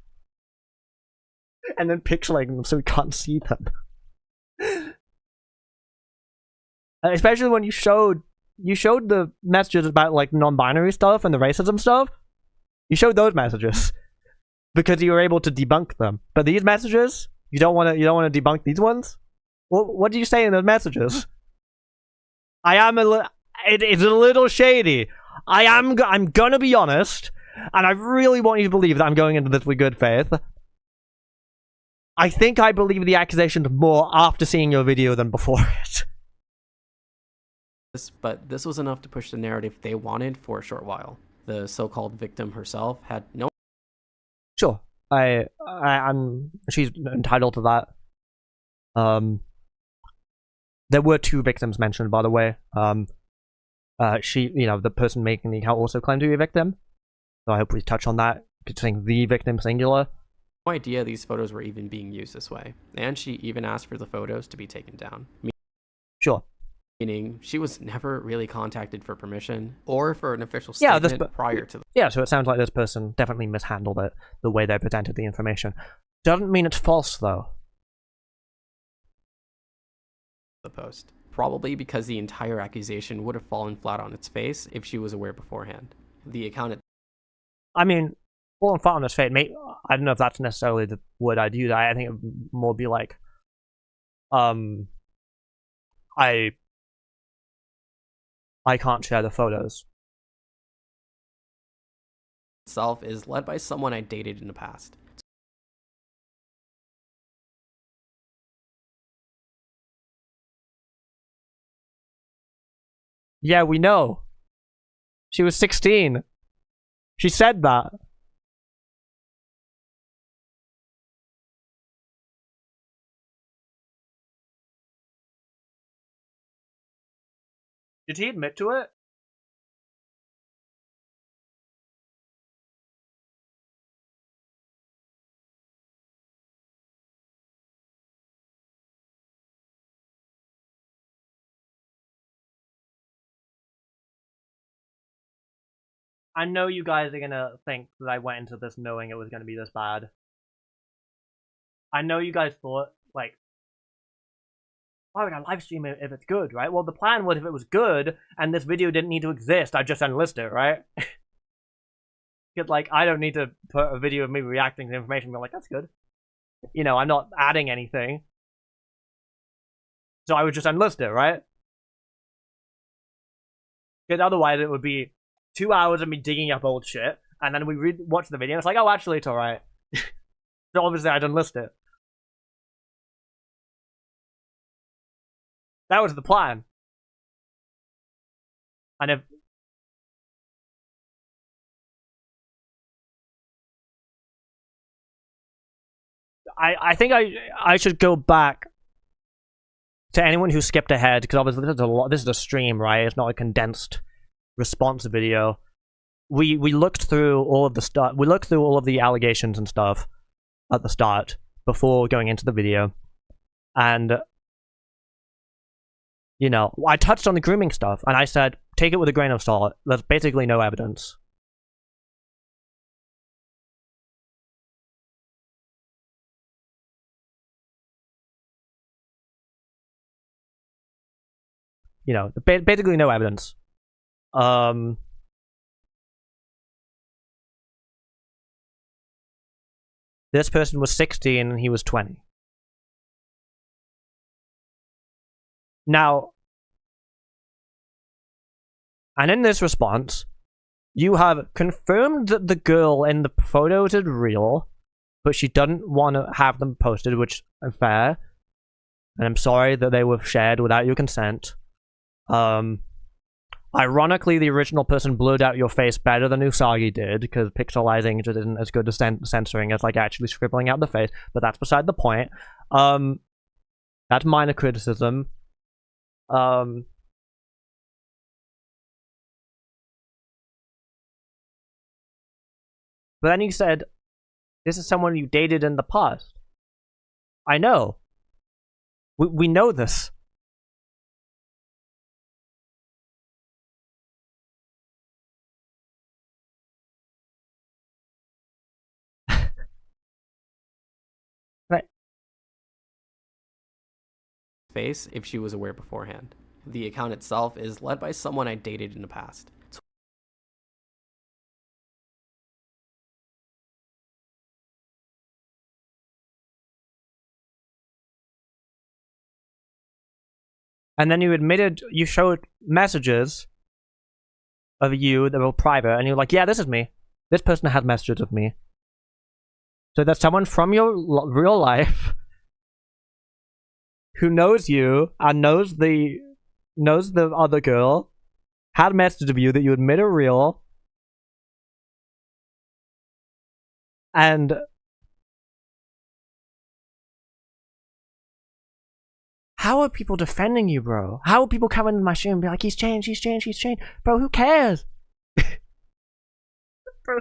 And then pixelating them so we can't see them. Especially when you showed the messages about, like, non-binary stuff and the racism stuff. You showed those messages because you were able to debunk them. But these messages, you don't want to debunk these ones? What do you say in those messages? It's a little shady. I'm gonna be honest, and I really want you to believe that I'm going into this with good faith. I think I believe the accusations more after seeing your video than before it. But this was enough to push the narrative they wanted for a short while. The so-called victim herself had no... Sure. She's entitled to that. There were 2 victims mentioned, by the way. The person making the account also claimed to be a victim. So I hope we touch on that, saying the victim singular. No idea these photos were even being used this way. And she even asked for the photos to be taken down. Sure. Meaning she was never really contacted for permission or for an official statement prior to Yeah, so it sounds like this person definitely mishandled it, the way they presented the information. Doesn't mean it's false, though. The post. Probably because the entire accusation would have fallen flat on its face if she was aware beforehand. The account... I mean, fallen flat on its face, I don't know if that's necessarily the word I'd use. I think it would more be like, I can't share the photos. Itself is led by someone I dated in the past. Yeah, we know. She was 16. She said that. Did he admit to it? I know you guys are gonna think that I went into this knowing it was gonna be this bad. I know you guys thought, like, why would I live stream it if it's good, right? Well, the plan was if it was good and this video didn't need to exist, I'd just unlist it, right? Because, like, I don't need to put a video of me reacting to information and be like, that's good. You know, I'm not adding anything. So I would just unlist it, right? Because otherwise it would be 2 hours of me digging up old shit, and then we watch the video and it's like, oh, actually, it's alright. So obviously I'd unlist it. That was the plan. And if... I think I should go back to anyone who skipped ahead, because obviously this is a stream, right? It's not a condensed response video. We looked through all of the stuff. We looked through all of the allegations and stuff at the start before going into the video, and you know, I touched on the grooming stuff, and I said take it with a grain of salt. There's basically no evidence. You know, basically no evidence. This person was 16 and he was 20. Now, and in this response, you have confirmed that the girl in the photos is real, but she doesn't want to have them posted, which is fair. And I'm sorry that they were shared without your consent. Ironically, the original person blurred out your face better than Usagi did, because pixelizing just isn't as good as censoring as like actually scribbling out the face, but that's beside the point. That's minor criticism. But then you said, this is someone you dated in the past. I know. We know this. Right. Face if she was aware beforehand. The account itself is led by someone I dated in the past. And then you admitted you showed messages of you that were private, and you were like, yeah, this is me. This person had messages of me. So that's someone from your real life who knows you and knows the other girl, had messages of you that you admit are real, and How are people defending you, bro? How are people coming in my stream and be like, he's changed, he's changed, he's changed? Bro, who cares? Bro,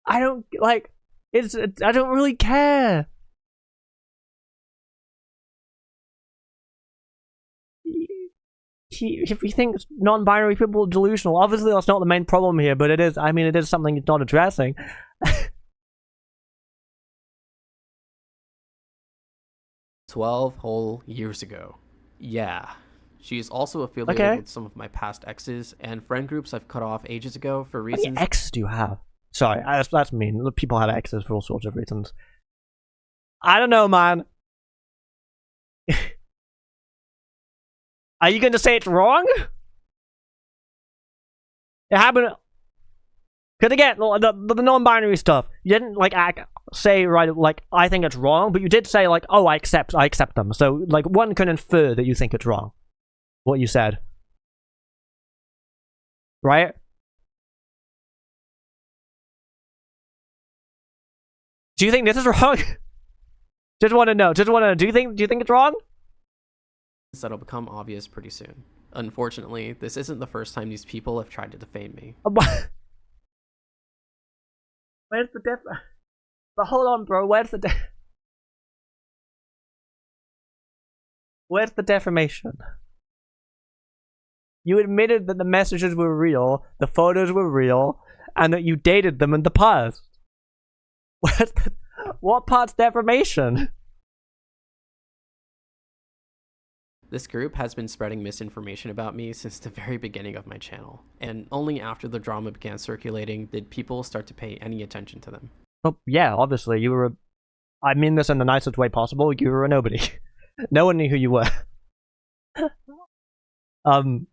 I don't, like, I don't really care. If he thinks non-binary people are delusional, obviously that's not the main problem here, but it is, I mean, it is something he's not addressing. 12 whole years ago. Yeah. She's also affiliated with some of my past exes and friend groups I've cut off ages ago for reasons. How many exes do you have? Sorry, that's mean. People have exes for all sorts of reasons. I don't know, man. Are you going to say it's wrong? It happened. Because again, the non-binary stuff, you didn't like say right like I think it's wrong, but you did say like, oh, I accept them. So like one can infer that you think it's wrong. What you said, right? Do you think this is wrong? Just want to know. Do you think it's wrong? That'll become obvious pretty soon. Unfortunately, this isn't the first time these people have tried to defame me. Where's the But hold on, bro. Where's the defamation? You admitted that the messages were real, the photos were real, and that you dated them in the past. What part's defamation? This group has been spreading misinformation about me since the very beginning of my channel, and only after the drama began circulating did people start to pay any attention to them. Well, yeah, obviously, you were I mean this in the nicest way possible, you were a nobody. No one knew who you were. And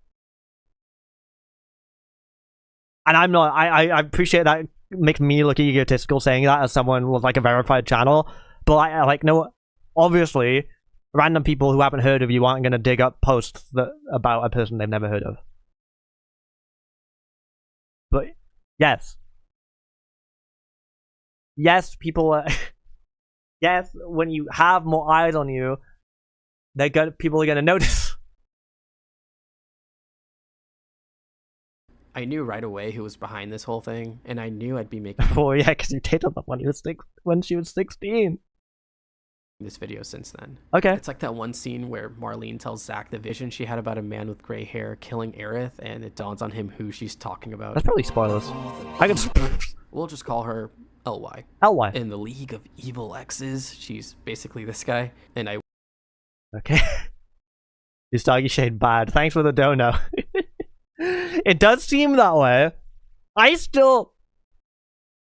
I'm not, I appreciate that makes me look egotistical saying that as someone with like a verified channel, but I like, no, obviously, random people who haven't heard of you aren't going to dig up posts about a person they've never heard of. But, yes. Yes, people are... yes, when you have more eyes on you, people are going to notice. I knew right away who was behind this whole thing, and I knew I'd be making... Oh yeah, because you dated them when she was 16. This video since then. Okay. It's like that one scene where Marlene tells Zach the vision she had about a man with gray hair killing Aerith, and it dawns on him who she's talking about. That's probably spoilers. We'll just call her LY. LY. In the League of Evil Exes, she's basically this guy, and I... Okay. UsagiShade bad. Thanks for the dono. It does seem that way.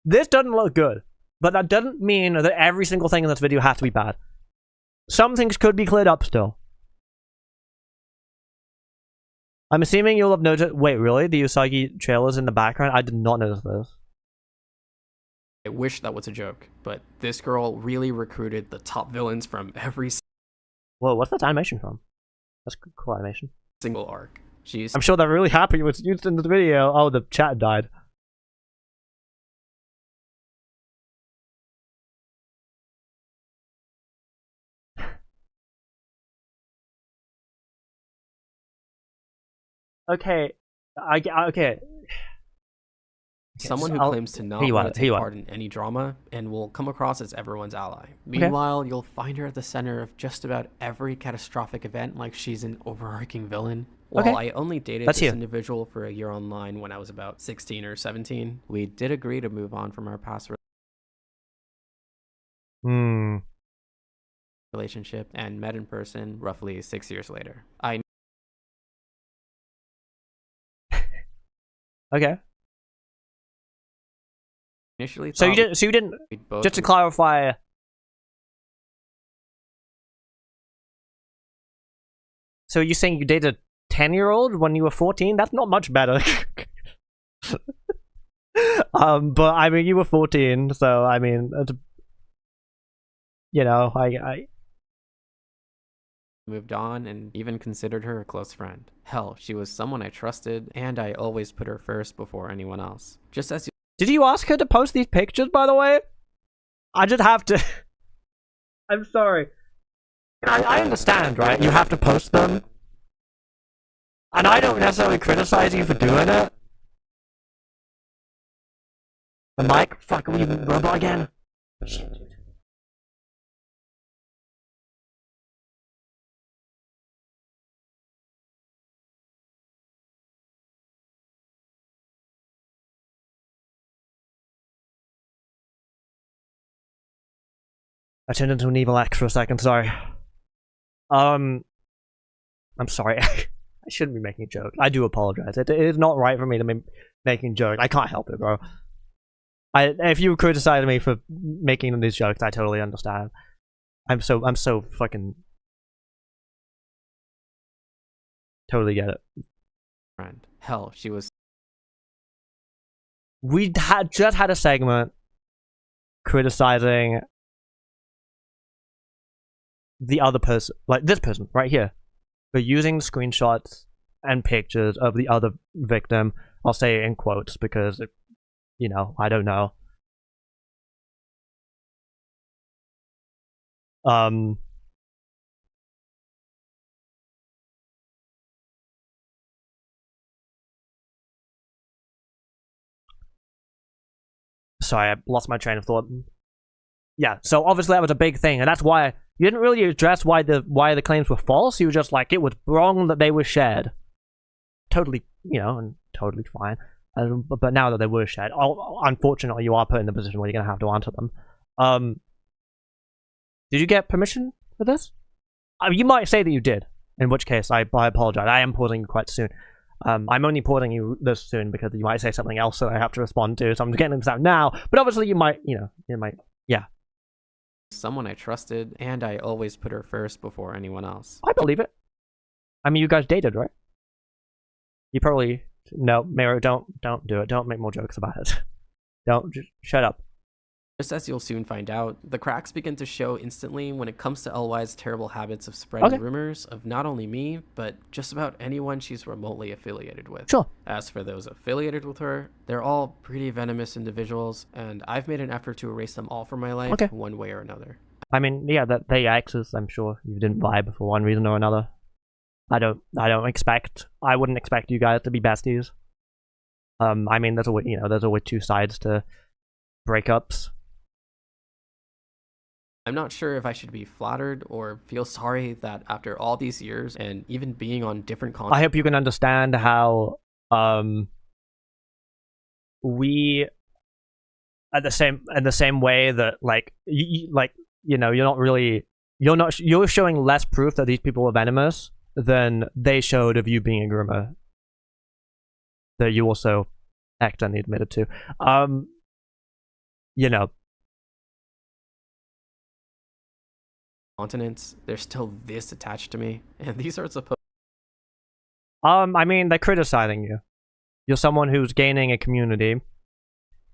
This doesn't look good. But that doesn't mean that every single thing in this video has to be bad. Some things could be cleared up still. I'm assuming you'll have noticed... Wait, really? The Usagi trailer's in the background? I did not notice this. I wish that was a joke, but this girl really recruited the top villains from every... Whoa, what's that animation from? That's cool animation. ...single arc. I'm sure they're really happy it was used in the video. Oh, the chat died. Okay, okay. Someone who claims to not want to take part in any drama and will come across as everyone's ally. Meanwhile, you'll find her at the center of just about every catastrophic event like she's an overarching villain. While I only dated this individual for a year online when I was about 16 or 17, we did agree to move on from our past relationship and met in person roughly 6 years later. Okay. Initially, so you didn't. Just to clarify. So you're saying you dated a 10-year-old when you were 14? That's not much better. But I mean, you were 14, so I mean, you know, I moved on and even considered her a close friend. Hell, she was someone I trusted, and I always put her first before anyone else. Just as you... Did you ask her to post these pictures, by the way? I just have to... I'm sorry. I understand, right? You have to post them. And I don't necessarily criticize you for doing it. The mic? Fuck, are we robot again? I turned into an evil X for a second, sorry. I'm sorry. I shouldn't be making jokes. I do apologize. It is not right for me to be making jokes. I can't help it, bro. If you criticize me for making these jokes, I totally understand. I'm so fucking totally get it. Friend. Hell, she was. We just had a segment criticizing the other person, like this person right here, for using screenshots and pictures of the other victim. I'll say it in quotes because, you know, I don't know. Sorry, I lost my train of thought. Yeah, so obviously that was a big thing, and that's why you didn't really address why the claims were false. You were just like, it was wrong that they were shared. Totally, you know, and totally fine. But now that they were shared, unfortunately, you are put in the position where you're gonna have to answer them. Did you get permission for this? You might say that you did, in which case I apologize. I am pausing you quite soon. I'm only pausing you this soon because you might say something else that I have to respond to, so I'm getting this out now. But obviously, you might, yeah. Someone I trusted, and I always put her first before anyone else. I believe it. I mean, you guys dated, right? You probably... No, Mayro, don't do it. Don't make more jokes about it. Don't, just shut up. Just as you'll soon find out, the cracks begin to show instantly when it comes to LY's terrible habits of spreading rumors of not only me, but just about anyone she's remotely affiliated with. Sure. As for those affiliated with her, they're all pretty venomous individuals, and I've made an effort to erase them all from my life one way or another. I mean, yeah, that they exes, I'm sure you didn't vibe for one reason or another. I wouldn't expect you guys to be besties. I mean, there's always two sides to breakups. I'm not sure if I should be flattered or feel sorry that after all these years and even being on different continents. I hope you can understand how we in the same way that you're showing less proof that these people are venomous than they showed of you being a groomer that you also accidentally admitted to. Continents, they're still this attached to me, and these are supposed. I mean, they're criticizing you. You're someone who's gaining a community.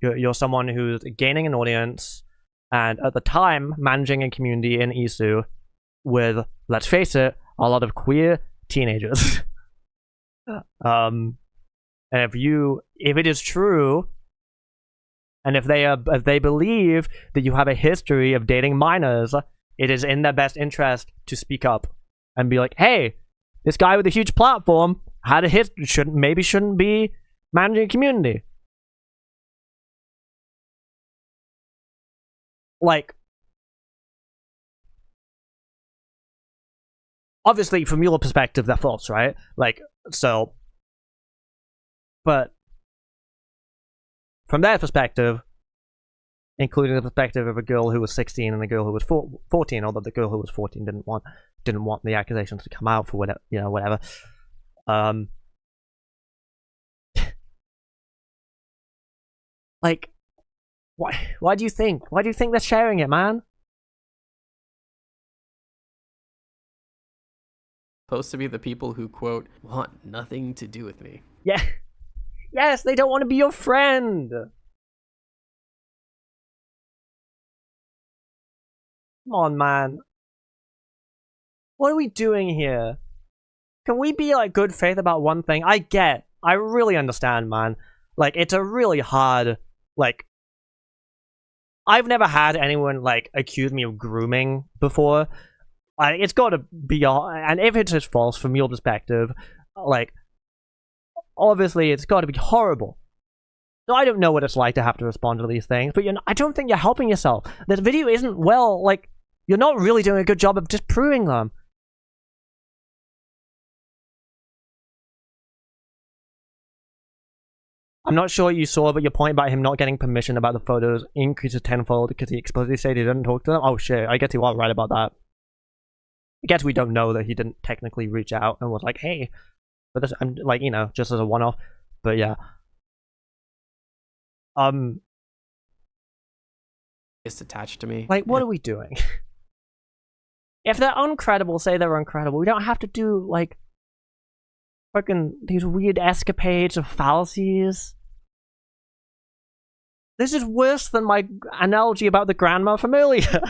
You're someone who's gaining an audience, and at the time, managing a community in iiSU with, let's face it, a lot of queer teenagers. And if it is true, and if they believe that you have a history of dating minors, it is in their best interest to speak up and be like, hey, this guy with a huge platform had a history, shouldn't be managing a community. Like, obviously from your perspective they're false, right? Like, so, but from their perspective, including the perspective of a girl who was 16 and a girl who was 14, although the girl who was 14 didn't want the accusations to come out for whatever. Like, why do you think they're sharing it, man? Supposed to be the people who, quote, want nothing to do with me. Yeah. Yes, they don't want to be your friend. Come on, man. What are we doing here? Can we be, like, good faith about one thing? I really understand, man. Like, it's a really hard, like... I've never had anyone, like, accuse me of grooming before. It's got to be, and if it's just false from your perspective, like, obviously it's got to be horrible. So I don't know what it's like to have to respond to these things, but I don't think you're helping yourself. This video isn't well, like, you're not really doing a good job of disproving them. I'm not sure you saw, but your point about him not getting permission about the photos increases tenfold because he explicitly said he didn't talk to them. Oh shit, I guess you are right about that. I guess we don't know that he didn't technically reach out and was like, hey, but this, I'm like, you know, just as a one-off. But yeah. It's attached to me. Like, what are we doing? If they're uncredible, say they're uncredible. We don't have to do, like, fucking these weird escapades of fallacies. This is worse than my analogy about the grandma from earlier.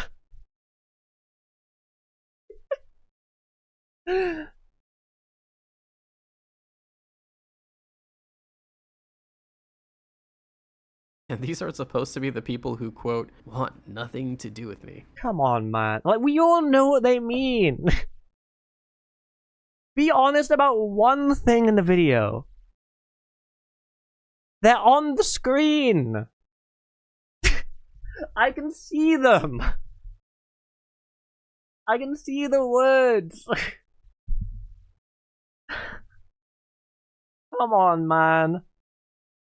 And these are supposed to be the people who, quote, want nothing to do with me. Come on, man. Like, we all know what they mean. Be honest about one thing in the video. They're on the screen. I can see them. I can see the words. Come on, man.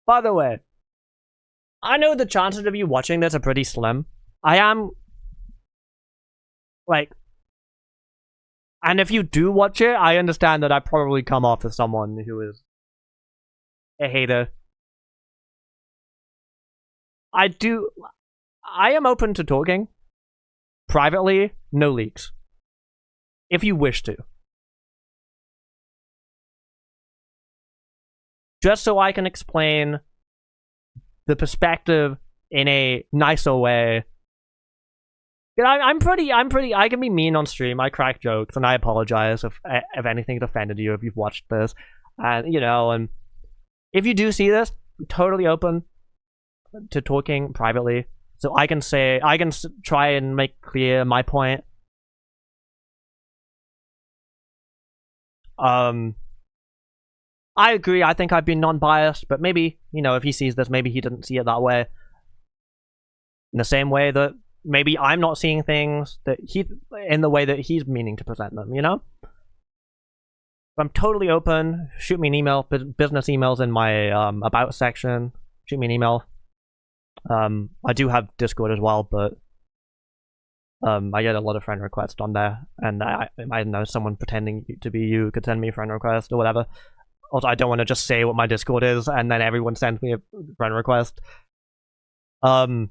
By the way, I know the chances of you watching this are pretty slim. I am, like, and if you do watch it, I understand that I probably come off as someone who is a hater. I am open to talking. Privately, no leaks. If you wish to. Just so I can explain the perspective in a nicer way. I can be mean on stream. I crack jokes, and I apologize if anything's offended you if you've watched this. And, you know, and if you do see this, I'm totally open to talking privately. So I can try and make clear my point. I agree, I think I've been non-biased, but maybe, you know, if he sees this, maybe he didn't see it that way. In the same way that maybe I'm not seeing things that in the way that he's meaning to present them, you know? I'm totally open. Shoot me an email, business emails in my about section. Shoot me an email. I do have Discord as well, but I get a lot of friend requests on there, and I don't know, someone pretending to be you could send me a friend request or whatever. Also, I don't want to just say what my Discord is and then everyone sends me a friend request. And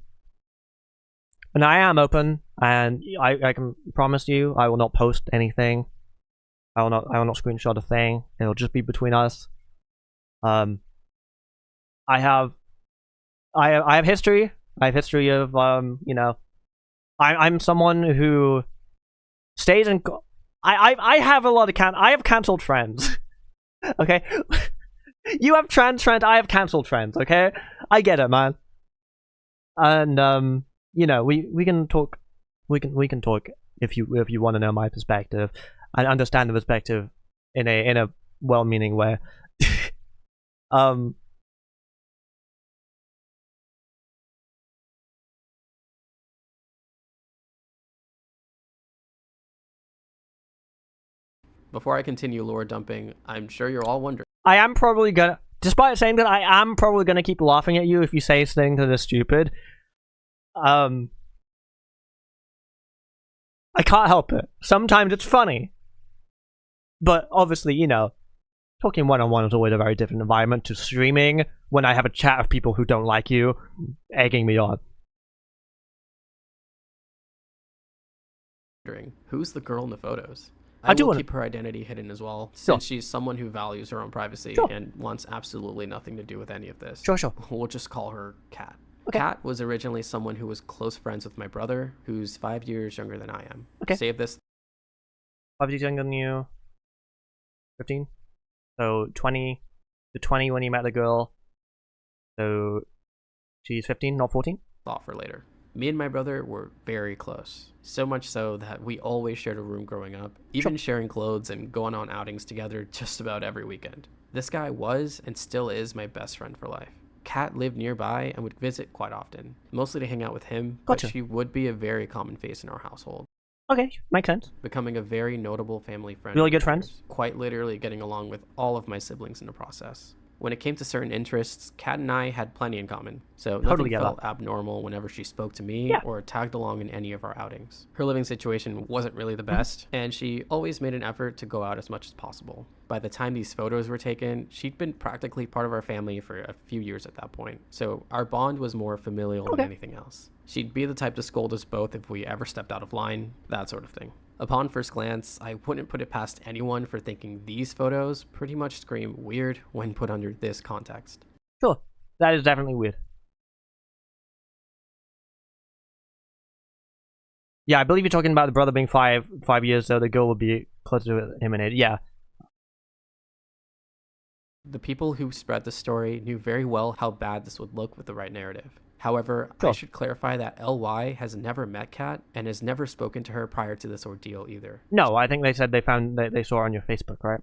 I am open, and I can promise you I will not post anything. I will not screenshot a thing. It'll just be between us. I have history. I have history of you know, I'm someone who stays in. I have a lot of I have cancelled friends. Okay, you have trans friends. I have cancelled friends. Okay, I get it, man. And you know, we can talk. We can talk if you want to know my perspective and understand the perspective in a well-meaning way. Before I continue lore dumping, I'm sure you're all wondering. I am probably gonna, despite saying that, I am probably gonna keep laughing at you if you say things that are stupid. I can't help it. Sometimes it's funny. But obviously, you know, talking one-on-one is always a very different environment to streaming when I have a chat of people who don't like you, egging me on. Who's the girl in the photos? I will keep her identity hidden as well, since she's someone who values her own privacy and wants absolutely nothing to do with any of this. Sure. We'll just call her Kat. Okay. Kat was originally someone who was close friends with my brother, who's 5 years younger than I am. Okay. Save this. 5 years younger than you. 15. So 20 to 20 when you met the girl. So she's 15, not 14. Thought for later. Me and my brother were very close, so much so that we always shared a room growing up, even sharing clothes and going on outings together just about every weekend. This guy was and still is my best friend for life. Kat lived nearby and would visit quite often, mostly to hang out with him, but she would be a very common face in our household. Okay, makes sense. Becoming a very notable family friend. Really good friends? Quite literally getting along with all of my siblings in the process. When it came to certain interests, Kat and I had plenty in common, so nothing felt abnormal whenever she spoke to me or tagged along in any of our outings. Her living situation wasn't really the best, and she always made an effort to go out as much as possible. By the time these photos were taken, she'd been practically part of our family for a few years at that point, so our bond was more familial than anything else. She'd be the type to scold us both if we ever stepped out of line, that sort of thing. Upon first glance, I wouldn't put it past anyone for thinking these photos pretty much scream weird when put under this context. Sure, that is definitely weird. Yeah, I believe you're talking about the brother being 5 years, so the girl would be closer to him in age. Yeah. The people who spread the story knew very well how bad this would look with the right narrative. However, I should clarify that LY has never met Kat and has never spoken to her prior to this ordeal either. No, I think they said they saw her on your Facebook, right?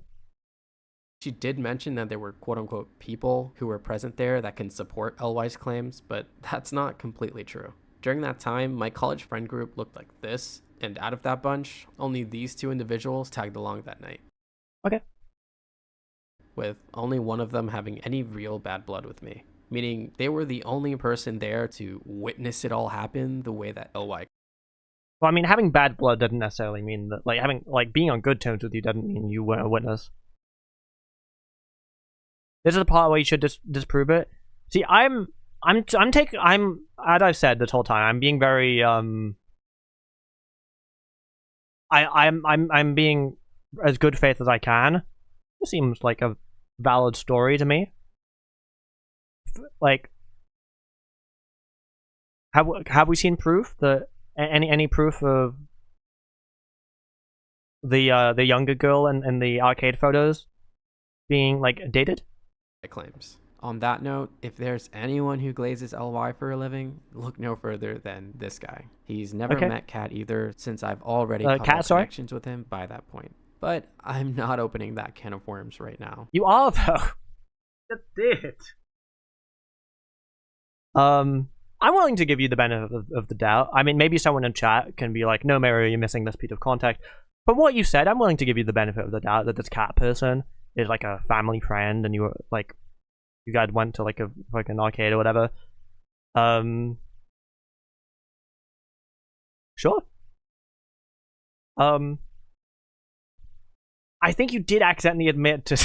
She did mention that there were quote-unquote people who were present there that can support LY's claims, but that's not completely true. During that time, my college friend group looked like this, and out of that bunch, only these 2 individuals tagged along that night. Okay. With only one of them having any real bad blood with me. Meaning they were the only person there to witness it all happen the way that LY. Well, I mean, having bad blood doesn't necessarily mean that, being on good terms with you doesn't mean you weren't a witness. This is the part where you should disprove it. See, I'm, as I've said this whole time, I'm being very, I'm being as good faith as I can. It seems like a valid story to me. Like, have we seen proof that any proof of the younger girl in the arcade photos being dated? Claims. On that note, if there's anyone who glazes LY for a living, look no further than this guy. He's never met Kat either, since I've already cut connections with him by that point. But I'm not opening that can of worms right now. You are though. That's it. I'm willing to give you the benefit of the doubt. I mean, maybe someone in chat can be like, no, Mayro, you're missing this piece of context. From what you said, I'm willing to give you the benefit of the doubt that this cat person is like a family friend and you were like, you guys went to like an arcade or whatever. Sure. I think you did accidentally admit to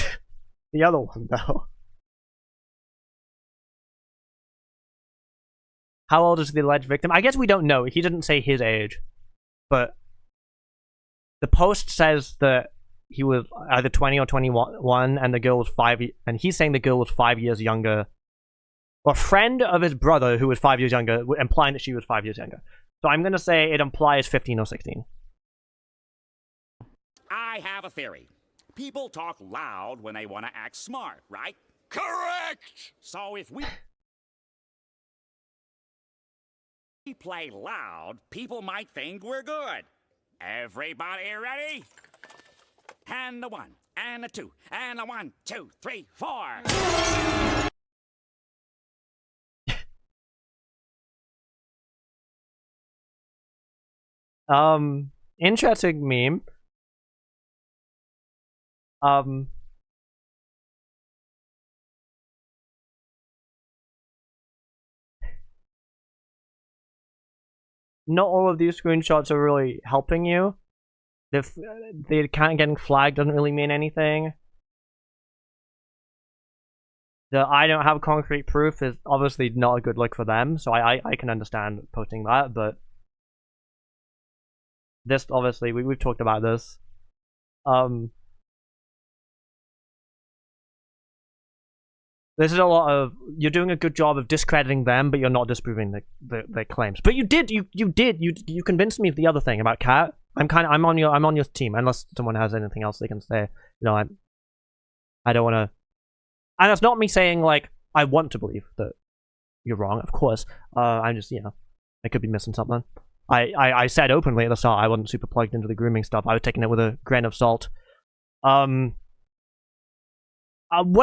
the other one though. How old is the alleged victim? I guess we don't know. He didn't say his age. But the post says that he was either 20 or 21 and the girl was 5, and he's saying the girl was 5 years younger. Or a friend of his brother who was 5 years younger, implying that she was 5 years younger. So I'm going to say it implies 15 or 16. I have a theory. People talk loud when they want to act smart, right? Correct! So if we play loud, people might think we're good. Everybody ready? And a 1, and a 2, and a 1, 2, 3, 4. Interesting meme. Not all of these screenshots are really helping you. If they kind of getting flagged doesn't really mean anything. The I don't have concrete proof is obviously not a good look for them, so I can understand posting that, but this obviously we've talked about this. This is a lot of, you're doing a good job of discrediting them, but you're not disproving their claims. But you convinced me of the other thing about Kat. I'm on your team, unless someone has anything else they can say. You know, I don't want to, and that's not me saying like I want to believe that you're wrong. Of course, I'm just, you know, I could be missing something. I said openly at the start I wasn't super plugged into the grooming stuff. I was taking it with a grain of salt. What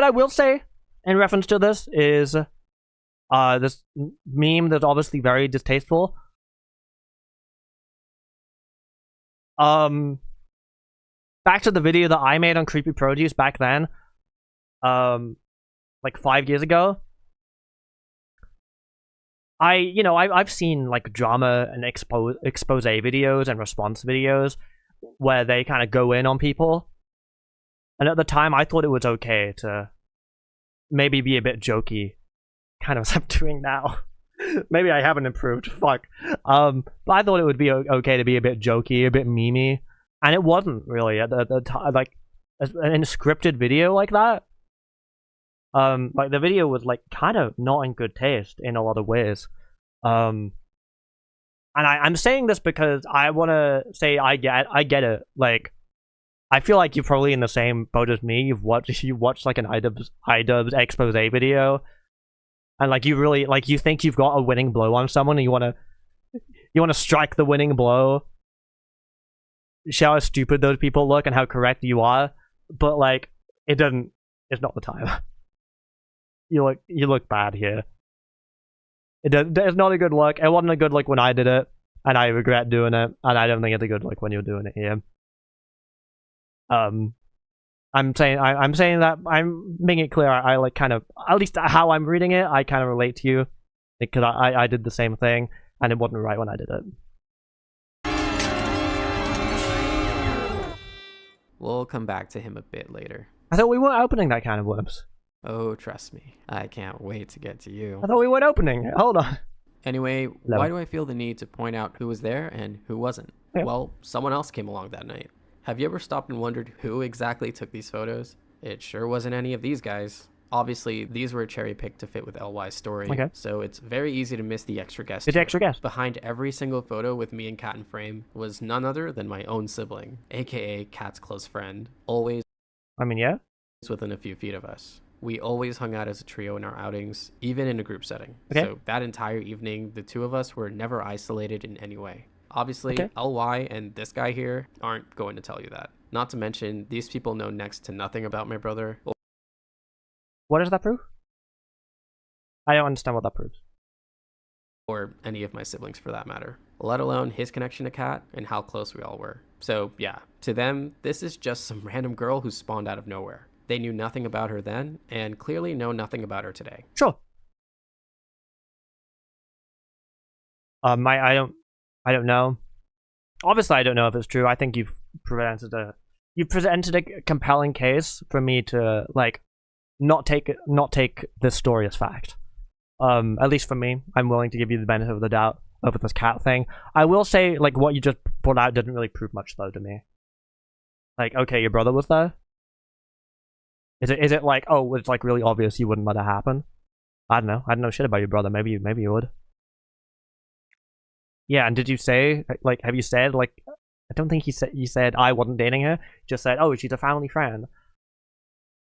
I will say in reference to this is this meme that's obviously very distasteful. Back to the video that I made on Creepy Produce back then, like 5 years ago. I've seen like drama and expose videos and response videos where they kind of go in on people, and at the time I thought it was okay to maybe be a bit jokey, kind of as I'm doing now. Maybe I haven't improved. Fuck. But I thought it would be okay to be a bit jokey, a bit memey, and it wasn't really at the time. Like in a scripted video like that. Like the video was like kind of not in good taste in a lot of ways. And I'm saying this because I want to say I get it. Like, I feel like you're probably in the same boat as me. You watched like an iDubbbz expose video, and like you really like you think you've got a winning blow on someone, and you want to strike the winning blow, show how stupid those people look and how correct you are, but like it's not the time. You look bad here. It's not a good look. It wasn't a good look when I did it, and I regret doing it, and I don't think it's a good look when you're doing it here. I'm saying that I'm making it clear. I like kind of, at least how I'm reading it, I kind of relate to you, because I did the same thing, and it wasn't right when I did it. We'll come back to him a bit later. I thought we weren't opening that kind of worms. Oh, trust me. I can't wait to get to you. I thought we weren't opening. Hold on. Anyway, why do I feel the need to point out who was there and who wasn't? Yeah. Well, someone else came along that night. Have you ever stopped and wondered who exactly took these photos? It sure wasn't any of these guys. Obviously, these were cherry-picked to fit with LY's story, so it's very easy to miss the extra guest. It's extra guest. Behind every single photo with me and Kat in frame was none other than my own sibling, aka Kat's close friend, always within a few feet of us. We always hung out as a trio in our outings, even in a group setting. So that entire evening, the two of us were never isolated in any way. Obviously, LY and this guy here aren't going to tell you that. Not to mention, these people know next to nothing about my brother. What does that prove? I don't understand what that proves. Or any of my siblings for that matter. Let alone his connection to Kat and how close we all were. So yeah, to them, this is just some random girl who spawned out of nowhere. They knew nothing about her then, and clearly know nothing about her today. Sure. I don't know. Obviously, I don't know if it's true. I think you've presented a compelling case for me to like not take this story as fact. At least for me, I'm willing to give you the benefit of the doubt over this cat thing. I will say, like, what you just put out didn't really prove much though to me. Like, okay, your brother was there. Is it like, oh, it's like really obvious you wouldn't let it happen? I don't know. I don't know shit about your brother. Maybe you would. Yeah, and did you say, like, have you said, like, I don't think you said I wasn't dating her. Just said, oh, she's a family friend.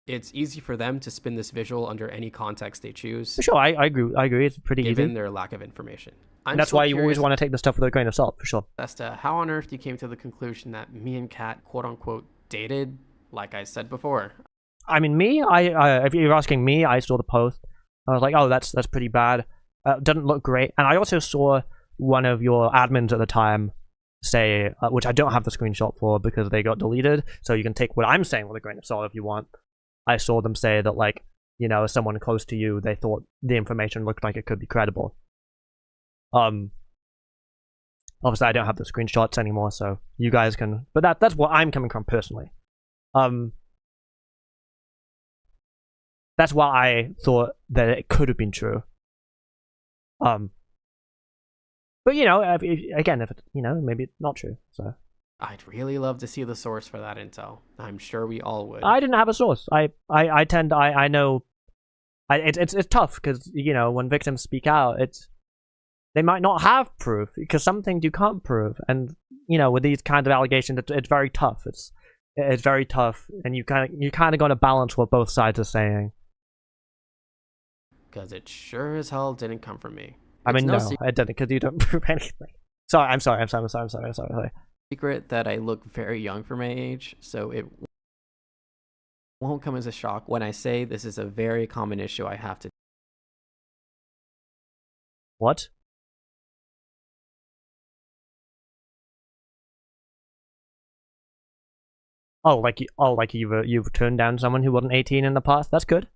It's easy for them to spin this visual under any context they choose. For sure, I agree. It's pretty easy. Given their lack of information. And that's why you always want to take the stuff with a grain of salt, for sure. As to how on earth you came to the conclusion that me and Kat, quote-unquote, dated, like I said before. I mean, me, if you're asking me, I saw the post. I was like, oh, that's pretty bad. Doesn't look great. And I also saw one of your admins at the time say, which I don't have the screenshot for because they got deleted, so you can take what I'm saying with a grain of salt if you want. I saw them say that, like, you know, someone close to you, they thought the information looked like it could be credible. Obviously, I don't have the screenshots anymore, so you guys can... But that's what I'm coming from personally. That's why I thought that it could have been true. But, you know, if it's, you know, maybe it's not true, so... I'd really love to see the source for that intel. I'm sure we all would. I didn't have a source. I know... It's tough, because, you know, when victims speak out, they might not have proof, because some things you can't prove, and, you know, with these kinds of allegations, it's very tough. It's very tough, and you kind of got to balance what both sides are saying. Because it sure as hell didn't come from me. I mean, no no, I didn't, because you don't prove anything. Sorry, I'm sorry. secret that I look very young for my age, so it won't come as a shock when I say this is a very common issue I have to. What? Oh, like you've turned down someone who wasn't 18 in the past? That's good.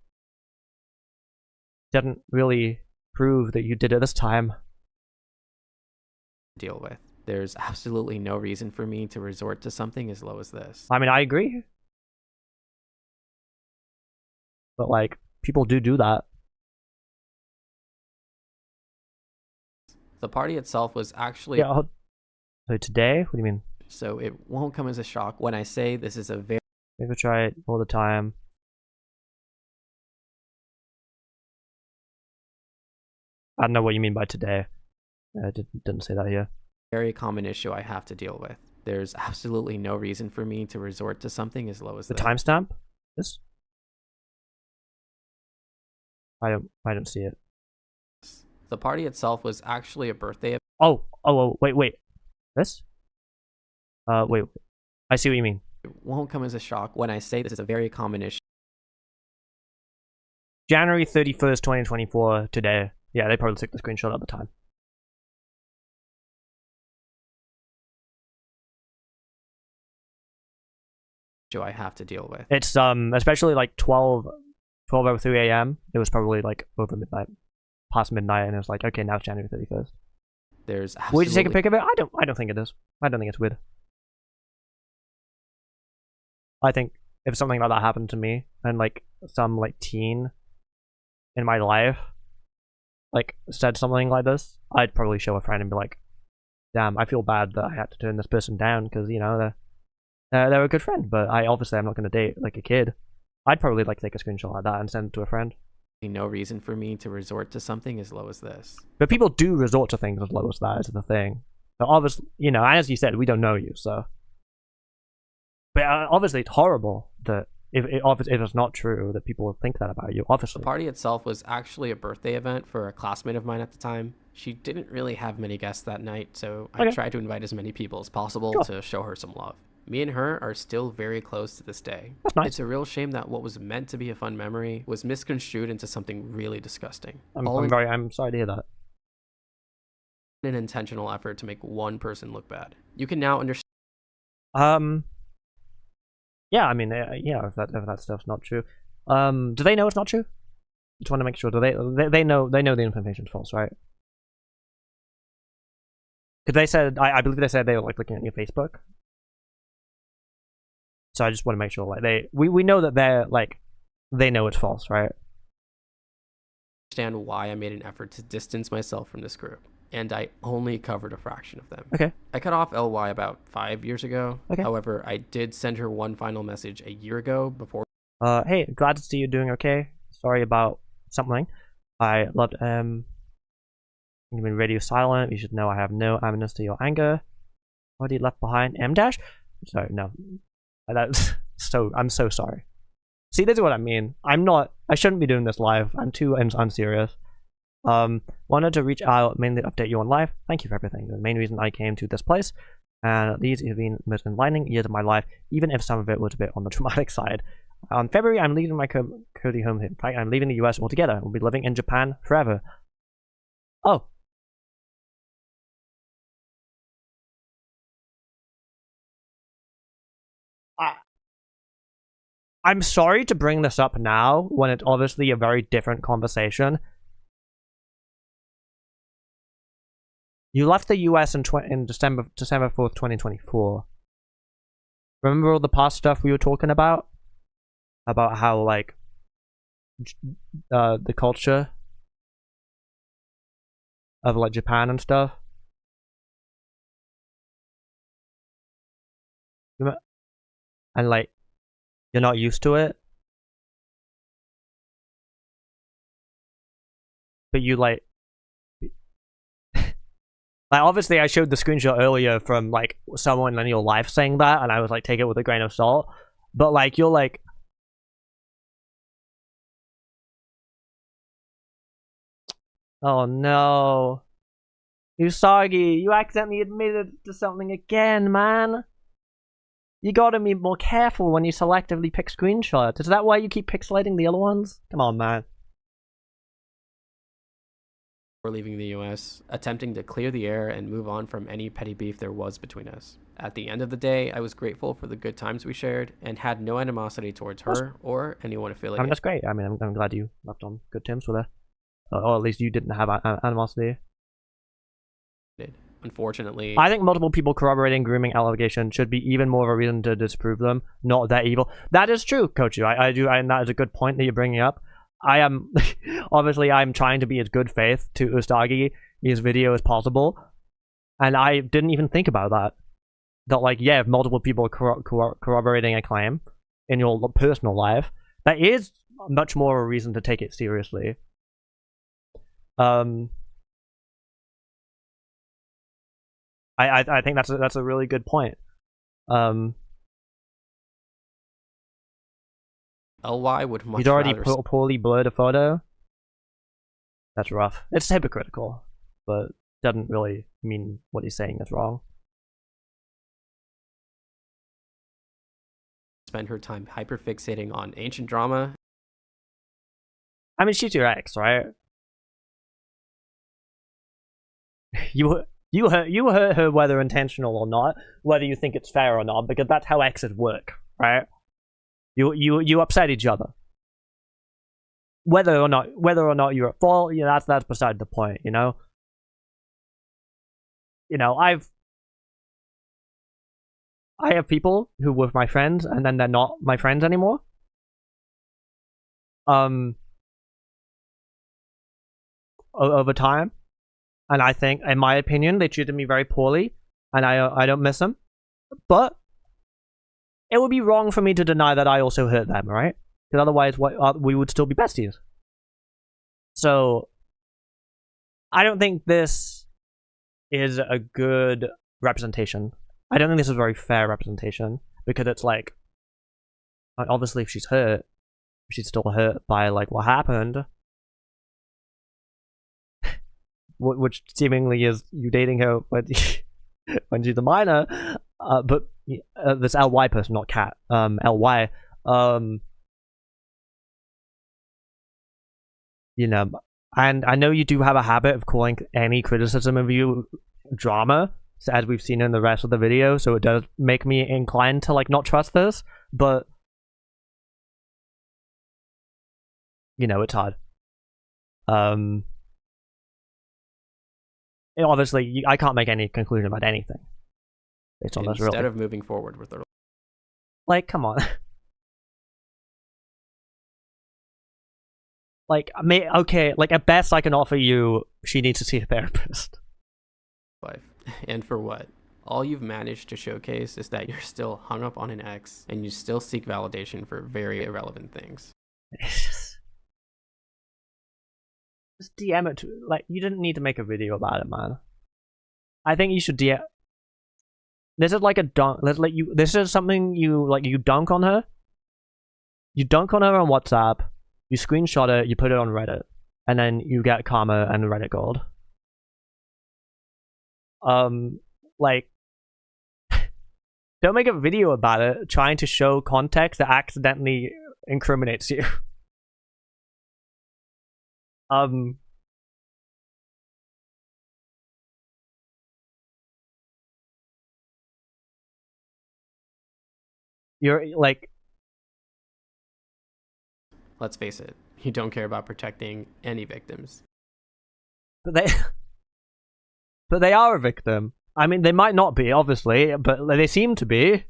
Didn't really prove that you did it this time. Deal with. There's absolutely no reason for me to resort to something as low as this. I mean, I agree. But, like, people do that. The party itself was actually... Yeah, so today? What do you mean? So it won't come as a shock when I say this is a very... People try it all the time. I don't know what you mean by today. I didn't say that here. Very common issue I have to deal with. There's absolutely no reason for me to resort to something as low as The this. timestamp? This? I don't see it. The party itself was actually a birthday. Oh, wait. This? Wait. I see what you mean. It won't come as a shock when I say this is a very common issue. January 31st, 2024, today. Yeah, they probably took the screenshot at the time. I have to deal with. It's especially like 12:03 a.m. It was probably like over midnight, past midnight, and it was like, okay, now it's January 31st. There's absolutely... Would you take a pic of it? I don't think it is. I don't think it's weird. I think if something like that happened to me and like some like teen in my life like said something like this, I'd probably show a friend and be like, damn, I feel bad that I had to turn this person down because, you know, they're a good friend, but I'm not going to date like a kid. I'd probably like take a screenshot like that and send it to a friend. No reason for me to resort to something as low as this. But people do resort to things as low as that, is the thing. But obviously, you know, as you said, we don't know you, so. But obviously, it's horrible that if it's not true that people think that about you. Obviously, the party itself was actually a birthday event for a classmate of mine at the time. She didn't really have many guests that night, so I tried to invite as many people as possible to show her some love. Me and her are still very close to this day. That's nice. It's a real shame that what was meant to be a fun memory was misconstrued into something really disgusting. I'm sorry to hear that. An intentional effort to make one person look bad. You can now understand. Yeah, I mean, yeah, if that stuff's not true. Do they know it's not true? Just want to make sure. Do they know the information's false, right? Because they said, I believe they said they were like looking at your Facebook. So I just want to make sure, like, we know that they know it's false, right? Understand why I made an effort to distance myself from this group, and I only covered a fraction of them. Okay. I cut off LY about 5 years ago. Okay. However, I did send her one final message a year ago before. Hey, glad to see you doing okay. Sorry about something. I loved you've been radio silent. You should know I have no amnesty or anger. What are you left behind? M dash? Sorry, no. That's I'm so sorry. See, this is what I mean. I shouldn't be doing this live. I'm too unserious. Wanted to reach out, mainly update you on life. Thank you for everything. The main reason I came to this place, and these have been the most enlightening years of my life, even if some of it was a bit on the traumatic side. On February, I'm leaving my cozy home. In fact, I'm leaving the US altogether. We'll be living in Japan forever. Oh. I'm sorry to bring this up now, when it's obviously a very different conversation. You left the US in December 4th, 2024. Remember all the past stuff we were talking about? About how, like, the culture of, like, Japan and stuff? And, like, you're not used to it? But you, like... Like, obviously I showed the screenshot earlier from, like, someone in your life saying that, and I was like, take it with a grain of salt. But, like, you're like... Oh no. Usagi, you accidentally admitted to something again, man. You gotta be more careful when you selectively pick screenshots. Is that why you keep pixelating the other ones? Come on, man. Before leaving the US, attempting to clear the air and move on from any petty beef there was between us. At the end of the day, I was grateful for the good times we shared and had no animosity towards her or anyone affiliated. I mean, that's great. I mean, I'm glad you left on good terms with her. Or at least you didn't have animosity. Unfortunately, I think multiple people corroborating grooming allegations should be even more of a reason to disprove them, not that evil. That is true, Cochu. I do, and that is a good point that you're bringing up. I am, obviously, I'm trying to be as good faith to Usagi, his video, as possible. And I didn't even think about that. That, like, yeah, if multiple people are corroborating a claim in your personal life, that is much more of a reason to take it seriously. I think that's a really good point. LY would much He'd already rather poorly blurred a photo. That's rough. It's hypocritical, but doesn't really mean what he's saying is wrong. spend her time hyperfixating on ancient drama. I mean, she's your ex, right? You hurt her whether intentional or not, whether you think it's fair or not, because that's how exes work, right? You upset each other. Whether or not you're at fault, you know, that's beside the point, you know? You know, I have people who were my friends and then they're not my friends anymore. Over time. And I think, in my opinion, they treated me very poorly, and I don't miss them. But it would be wrong for me to deny that I also hurt them, right? Because otherwise, we would still be besties. So, I don't think this is a good representation. I don't think this is a very fair representation, because it's like, obviously, if she's hurt, she's still hurt by like what happened. Which seemingly is you dating her when she's a minor, but this LY person, not Cat, LY, you know, and I know you do have a habit of calling any criticism of you drama, as we've seen in the rest of the video, so it does make me inclined to like not trust this, but you know, it's hard. Obviously, I can't make any conclusion about anything based on this. Really, instead of moving forward with her, like, come on, like, okay, like at best, I can offer you she needs to see a therapist. life. And for what? All you've managed to showcase is that you're still hung up on an ex, and you still seek validation for very irrelevant things. Just DM it to, like, you didn't need to make a video about it, man. I think you should DM. This is like a dunk. This is something you dunk on her. You dunk on her on WhatsApp. You screenshot it. You put it on Reddit, and then you get karma and Reddit gold. Like, don't make a video about it trying to show context that accidentally incriminates you. You're like, let's face it, you don't care about protecting any victims. but they are a victim. I mean, they might not be, obviously, but they seem to be.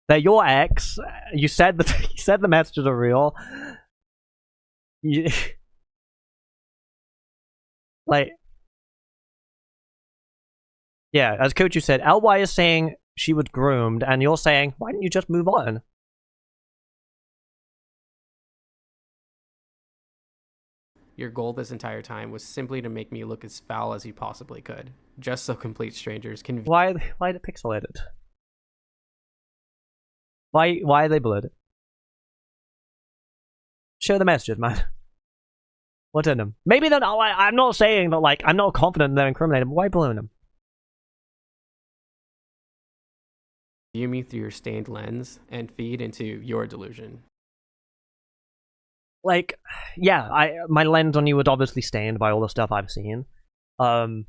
They're your ex. You said the messages are real. Like, yeah, as Cochu said, LY is saying she was groomed, and you're saying, why didn't you just move on? Your goal this entire time was simply to make me look as foul as you possibly could, just so complete strangers can. Why is it pixelated? Why are they blurred? Show the messages, man. What's in them? Maybe then I'm not saying that, like, I'm not confident they're incriminating, but why balloon them? View me through your stained lens and feed into your delusion. Like, yeah, my lens on you was obviously stained by all the stuff I've seen. I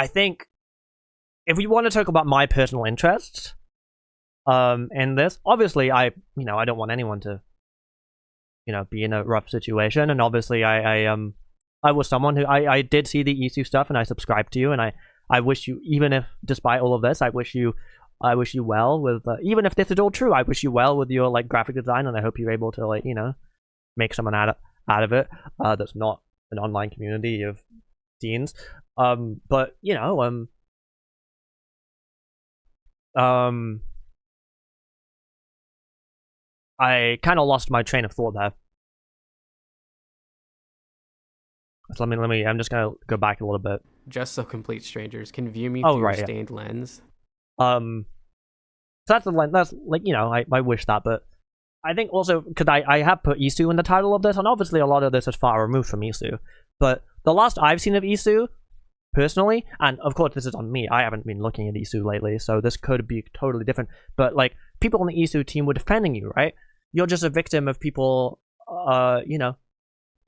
think if we want to talk about my personal interests, in this, obviously I don't want anyone to, be in a rough situation, and obviously I was someone who I did see the iiSU stuff, and I subscribed to you, and I wish you, even if despite all of this, I wish you well with, even if this is all true, I wish you well with your, like, graphic design, and I hope you're able to, like, make someone out of it that's not an online community of teens. But I kind of lost my train of thought there. So let me. I'm just gonna go back a little bit. Just so complete strangers can view me through your stained lens. So that's the lens. That's, like, I wish that, but I think also because I have put iiSU in the title of this, and obviously a lot of this is far removed from iiSU. But the last I've seen of iiSU, personally, and of course this is on me, I haven't been looking at iiSU lately, so this could be totally different. But, like, people on the iiSU team were defending you, right? You're just a victim of people.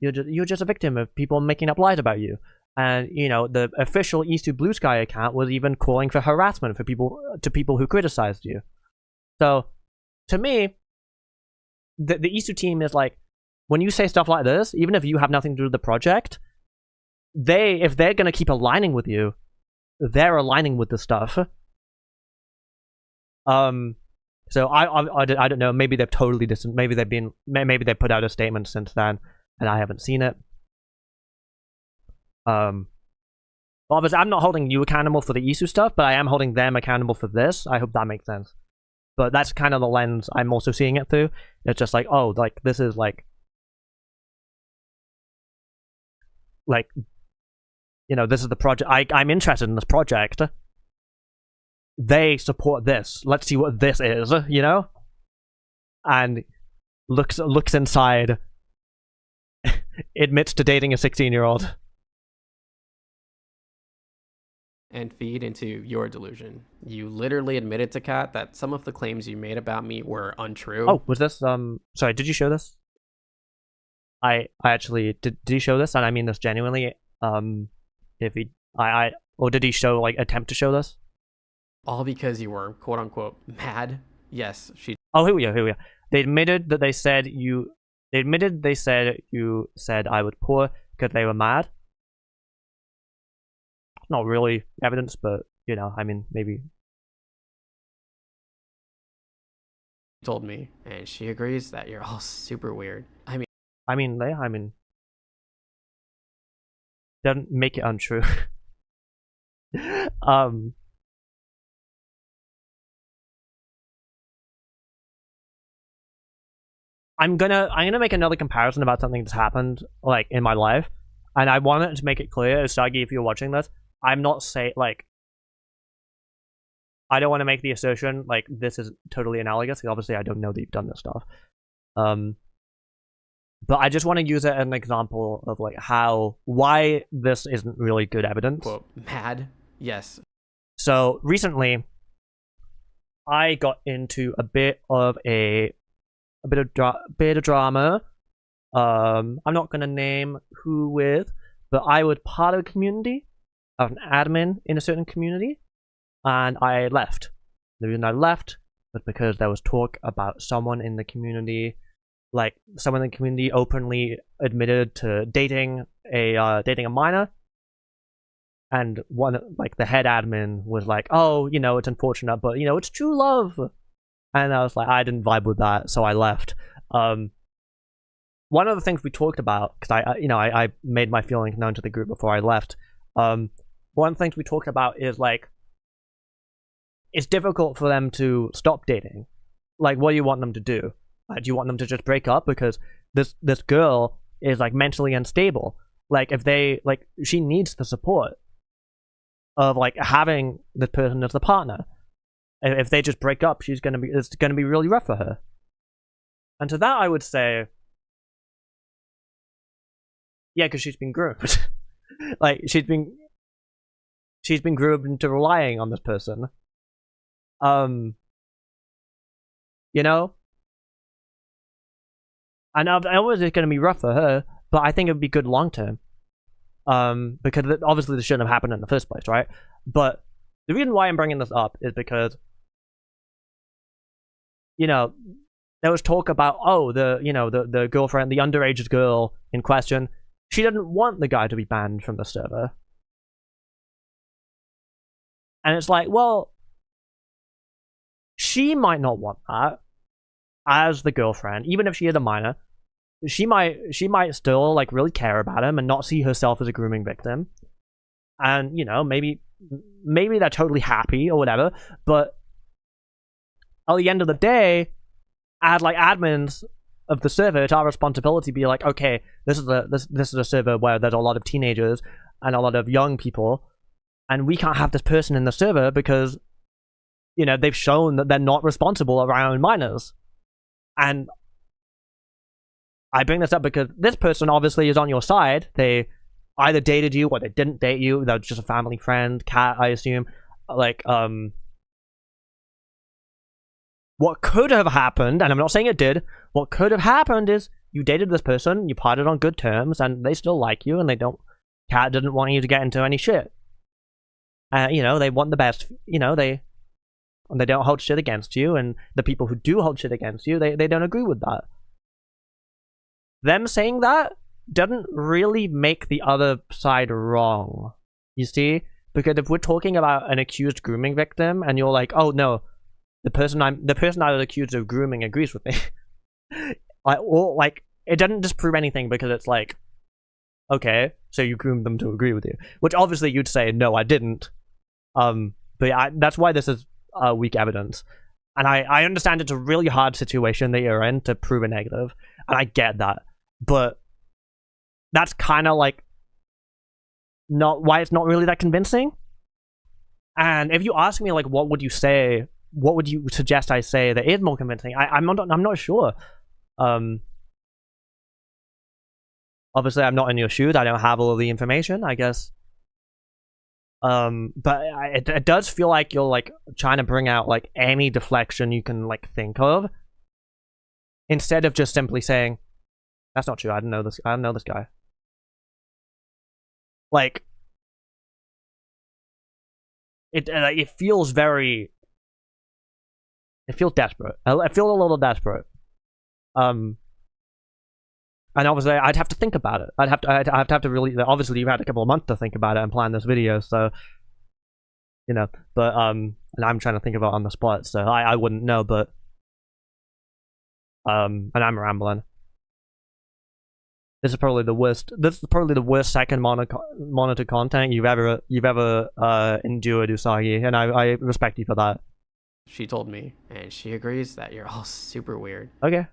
You're just a victim of people making up lies about you. And, the official iiSU Blue Sky account was even calling for harassment for people who criticized you. So, to me, the iiSU team is like, when you say stuff like this, even if you have nothing to do with the project, if they're gonna keep aligning with you, they're aligning with the stuff. So I don't know. Maybe they've totally distant. Maybe they put out a statement since then, and I haven't seen it. Obviously, I'm not holding you accountable for the iiSU stuff, but I am holding them accountable for this. I hope that makes sense. But that's kind of the lens I'm also seeing it through. It's just like, oh, like, this is like, this is the project. I'm interested in this project. They support this. Let's see what this is, And looks inside, admits to dating a 16-year-old. And feed into your delusion. You literally admitted to Kat that some of the claims you made about me were untrue. Oh, was this, sorry, did you show this? I actually, did he show this? And I mean this genuinely, or did he show, like, attempt to show this? All because you were, quote unquote, mad? Yes, she... Oh, here we go. They admitted that they said you said I was poor because they were mad. Not really evidence, but, I mean, maybe. Told me, and she agrees that you're all super weird. I mean, doesn't make it untrue. I'm gonna make another comparison about something that's happened, like, in my life, and I wanted to make it clear, Usagi, if you're watching this, I'm not saying, like, I don't want to make the assertion like this is totally analogous, because obviously I don't know that you've done this stuff. But I just want to use it as an example of, like, why this isn't really good evidence. Quote, mad? Yes. So recently, I got into a bit of drama. I'm not gonna name who with, but I was part of a community, of an admin in a certain community, and I left. The reason I left was because there was talk about someone in the community, openly admitted to dating a minor, and the head admin was like, oh, it's unfortunate, but it's true love. And I was like, I didn't vibe with that, so I left. One of the things we talked about, because I made my feelings known to the group before I left. One of the things we talked about is, like, it's difficult for them to stop dating. Like, what do you want them to do? Do you want them to just break up because this girl is, like, mentally unstable? Like, if she needs the support of, like, having the person as the partner. If they just break up, it's gonna be really rough for her. And to that, I would say, Yeah, because she's been groomed. Like, she's been groomed into relying on this person. You know? I know it's going to be rough for her, but I think it would be good long term. Because obviously this shouldn't have happened in the first place, right? But the reason why I'm bringing this up is because, you know, there was talk about, oh, the girlfriend, the underage girl in question, she didn't want the guy to be banned from the server. And it's like, well, she might not want that as the girlfriend, even if she is a minor. She might still like really care about him and not see herself as a grooming victim. And, you know, maybe they're totally happy or whatever, but at the end of the day, as like admins of the server, it's our responsibility to be like, okay, this is a server where there's a lot of teenagers and a lot of young people, and we can't have this person in the server because, you know, they've shown that they're not responsible around minors. And I bring this up because this person obviously is on your side. They either dated you or they didn't date you. They're just a family friend, cat, I assume. Like, what could have happened, and I'm not saying it did, what could have happened is you dated this person, you parted on good terms, and they still like you, and cat didn't want you to get into any shit. You know, they want the best, you know, they don't hold shit against you, and the people who do hold shit against you, they don't agree with that. Them saying that doesn't really make the other side wrong, you see? Because if we're talking about an accused grooming victim, and you're like, oh no, the person I was accused of grooming agrees with me, like, it doesn't disprove anything, because it's like, okay, so you groomed them to agree with you, which obviously you'd say, no, I didn't. But yeah, that's why this is weak evidence, and I understand it's a really hard situation that you're in to prove a negative, and I get that, but that's kind of like not why it's not really that convincing. And if you ask me, like, what would you say? What would you suggest I say that is more convincing? I'm not sure. Obviously, I'm not in your shoes. I don't have all of the information, I guess. But it does feel like you're like trying to bring out like any deflection you can like think of, instead of just simply saying, "That's not true. I don't know this guy." Like, it feels very. It feels desperate. I feel a little desperate. And obviously, I'd have to think about it. I'd have to really. Obviously, you've had a couple of months to think about it and plan this video, so you know. But and I'm trying to think about it on the spot, so I wouldn't know. But and I'm rambling. This is probably the worst. This is probably the worst second monitor content you've ever endured, Usagi, and I respect you for that. She told me, and she agrees that you're all super weird. Okay.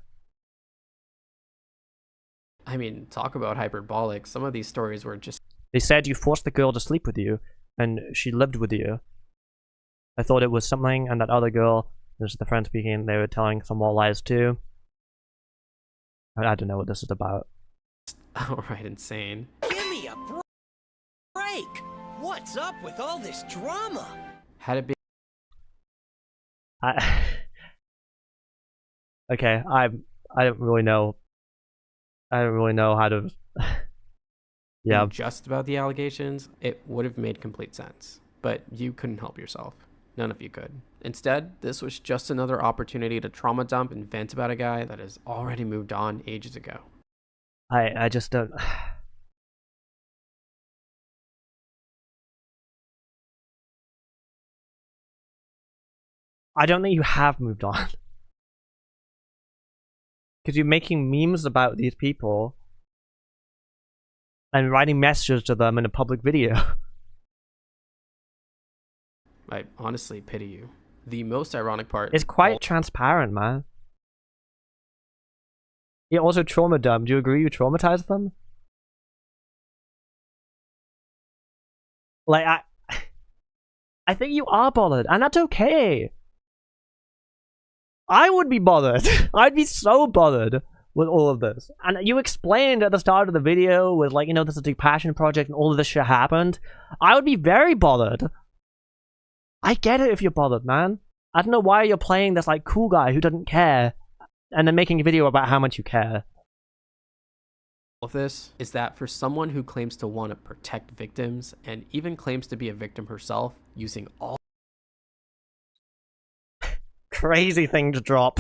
I mean, talk about hyperbolic. Some of these stories were just... They said you forced the girl to sleep with you, and she lived with you. I thought it was something, and that other girl, this is the friend speaking, they were telling some more lies too. I don't know what this is about. Outright insane. Give me a break! What's up with all this drama? Had it been... Okay, I don't really know. I don't really know how to. Yeah. Just about the allegations, it would have made complete sense. But you couldn't help yourself. None of you could. Instead, this was just another opportunity to trauma dump and vent about a guy that has already moved on ages ago. I just don't. I don't think you have moved on. Because you're making memes about these people and writing messages to them in a public video. I honestly pity you. The most ironic part... It's quite transparent, man. You're also trauma dumb. Do you agree you traumatized them? Like, I think you are bothered, and that's okay. I would be bothered. I'd be so bothered. with all of this. And you explained at the start of the video with, like, you know, this is a passion project and all of this shit happened. I would be very bothered. I get it if you're bothered, man. I don't know why you're playing this, like, cool guy who doesn't care and then making a video about how much you care. Of this is that for someone who claims to want to protect victims and even claims to be a victim herself, using all Crazy thing to drop.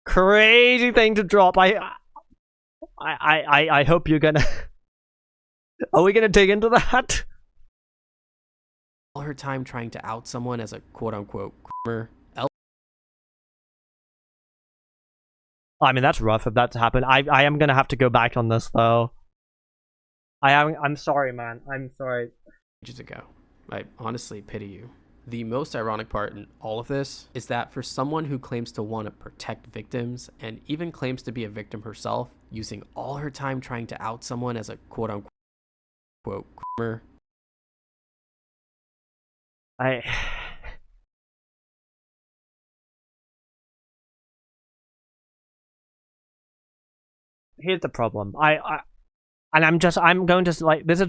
Crazy thing to drop. I hope you're gonna. Are we gonna dig into that? all her time trying to out someone as a quote-unquote groomer. I mean, that's rough if that's happened. I am gonna have to go back on this though. I'm sorry, man. I'm sorry. Ages ago. I honestly pity you. The most ironic part in all of this is that for someone who claims to want to protect victims and even claims to be a victim herself, using all her time trying to out someone as a quote-unquote groomer. Here's the problem. I'm going to, like, this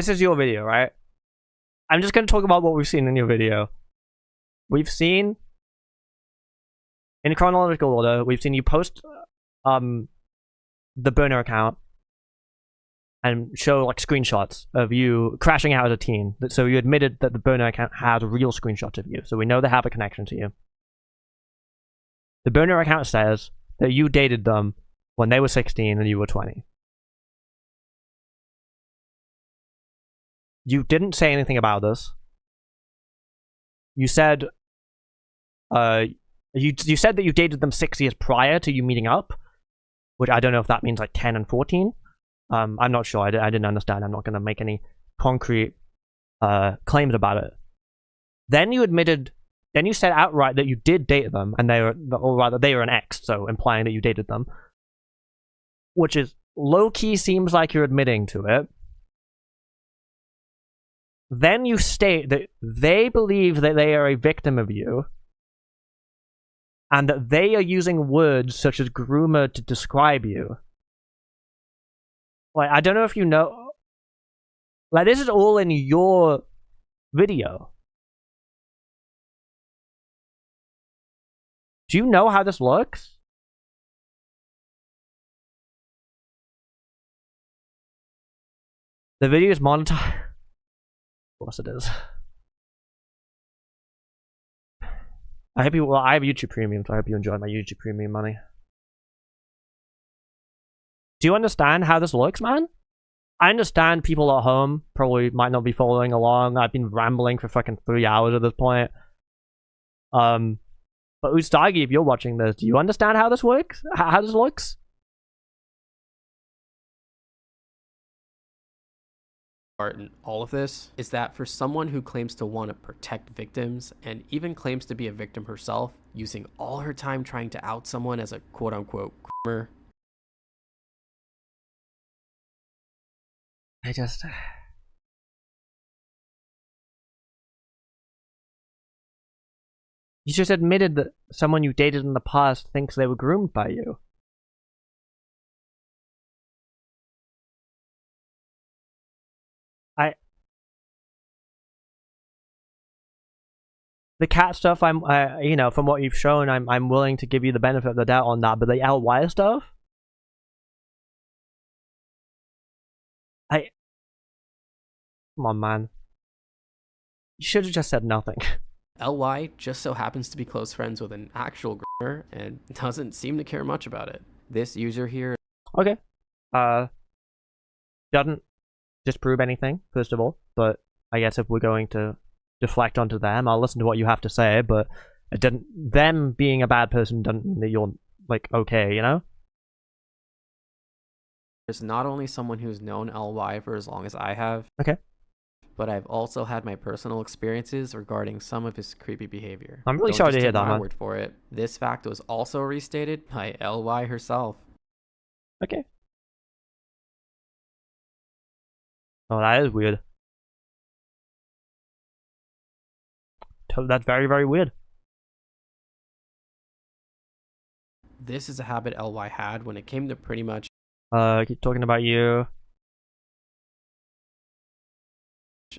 is your video, right? I'm just going to talk about what we've seen in your video. We've seen, in chronological order, we've seen you post the burner account and show, like, screenshots of you crashing out as a teen. So you admitted that the burner account has real screenshots of you. So we know they have a connection to you. The burner account says that you dated them when they were 16 and you were 20. You didn't say anything about this. You said you said that you dated them 6 years prior to you meeting up, which I don't know if that means like 10 and 14. I'm not sure. I didn't understand. I'm not going to make any concrete claims about it. Then you admitted. Then you said outright that you did date them, and they were an ex, so implying that you dated them, which is low-key seems like you're admitting to it. Then you state that they believe that they are a victim of you, and that they are using words such as groomer to describe you. Like, I don't know if you know, like, this is all in your video. Do you know how this looks? The video is monetized. Of course it is. I hope you. Well, I have YouTube Premium, so I hope you enjoy my YouTube Premium money. Do you understand how this looks, man? I understand people at home probably might not be following along. I've been rambling for fucking 3 hours at this point. But Usagi, if you're watching this, do you understand how this works? How this looks? Part in all of this is that for someone who claims to want to protect victims and even claims to be a victim herself, using all her time trying to out someone as a quote-unquote groomer. You just admitted that someone you dated in the past thinks they were groomed by you. The cat stuff, you know, from what you've shown, I'm willing to give you the benefit of the doubt on that, but the LY stuff? Come on, man. You should have just said nothing. LY just so happens to be close friends with an actual groomer and doesn't seem to care much about it. This user here... Okay. Doesn't disprove anything, first of all, but I guess if we're going to deflect onto them, I'll listen to what you have to say, but it didn't... Them being a bad person doesn't mean that you're, like, okay, you know? There's not only someone who's known LY for as long as I have... Okay. But I've also had my personal experiences regarding some of his creepy behavior. I'm really sorry to hear that, man. Word for it. This fact was also restated by LY herself. Okay. Oh, that is weird. That's very, very weird. This is a habit LY had when it came to pretty much keep talking about you.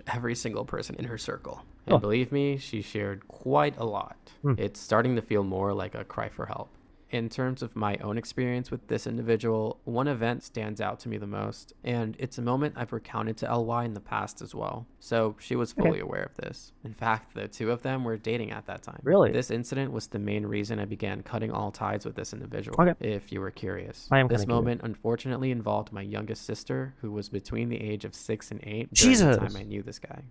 every single person in her circle. And believe me, she shared quite a lot. It's starting to feel more like a cry for help. In terms of my own experience with this individual, one event stands out to me the most, and it's a moment I've recounted to LY in the past as well. So she was fully aware of this. In fact, the two of them were dating at that time. Really? This incident was the main reason I began cutting all ties with this individual, if you were curious. This moment unfortunately involved my youngest sister, who was between the age of 6 and 8 during the time I knew this guy.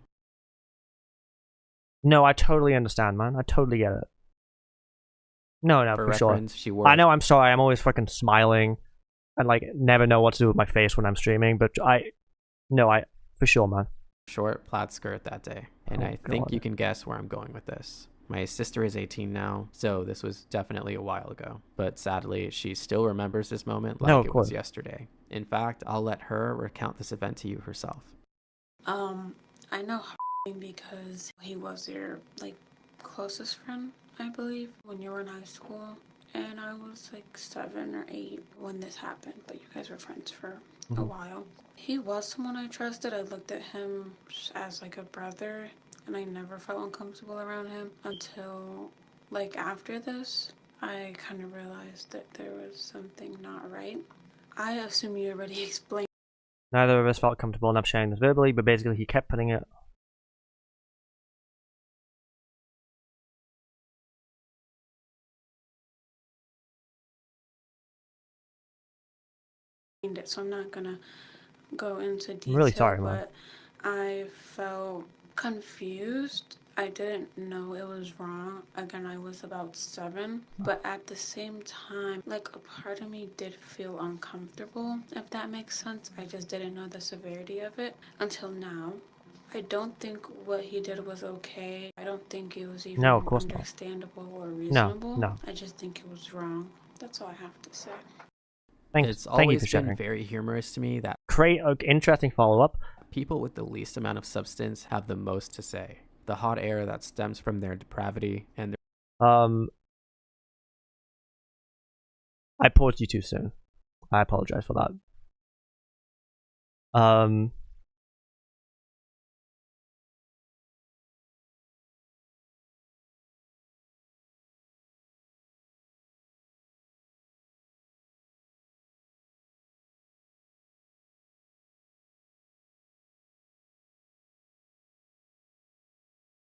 No, I totally understand, man. I totally get it. No, for sure. I know, I'm sorry. I'm always fucking smiling and like never know what to do with my face when I'm streaming, but for sure, man. Short plaid skirt that day, and I think you can guess where I'm going with this. My sister is 18 now, so this was definitely a while ago, but sadly, she still remembers this moment like it was yesterday. In fact, I'll let her recount this event to you herself. I know because he was your like closest friend, I believe, when you were in high school, and I was like 7 or 8 when this happened, but you guys were friends for a while. He was someone I trusted. I looked at him as like a brother, and I never felt uncomfortable around him until like after this. I kind of realized that there was something not right. I assume you already explained. Neither of us felt comfortable enough sharing this verbally, but basically he kept putting it. It, so I'm not gonna go into detail. I'm really sorry, man. But I felt confused. I didn't know it was wrong. Again, I was about 7, but at the same time, like a part of me did feel uncomfortable, if that makes sense. I just didn't know the severity of it until now. I don't think what he did was okay. I don't think it was even understandable or reasonable. No. I just think it was wrong. That's all I have to say. It's always been very humorous to me that interesting follow-up. People with the least amount of substance have the most to say. The hot air that stems from their depravity and I paused you too soon. I apologize for that.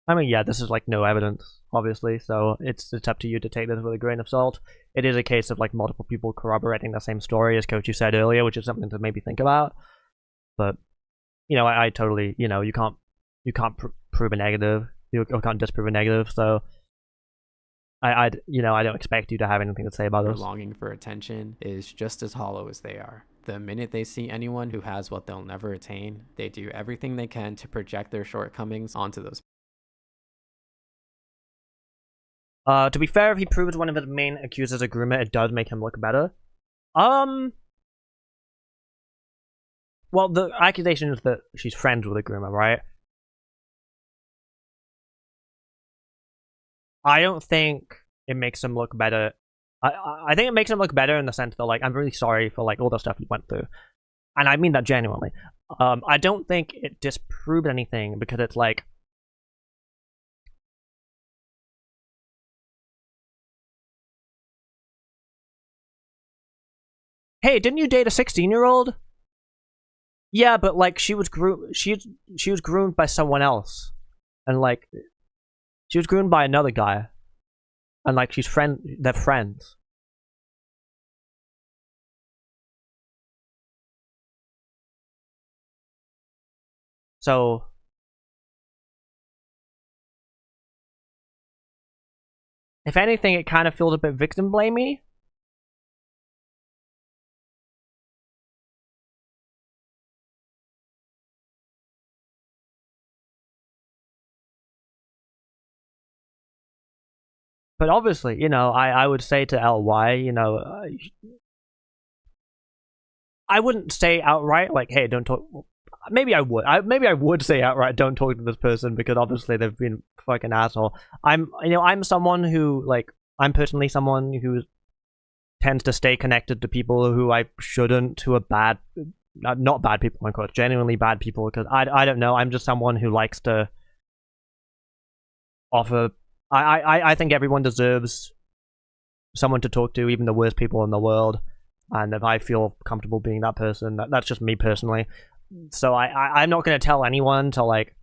I mean, yeah, this is like no evidence, obviously, so it's up to you to take this with a grain of salt. It is a case of like multiple people corroborating the same story, as Cochu said earlier, which is something to maybe think about. But you know, I totally, you know, you can't prove a negative, you can't disprove a negative, so I don't expect you to have anything to say about this. Their longing for attention is just as hollow as they are. The minute they see anyone who has what they'll never attain, they do everything they can to project their shortcomings onto those. To be fair, if he proves one of his main accusers a groomer, it does make him look better. Well, the accusation is that she's friends with a groomer, right? I don't think it makes him look better. I think it makes him look better in the sense that, like, I'm really sorry for, like, all the stuff he went through. And I mean that genuinely. I don't think it disproved anything because it's like, hey, didn't you date a 16-year-old? Yeah, but like she was groomed by someone else, and like she was groomed by another guy, and like they're friends. So if anything, it kind of feels a bit victim blamey. But obviously, you know, I would say to LY, you know, I wouldn't say outright, like, hey, don't talk. Maybe I would. Maybe I would say outright, don't talk to this person, because obviously they've been fucking asshole. I'm someone who, like, I'm personally someone who's tends to stay connected to people who I shouldn't, who are bad, not bad people, in quotes, genuinely bad people, because I don't know, I'm just someone who likes to offer, I think everyone deserves someone to talk to, even the worst people in the world, and if I feel comfortable being that person, that's just me personally. So I'm not going to tell anyone to, like,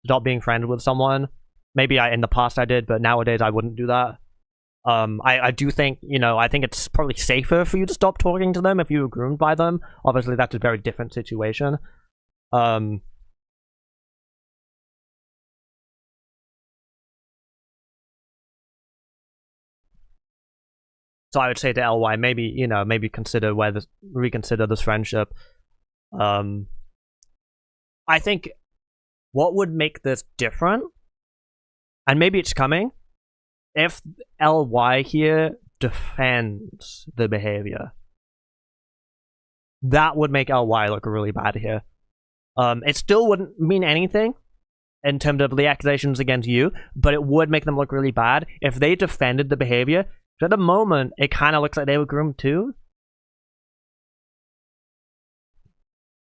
stop being friends with someone. Maybe in the past I did, but nowadays I wouldn't do that. I do think, you know, I think it's probably safer for you to stop talking to them if you were groomed by them. Obviously, that's a very different situation. So I would say to LY, maybe, you know, maybe reconsider this friendship. I think what would make this different, and maybe it's coming, if LY here defends the behavior. That would make LY look really bad here. It still wouldn't mean anything in terms of the accusations against you, but it would make them look really bad if they defended the behavior. So at the moment, it kind of looks like they were groomed too.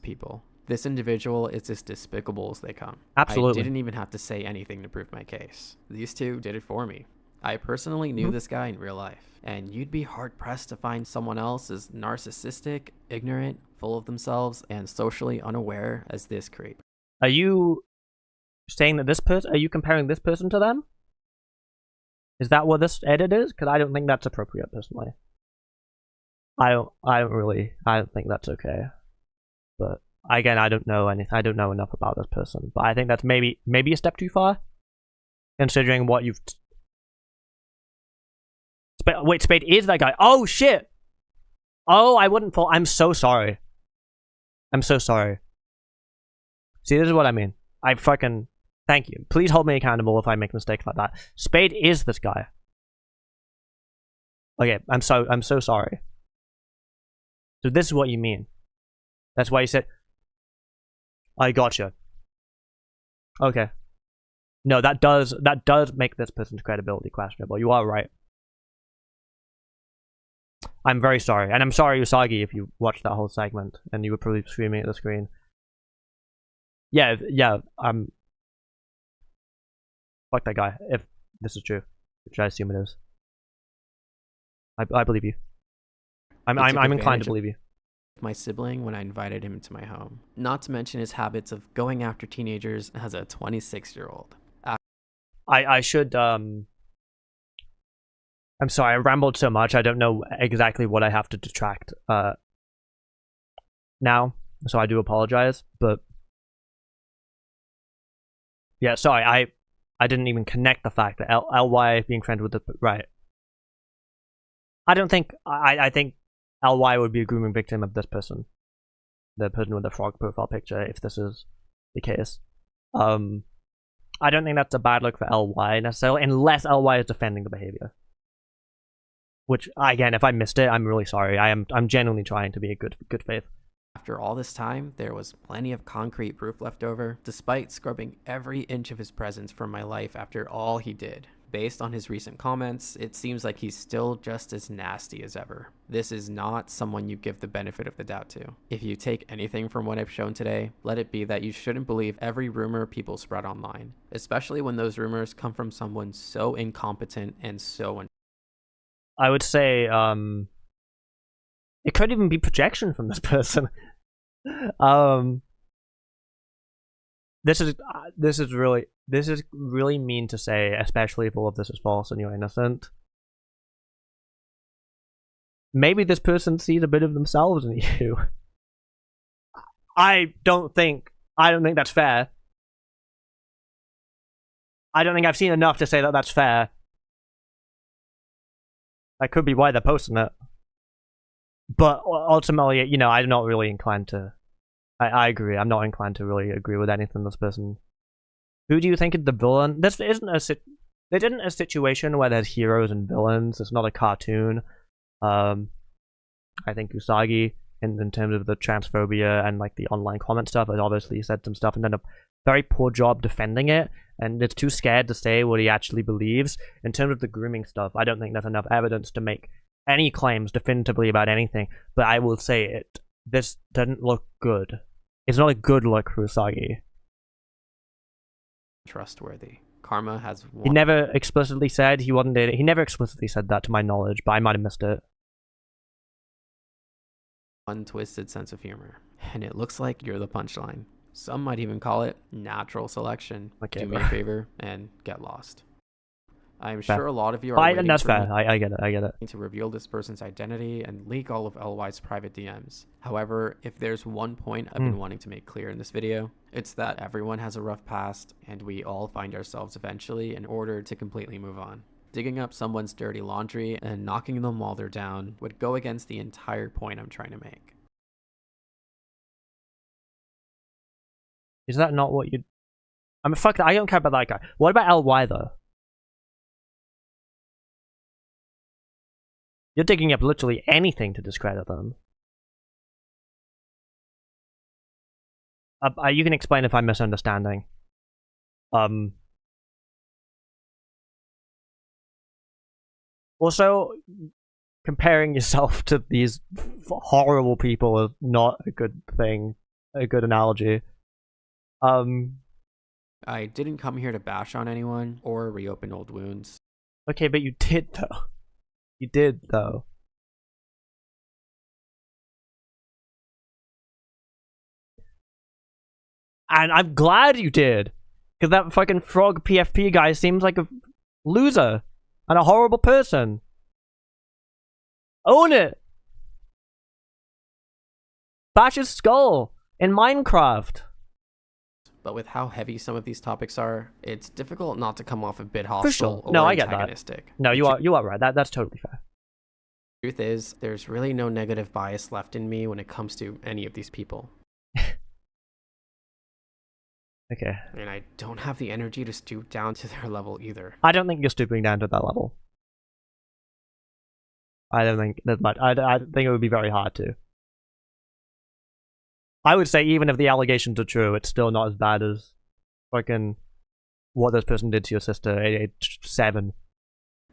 People. This individual is as despicable as they come. Absolutely. I didn't even have to say anything to prove my case. These two did it for me. I personally knew this guy in real life, and you'd be hard-pressed to find someone else as narcissistic, ignorant, full of themselves, and socially unaware as this creep. Are you saying that this person, are you comparing this person to them? Is that what this edit is? Because I don't think that's appropriate, personally. I don't think that's okay. But again, I don't know anything. I don't know enough about this person. But I think that's maybe a step too far, considering what you've. Wait, Spade is that guy? Oh shit! Oh, I wouldn't fall. I'm so sorry. I'm so sorry. See, this is what I mean. I fucking thank you. Please hold me accountable if I make mistakes like that. Spade is this guy. Okay, I'm so sorry. So this is what you mean. That's why you said. I gotcha. Okay. No, that does make this person's credibility questionable. You are right. I'm very sorry, and I'm sorry, Usagi, if you watched that whole segment and you were probably screaming at the screen. Yeah. Fuck that guy. If this is true, which I assume it is, I believe you. I'm inclined to believe you. My sibling when I invited him into my home. Not to mention his habits of going after teenagers as a 26-year-old. I should I'm sorry, I rambled so much. I don't know exactly what I have to detract now, so I do apologize. But yeah, sorry, I didn't even connect the fact that LY being friends with the right. I don't think I think LY would be a grooming victim of this person, the person with the frog profile picture, if this is the case. I don't think that's a bad look for LY necessarily, unless LY is defending the behavior. Which, again, if I missed it, I'm really sorry. I'm genuinely trying to be a good faith. After all this time, there was plenty of concrete proof left over, despite scrubbing every inch of his presence from my life after all he did. Based on his recent comments, it seems like he's still just as nasty as ever. This is not someone you give the benefit of the doubt to. If you take anything from what I've shown today, let it be that you shouldn't believe every rumor people spread online, especially when those rumors come from someone so incompetent and so I would say, it could even be projection from this person. This is really mean to say, especially if all of this is false and you're innocent. Maybe this person sees a bit of themselves in you. I don't think that's fair. I don't think I've seen enough to say that that's fair. That could be why they're posting it. But ultimately, you know, I'm not really inclined to... I agree. I'm not inclined to really agree with anything this person... Who do you think is the villain? This isn't a situation where there's heroes and villains. It's not a cartoon. I think Usagi, in terms of the transphobia and like the online comment stuff, has obviously said some stuff and done a very poor job defending it. And it's too scared to say what he actually believes. In terms of the grooming stuff, I don't think there's enough evidence to make any claims definitively about anything, but I will say it. This doesn't look good. It's not a good look for Usagi. Trustworthy. Karma has He one never explicitly said he wasn't dating. He never explicitly said that to my knowledge, but I might have missed it. twisted sense of humor. And it looks like you're the punchline. Some might even call it natural selection. Okay, Do me bro. a favor and get lost. I'm Fair. sure a lot of you are Fine, waiting and that's for fair. me I get it. I get it. to reveal this person's identity and leak all of LY's private DMs. However, if there's one point I've been wanting to make clear in this video, it's that everyone has a rough past and we all find ourselves eventually in order to completely move on. Digging up someone's dirty laundry and knocking them while they're down would go against the entire point I'm trying to make. Is that not what you... I mean, fuck that. I don't care about that guy. What about LY, though? You're digging up literally anything to discredit them. You can explain if I'm misunderstanding. Also, comparing yourself to these horrible people is not a good thing. A good analogy. I didn't come here to bash on anyone or reopen old wounds. Okay, but you did, though. You did, though. And I'm glad you did. Because that fucking frog PFP guy seems like a loser. And a horrible person. Own it! Bash his skull in Minecraft. But with how heavy some of these topics are, it's difficult not to come off a bit hostile For sure. or No, I get that. antagonistic. No, you are right. That's totally fair. Truth is, there's really no negative bias left in me when it comes to any of these people. Okay. And I don't have the energy to stoop down to their level either. I don't think you're stooping down to that level. I don't think that much. I think it would be very hard to. I would say even if the allegations are true, it's still not as bad as fucking what this person did to your sister at age 7.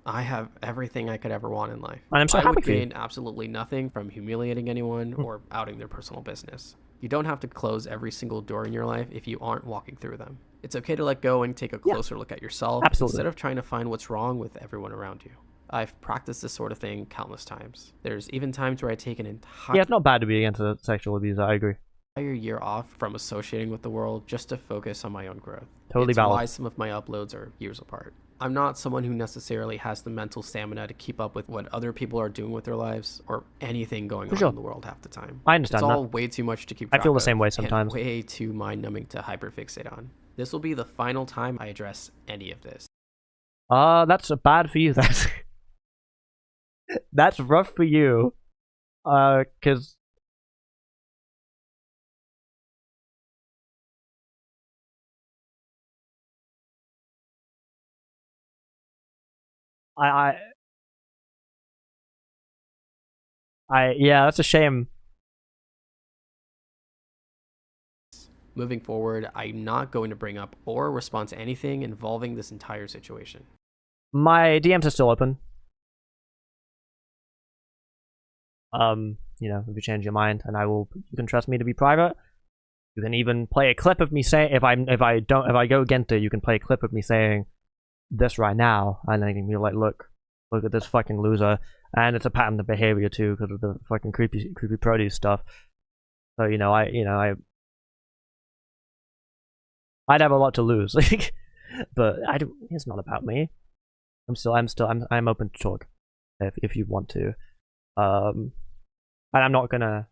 I have everything I could ever want in life. And I'm so I happy would for you. gain absolutely nothing from humiliating anyone or outing their personal business. You don't have to close every single door in your life if you aren't walking through them. It's okay to let go and take a closer look at yourself instead of trying to find what's wrong with everyone around you. I've practiced this sort of thing countless times. There's even times where I take an entire Yeah, it's not bad to be against sexual abuse. I agree. year off from associating with the world just to focus on my own growth. Totally it's valid. why some of my uploads are years apart. I'm not someone who necessarily has the mental stamina to keep up with what other people are doing with their lives or anything going on in the world half the time. I understand It's all that. way too much to keep I track feel the of same way and sometimes. way too mind-numbing to hyperfixate on. This will be the final time I address any of this. That's bad for you. That's rough for you. Cause yeah, that's a shame. Moving forward, I'm not going to bring up or respond to anything involving this entire situation. My DMs are still open. You know, if you change your mind, and you can trust me to be private. You can even play a clip of me saying, if I go against it, you can play a clip of me saying this right now, and then you can be like, look at this fucking loser, and it's a pattern of behavior too, because of the fucking creepy produce stuff. So I'd have a lot to lose, but it's not about me. I'm open to talk, if you want to, and I'm not gonna,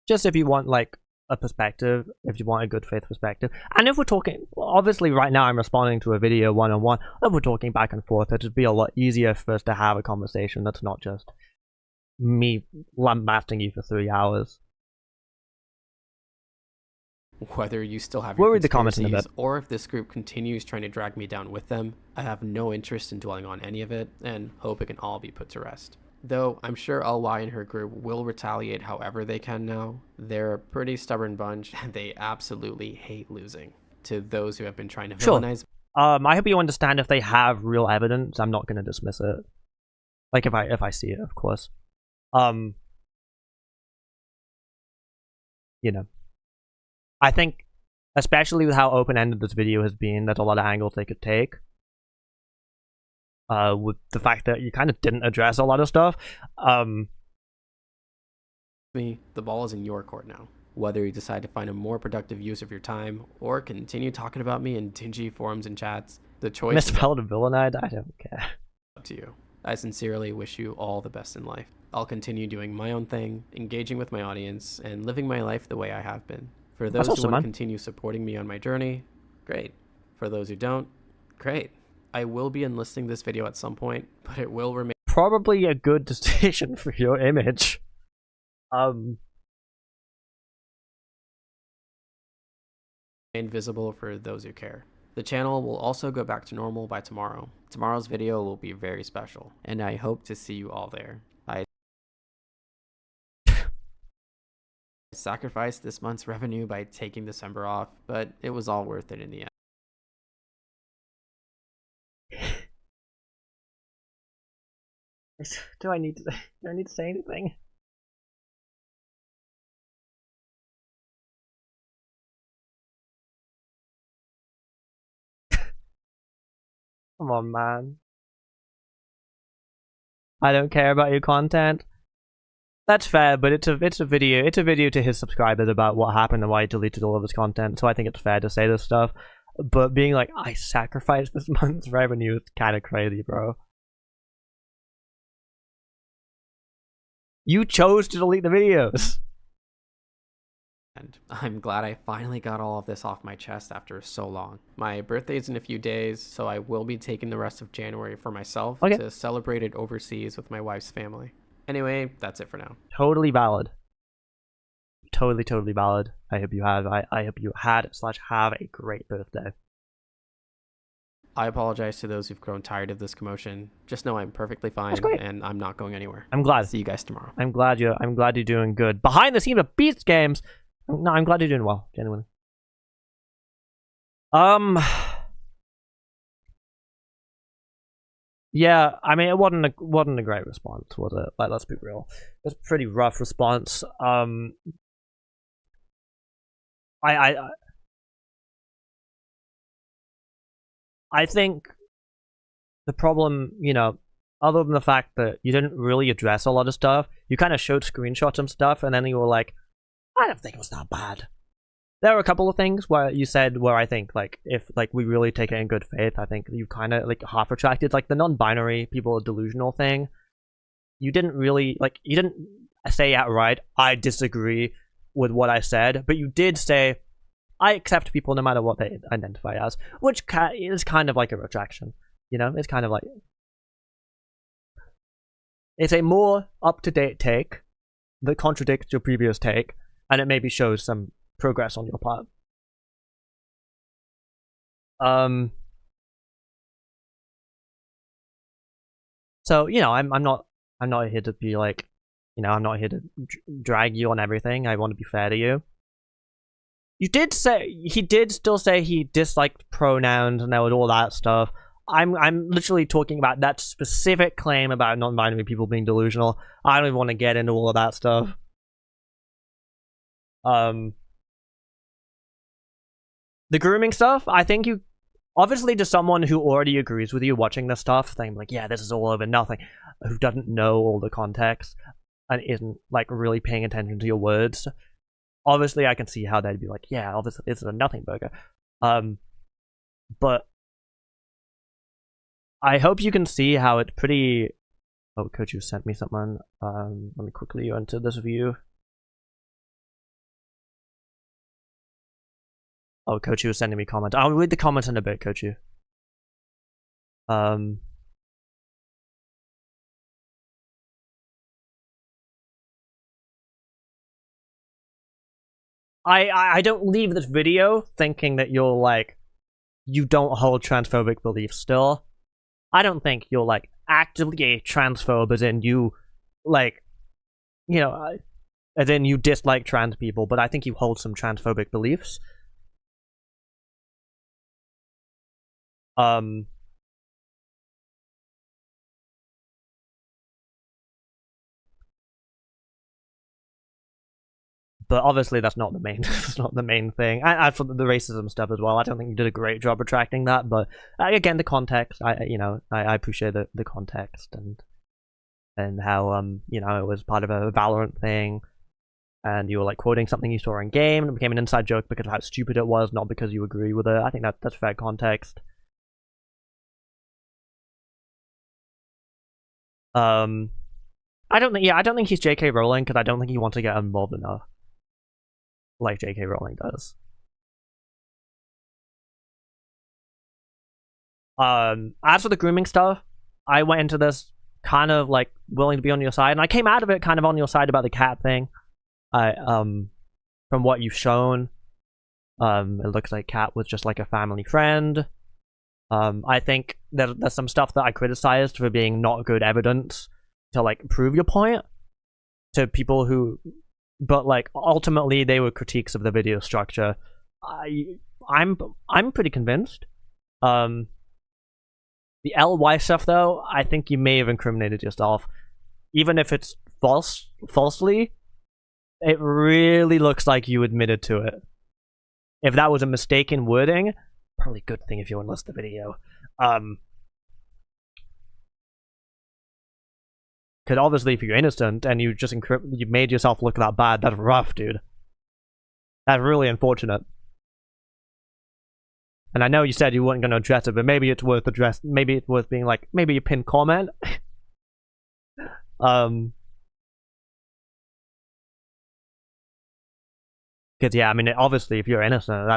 just if you want like a perspective, if you want a good faith perspective, and if we're talking, obviously right now I'm responding to a video one-on-one, if we're talking back and forth, it'd be a lot easier for us to have a conversation that's not just me lambasting you for 3 hours. Whether you still have We'll your read the comments in a conspiracies bit. or if this group continues trying to drag me down with them, I have no interest in dwelling on any of it and hope it can all be put to rest. Though I'm sure LY and her group will retaliate however they can now. They're a pretty stubborn bunch and they absolutely hate losing. To those who have been trying to villainize I hope you understand if they have real evidence, I'm not gonna dismiss it. Like if I see it, of course. You know, I think, especially with how open-ended this video has been, there's a lot of angles they could take. With the fact that you kind of didn't address a lot of stuff. The ball is in your court now. Whether you decide to find a more productive use of your time or continue talking about me in dingy forums and chats, the choice Misspelled villainized? I don't care. up to you. I sincerely wish you all the best in life. I'll continue doing my own thing, engaging with my audience, and living my life the way I have been. For those who want to continue supporting me on my journey, great. For those who don't, great. I will be enlisting this video at some point, but it will remain probably a good decision for your image. Visible for those who care. The channel will also go back to normal by tomorrow. Tomorrow's video will be very special, and I hope to see you all there. I sacrificed this month's revenue by taking December off, but it was all worth it in the end. Do I need to say anything? Come on, man. I don't care about your content. That's fair, but it's a video to his subscribers about what happened and why he deleted all of his content, so I think it's fair to say this stuff. But being like, I sacrificed this month's revenue is kind of crazy, bro. You chose to delete the videos. And I'm glad I finally got all of this off my chest after so long. My birthday's in a few days, so I will be taking the rest of January for myself to celebrate it overseas with my wife's family. Anyway, that's it for now. Totally valid. Totally valid. I hope you have. I hope you had/have a great birthday. I apologize to those who've grown tired of this commotion. Just know I'm perfectly fine and I'm not going anywhere. I'm glad. See you guys tomorrow. I'm glad you're doing good. Behind the scenes of Beast Games. No, I'm glad you're doing well, genuinely. Yeah, I mean, it wasn't a great response, was it? Like, let's be real. It's a pretty rough response. I think the problem, you know, other than the fact that you didn't really address a lot of stuff, you kind of showed screenshots and stuff, and then you were like, I don't think it was that bad. There were a couple of things where you said where I think, like, if like we really take it in good faith, I think you kind of like half retracted, like the non-binary people delusional thing. You didn't really you didn't say outright, I disagree with what I said, but you did say, I accept people no matter what they identify as, which is kind of like a retraction. You know, it's kind of like, it's a more up-to-date take that contradicts your previous take, and it maybe shows some progress on your part. So, you know, I'm not here to be like, you know, I'm not here to drag you on everything. I want to be fair to you. You did say, he did still say he disliked pronouns and there was all that stuff. I'm literally talking about that specific claim about non-binary people being delusional. I don't even want to get into all of that stuff. The grooming stuff, I think you, obviously to someone who already agrees with you watching this stuff, saying like, yeah, this is all over nothing, who doesn't know all the context and isn't like really paying attention to your words, obviously I can see how they'd be like, yeah, obviously this is a nothing burger. But I hope you can see how it's pretty... Oh, Cochu sent me something. Let me quickly go into this view. Oh, Cochu was sending me comments. I'll read the comments in a bit, Cochu. I don't leave this video thinking that you're like, you don't hold transphobic beliefs still. I don't think you're like actively a transphobe as in you like, you know, as in you dislike trans people, but I think you hold some transphobic beliefs. But obviously that's not the main that's not the main thing. And for the racism stuff as well, I don't think you did a great job retracting that, but again, the context, I appreciate the context and how it was part of a Valorant thing, and you were like quoting something you saw in game and it became an inside joke because of how stupid it was, not because you agree with it. I think that's fair context. I don't think he's J.K. Rowling, because I don't think he wants to get involved enough like J.K. Rowling does. As for the grooming stuff, I went into this kind of like willing to be on your side, and I came out of it kind of on your side about the cat thing. From what you've shown, it looks like Cat was just like a family friend. I think there's some stuff that I criticized for being not good evidence to like prove your point to people who, but like ultimately they were critiques of the video structure. I'm pretty convinced. The LY stuff though, I think you may have incriminated yourself, even if it's falsely. It really looks like you admitted to it. If that was a mistake in wording, probably a good thing if you unlist the video. Because obviously if you're innocent and you just you made yourself look that bad, that's rough, dude. That's really unfortunate. And I know you said you weren't going to address it, but maybe it's worth maybe it's worth being like, maybe a pinned comment. Because yeah, I mean, obviously, if you're innocent,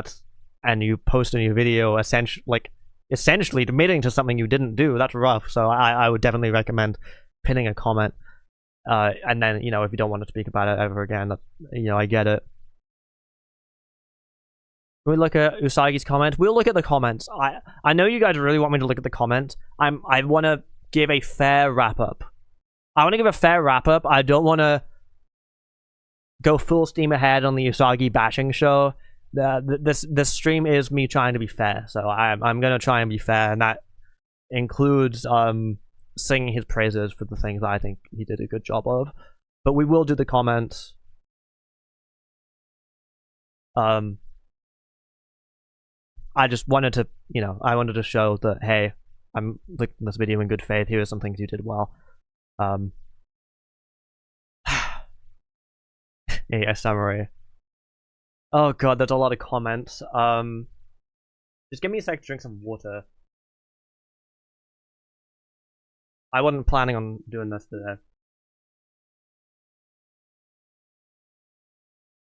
and you post a new video, essentially admitting to something you didn't do, that's rough. So I would definitely recommend pinning a comment, and then if you don't want to speak about it ever again, I get it. We look at Usagi's comments. We'll look at the comments. I know you guys really want me to look at the comments. I want to give a fair wrap up. I want to give a fair wrap up. I don't want to go full steam ahead on the Usagi bashing show. This stream is me trying to be fair, so I'm gonna try and be fair, and that includes singing his praises for the things that I think he did a good job of. But we will do the comments. I just wanted to, I wanted to show that, hey, I'm looking at this video in good faith. Here are some things you did well. Yeah, summary. Oh god, there's a lot of comments. Just give me a sec to drink some water. I wasn't planning on doing this today.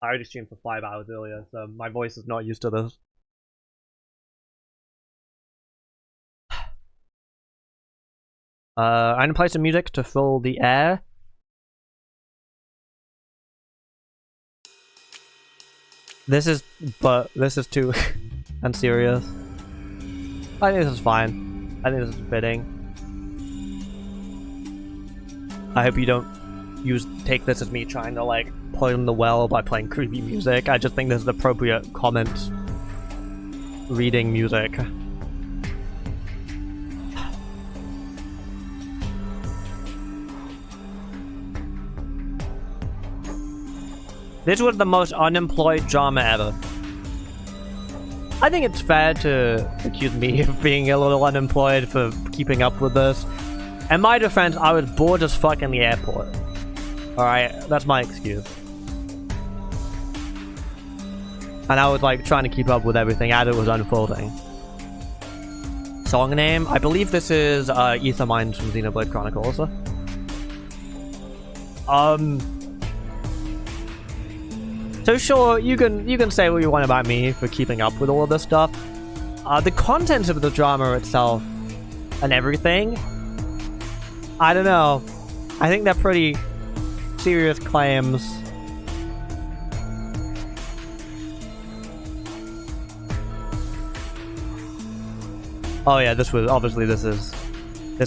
I already streamed for 5 hours earlier, so my voice is not used to this. I'm gonna play some music to fill the air. This is too unserious. I think this is fine. I think this is fitting. I hope you don't take this as me trying to like poison the well by playing creepy music. I just think this is appropriate comment reading music. This was the most unemployed drama ever. I think it's fair to accuse me of being a little unemployed for keeping up with this. In my defense, I was bored as fuck in the airport. Alright, that's my excuse. And I was like trying to keep up with everything as it was unfolding. Song name? I believe this is Ether Mines from Xenoblade Chronicles. So sure, you can say what you want about me for keeping up with all of this stuff. The content of the drama itself and everything, I don't know. I think they're pretty serious claims. Oh yeah, this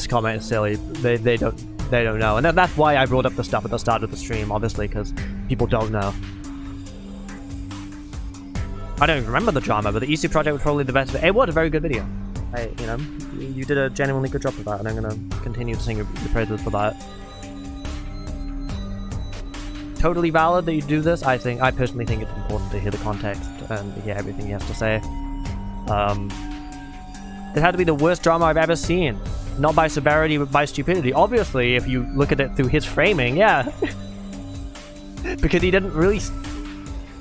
comment is silly. They don't know, and that's why I brought up the stuff at the start of the stream, obviously, because people don't know. I don't even remember the drama, but the iiSU project was probably the best. It was a very good video. you know, you did a genuinely good job of that, and I'm gonna continue to sing your praises for that. Totally valid that you do this. I personally think it's important to hear the context and hear everything he has to say. It had to be the worst drama I've ever seen. Not by severity, but by stupidity. Obviously, if you look at it through his framing, yeah. Because he didn't really...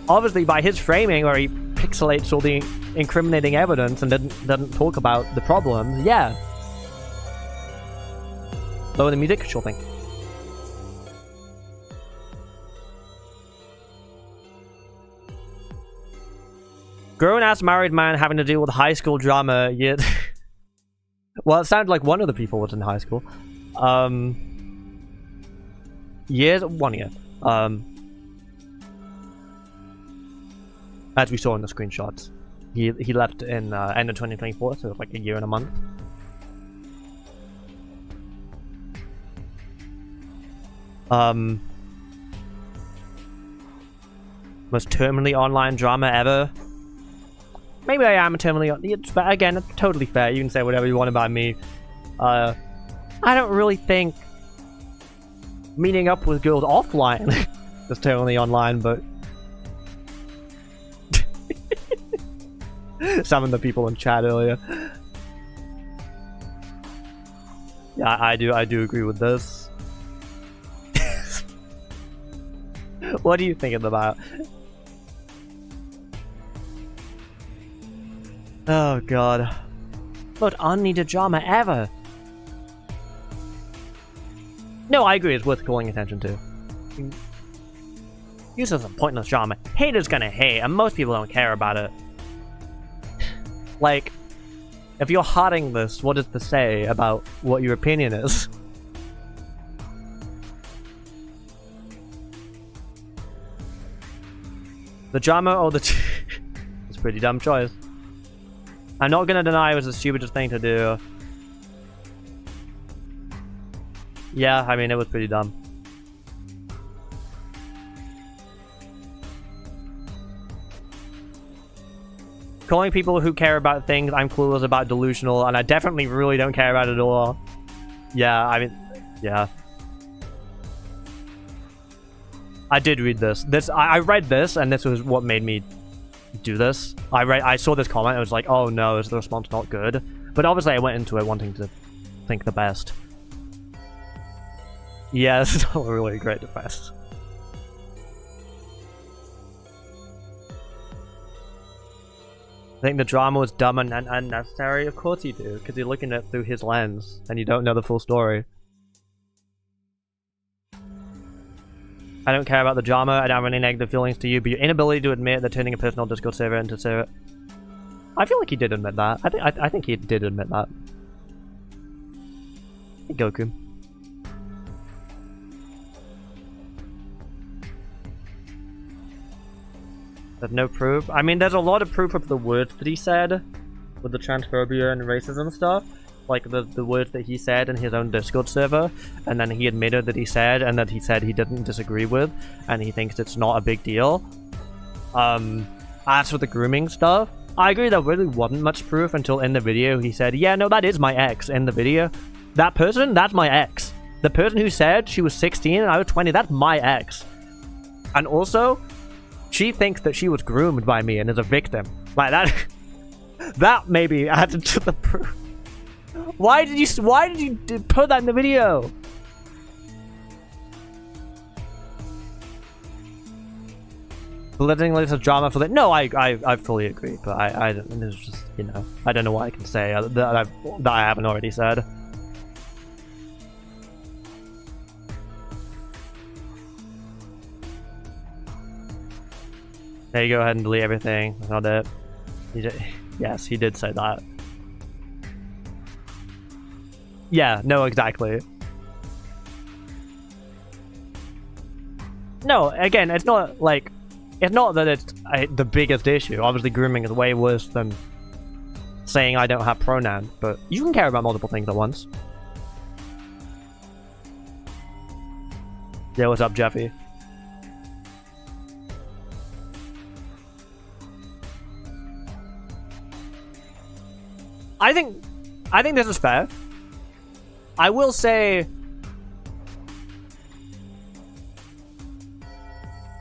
Obviously, by his framing, where he pixelates all the incriminating evidence and doesn't talk about the problems, yeah. Lower the music? Sure thing. Grown-ass married man having to deal with high school drama, yet... Well, it sounded like one of the people was in high school. 1 year. As we saw in the screenshots. He left in end of 2024, so like a year and a month. Most terminally online drama ever. Maybe I am terminally on. But again, it's totally fair. You can say whatever you want about me. I don't really think meeting up with girls offline is terminally online, but some of the people in chat earlier. Yeah, I do agree with this. What are you thinking about? Oh god. Most unneeded drama ever. No, I agree, it's worth calling attention to. Useless and pointless drama. Haters gonna hate, and most people don't care about it. Like, if you're hotting this, what does this say about what your opinion is? The drama or the... It's a pretty dumb choice. I'm not gonna deny it was the stupidest thing to do. Yeah, I mean, it was pretty dumb. Calling people who care about things I'm clueless about delusional, and I definitely really don't care about it at all. Yeah, I mean, yeah. I did read this. I read this, and this was what made me do this. I saw this comment, I was like, oh no, is the response not good? But obviously I went into it wanting to think the best. Yeah, this is not really a great defense. I think the drama was dumb and unnecessary. Of course you do, because you're looking at it through his lens, and you don't know the full story. I don't care about the drama, I don't have any negative feelings to you, but your inability to admit that turning a personal Discord server into server... I feel like he did admit that. I think he did admit that. Hey, Goku. There's no proof. I mean, there's a lot of proof of the words that he said with the transphobia and racism stuff. Like the words that he said in his own Discord server, and then he admitted that he said, and that he said he didn't disagree with, and he thinks it's not a big deal. As for the grooming stuff, I agree there really wasn't much proof until in the video he said, yeah, no, that is my ex in the video. That person, that's my ex. The person who said she was 16 and I was 20, that's my ex. And also, she thinks that she was groomed by me and is a victim. Like that, that maybe added to the proof. Why did you put that in the video? Letting this drama for that? No, I fully agree, but I don't. It's just, you know, I don't know what I can say that I haven't already said. There you go ahead and delete everything. That's not it. Yes, he did say that. Yeah, no, exactly. No, again, it's not like... It's not that it's the biggest issue. Obviously, grooming is way worse than saying I don't have pronouns, but you can care about multiple things at once. Yeah, what's up, Jeffy? I think this is fair. I will say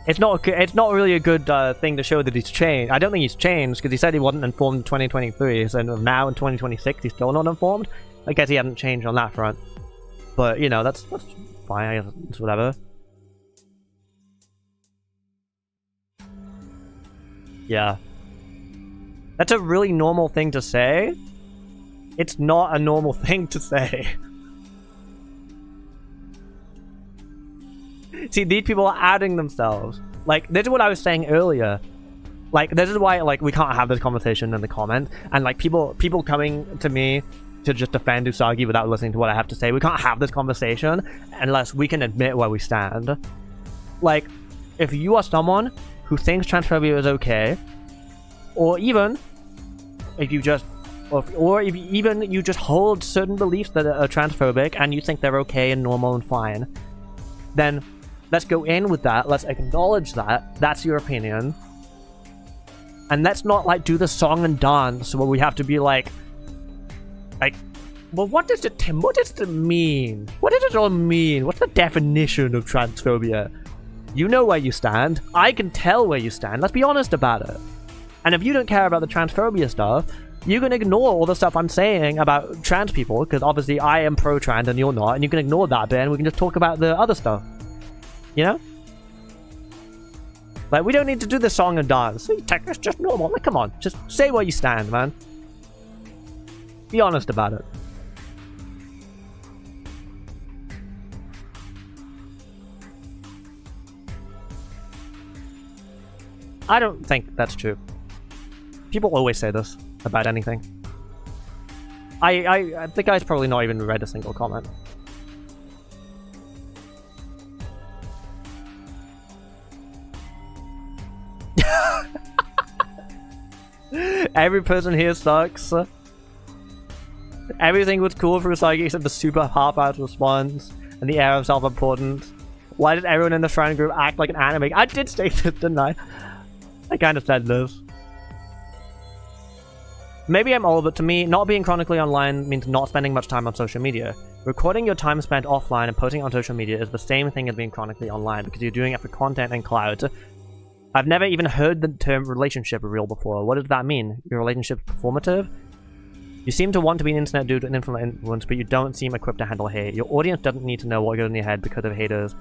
it's not really a good thing to show that he's changed. I don't think he's changed because he said he wasn't informed in 2023, so now in 2026 he's still not informed. I guess he hasn't changed on that front. But you know, that's fine. I guess it's whatever. Yeah. That's a really normal thing to say. It's not a normal thing to say. See, these people are adding themselves. Like, this is what I was saying earlier. Like, this is why, like, we can't have this conversation in the comments. And, like, people coming to me to just defend Usagi without listening to what I have to say. We can't have this conversation unless we can admit where we stand. Like, if you are someone who thinks transphobia is okay, or even if you just or if even you just hold certain beliefs that are transphobic and you think they're okay and normal and fine, then let's go in with that. Let's acknowledge that that's your opinion, and let's not like do the song and dance where we have to be like, well, what does it mean? What does it all mean? What's the definition of transphobia? You know where you stand. I can tell where you stand. Let's be honest about it. And if you don't care about the transphobia stuff, you can ignore all the stuff I'm saying about trans people, because obviously I am pro-trans and you're not, and you can ignore that bit and we can just talk about the other stuff. You know? Like, we don't need to do the song and dance. It's just normal. Like, come on. Just say where you stand, man. Be honest about it. I don't think that's true. People always say this about anything. The guy's probably not even read a single comment. Every person here sucks. Everything was cool for Usagi except the super half-assed response and the air of self-importance. Why did everyone in the friend group act like an anime? I did say this, didn't I? I kind of said this. Maybe I'm old, but to me, not being chronically online means not spending much time on social media. Recording your time spent offline and posting on social media is the same thing as being chronically online because you're doing it for content and clout. I've never even heard the term relationship real before. What does that mean? Your relationship's performative? You seem to want to be an internet dude and influence, but you don't seem equipped to handle hate. Your audience doesn't need to know what goes in your head because of haters.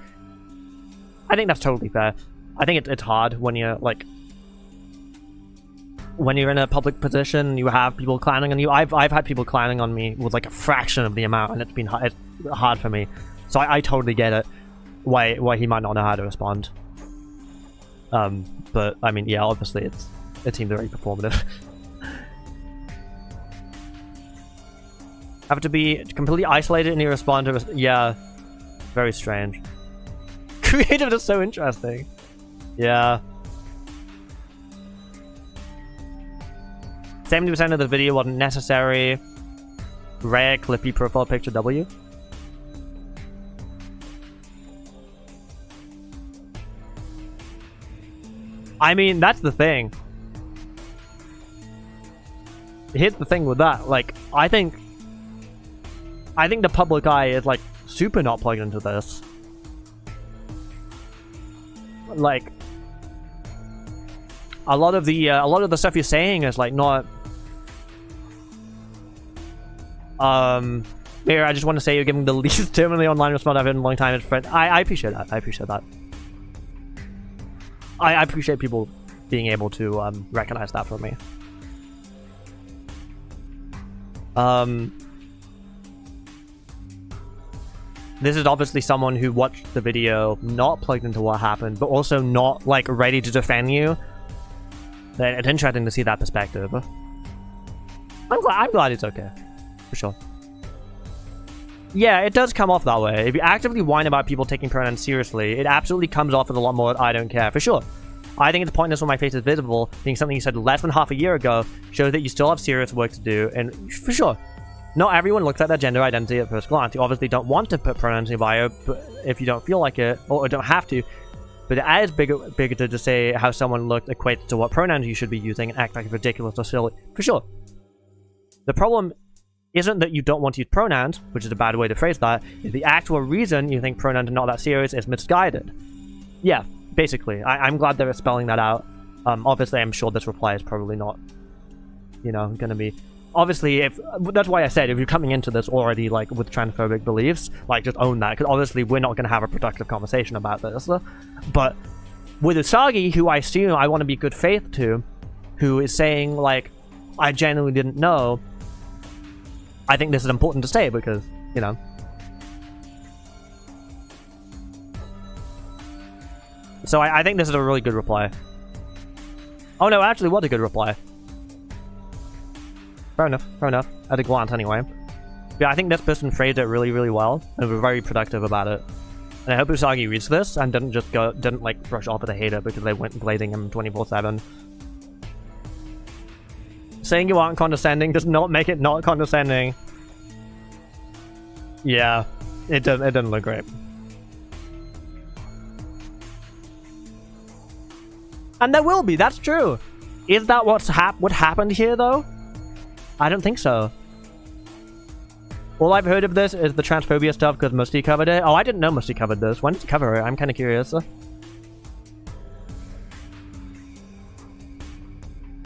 I think that's totally fair. I think it's hard when you're like, when you're in a public position, you have people clowning on you. I've had people clowning on me with like a fraction of the amount, and it's hard for me. So I totally get it. Why he might not know how to respond. But I mean, yeah, obviously it seemed very performative. Have to be completely isolated and you respond to yeah, very strange. Creative is so interesting. Yeah. 70% of the video wasn't necessary. Rare clippy profile picture W. I mean, that's the thing. Here's the thing with that. Like, I think the public eye is like super not plugged into this. Like, a lot of the stuff you're saying is like not. Mayro, I just want to say you're giving the least terminally online response I've had in a long time. I appreciate that. I appreciate that. I appreciate people being able to recognize that from me. This is obviously someone who watched the video not plugged into what happened, but also not like ready to defend you. It's interesting to see that perspective. I'm glad it's okay, for sure. Yeah, it does come off that way. If you actively whine about people taking pronouns seriously, it absolutely comes off as a lot more I don't care, for sure. I think it's pointless when my face is visible, being something you said less than half a year ago shows that you still have serious work to do, and for sure. Not everyone looks at their gender identity at first glance. You obviously don't want to put pronouns in your bio but if you don't feel like it, or don't have to. But it is bigger to just say how someone looked equates to what pronouns you should be using and act like it's ridiculous or silly. For sure. The problem isn't that you don't want to use pronouns, which is a bad way to phrase that. The actual reason you think pronouns are not that serious is misguided. Yeah, basically. I'm glad they're spelling that out. Obviously, I'm sure this reply is probably not, you know, gonna be... Obviously, that's why I said, if you're coming into this already, like, with transphobic beliefs, like, just own that, because obviously we're not gonna have a productive conversation about this. But with Usagi, who I assume I want to be good faith to, who is saying, like, I genuinely didn't know, I think this is important to say, because, you know. So I think this is a really good reply. Oh no, actually, what a good reply. Fair enough. At a glance, anyway. Yeah, I think this person phrased it really, really well, and was very productive about it. And I hope Usagi reads this, and didn't like, brush off as a hater because they went blading him 24/7. Saying you aren't condescending does not make it not condescending. Yeah, it doesn't look great. And there will be, that's true. Is that what happened here, though? I don't think so. All I've heard of this is the transphobia stuff because Musty covered it. Oh, I didn't know Musty covered this. When did he cover it? I'm kind of curious.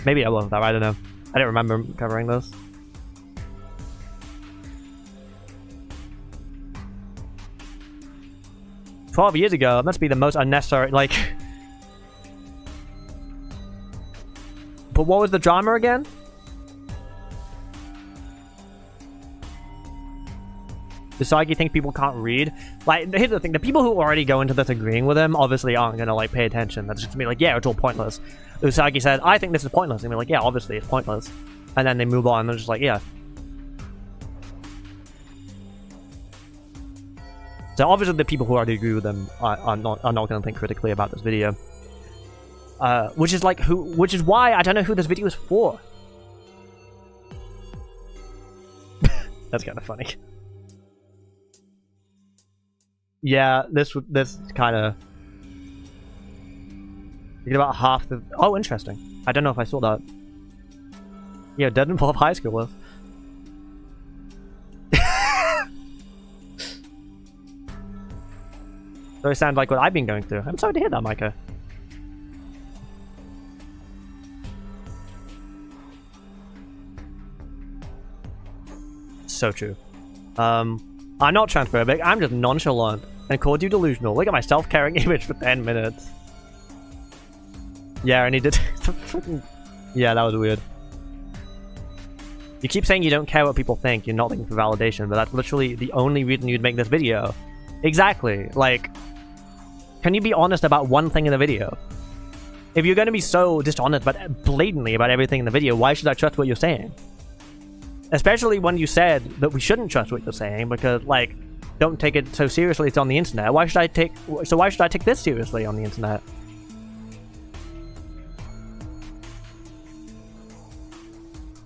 Maybe I wasn't there, I don't know. I don't remember covering this. "12 years ago, it must be the most unnecessary, like..." But what was the drama again? Usagi thinks people can't read. Like, here's the thing, the people who already go into this agreeing with him obviously aren't gonna, like, pay attention. That's just gonna be like, yeah, it's all pointless. Usagi said, I think this is pointless. And we're like, yeah, obviously it's pointless. And then they move on, and they're just like, yeah. So obviously the people who already agree with him are not gonna think critically about this video. Which is why I don't know who this video is for. That's kind of funny. Yeah, this kind of... You get about half the... Oh, interesting. I don't know if I saw that. Yeah, it doesn't involve high schoolers. So it sounds like what I've been going through. I'm sorry to hear that, Micah. So true. I'm not transphobic, I'm just nonchalant and called you delusional. Look at my self-caring image for 10 minutes. Yeah, and he did... Yeah, that was weird. You keep saying you don't care what people think, you're not looking for validation, but that's literally the only reason you'd make this video. Exactly. Like, can you be honest about one thing in the video? If you're going to be so dishonest but blatantly about everything in the video, why should I trust what you're saying? Especially when you said that we shouldn't trust what you're saying because, like, don't take it so seriously, it's on the internet. Why should I take this seriously on the internet?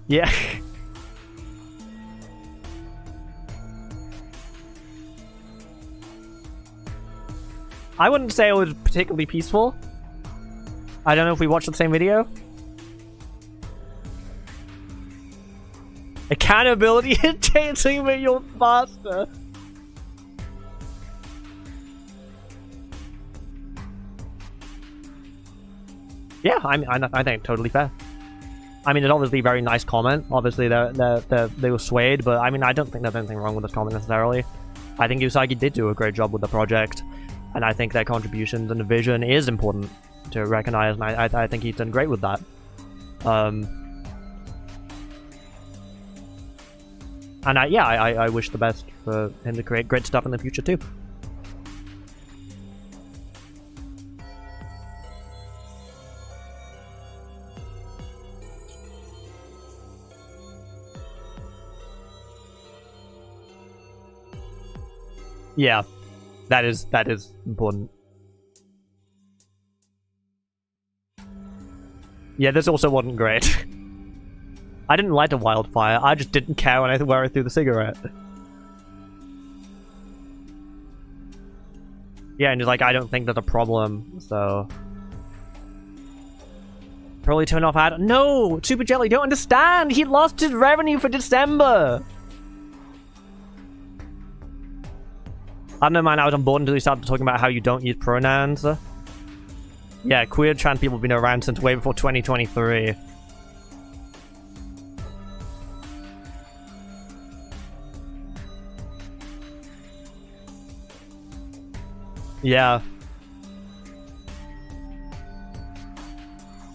Yeah. I wouldn't say it was particularly peaceful. I don't know if we watched the same video. Accountability is changing me, you're faster. Yeah, I think totally fair. I mean, it's obviously a very nice comment. Obviously, they were swayed, but I mean, I don't think there's anything wrong with this comment necessarily. I think Usagi did do a great job with the project, and I think their contributions and the vision is important to recognize, and I think he's done great with that. And I wish the best for him to create great stuff in the future too. Yeah, that is important. Yeah, this also wasn't great. I didn't light a wildfire, I just didn't care where I threw the cigarette. Yeah, and he's like, I don't think that's a problem, so... Probably turn off ad. No! Super Jelly, don't understand! He lost his revenue for December! I don't know, man. I was on board until you started talking about how you don't use pronouns. Yeah, queer trans people have been around since way before 2023. Yeah.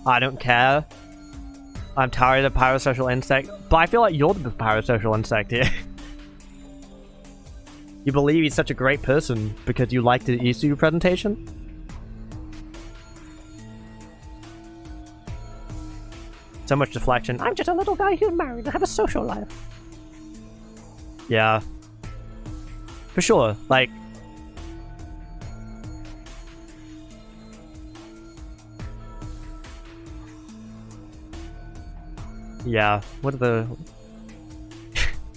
I don't care. I'm tired of parasocial insect, but I feel like you're the parasocial insect here. You believe he's such a great person because you liked the iiSU presentation? So much deflection. I'm just a little guy who's married and have a social life. Yeah. For sure. Like... Yeah. What are the...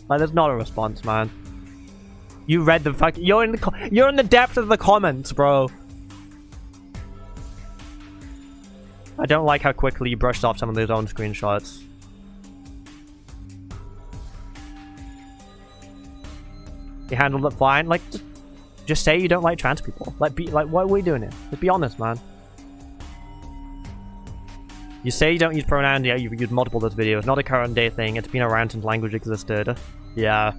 like, there's not a response, man. You read the fuck. You're in the depth of the comments, bro. I don't like how quickly you brushed off some of those own screenshots. You handled it fine. Like, just say you don't like trans people. Like, what are we doing here? Just be honest, man. You say you don't use pronouns. Yeah, you've used multiple of those videos. Not a current day thing. It's been around since language existed. Yeah.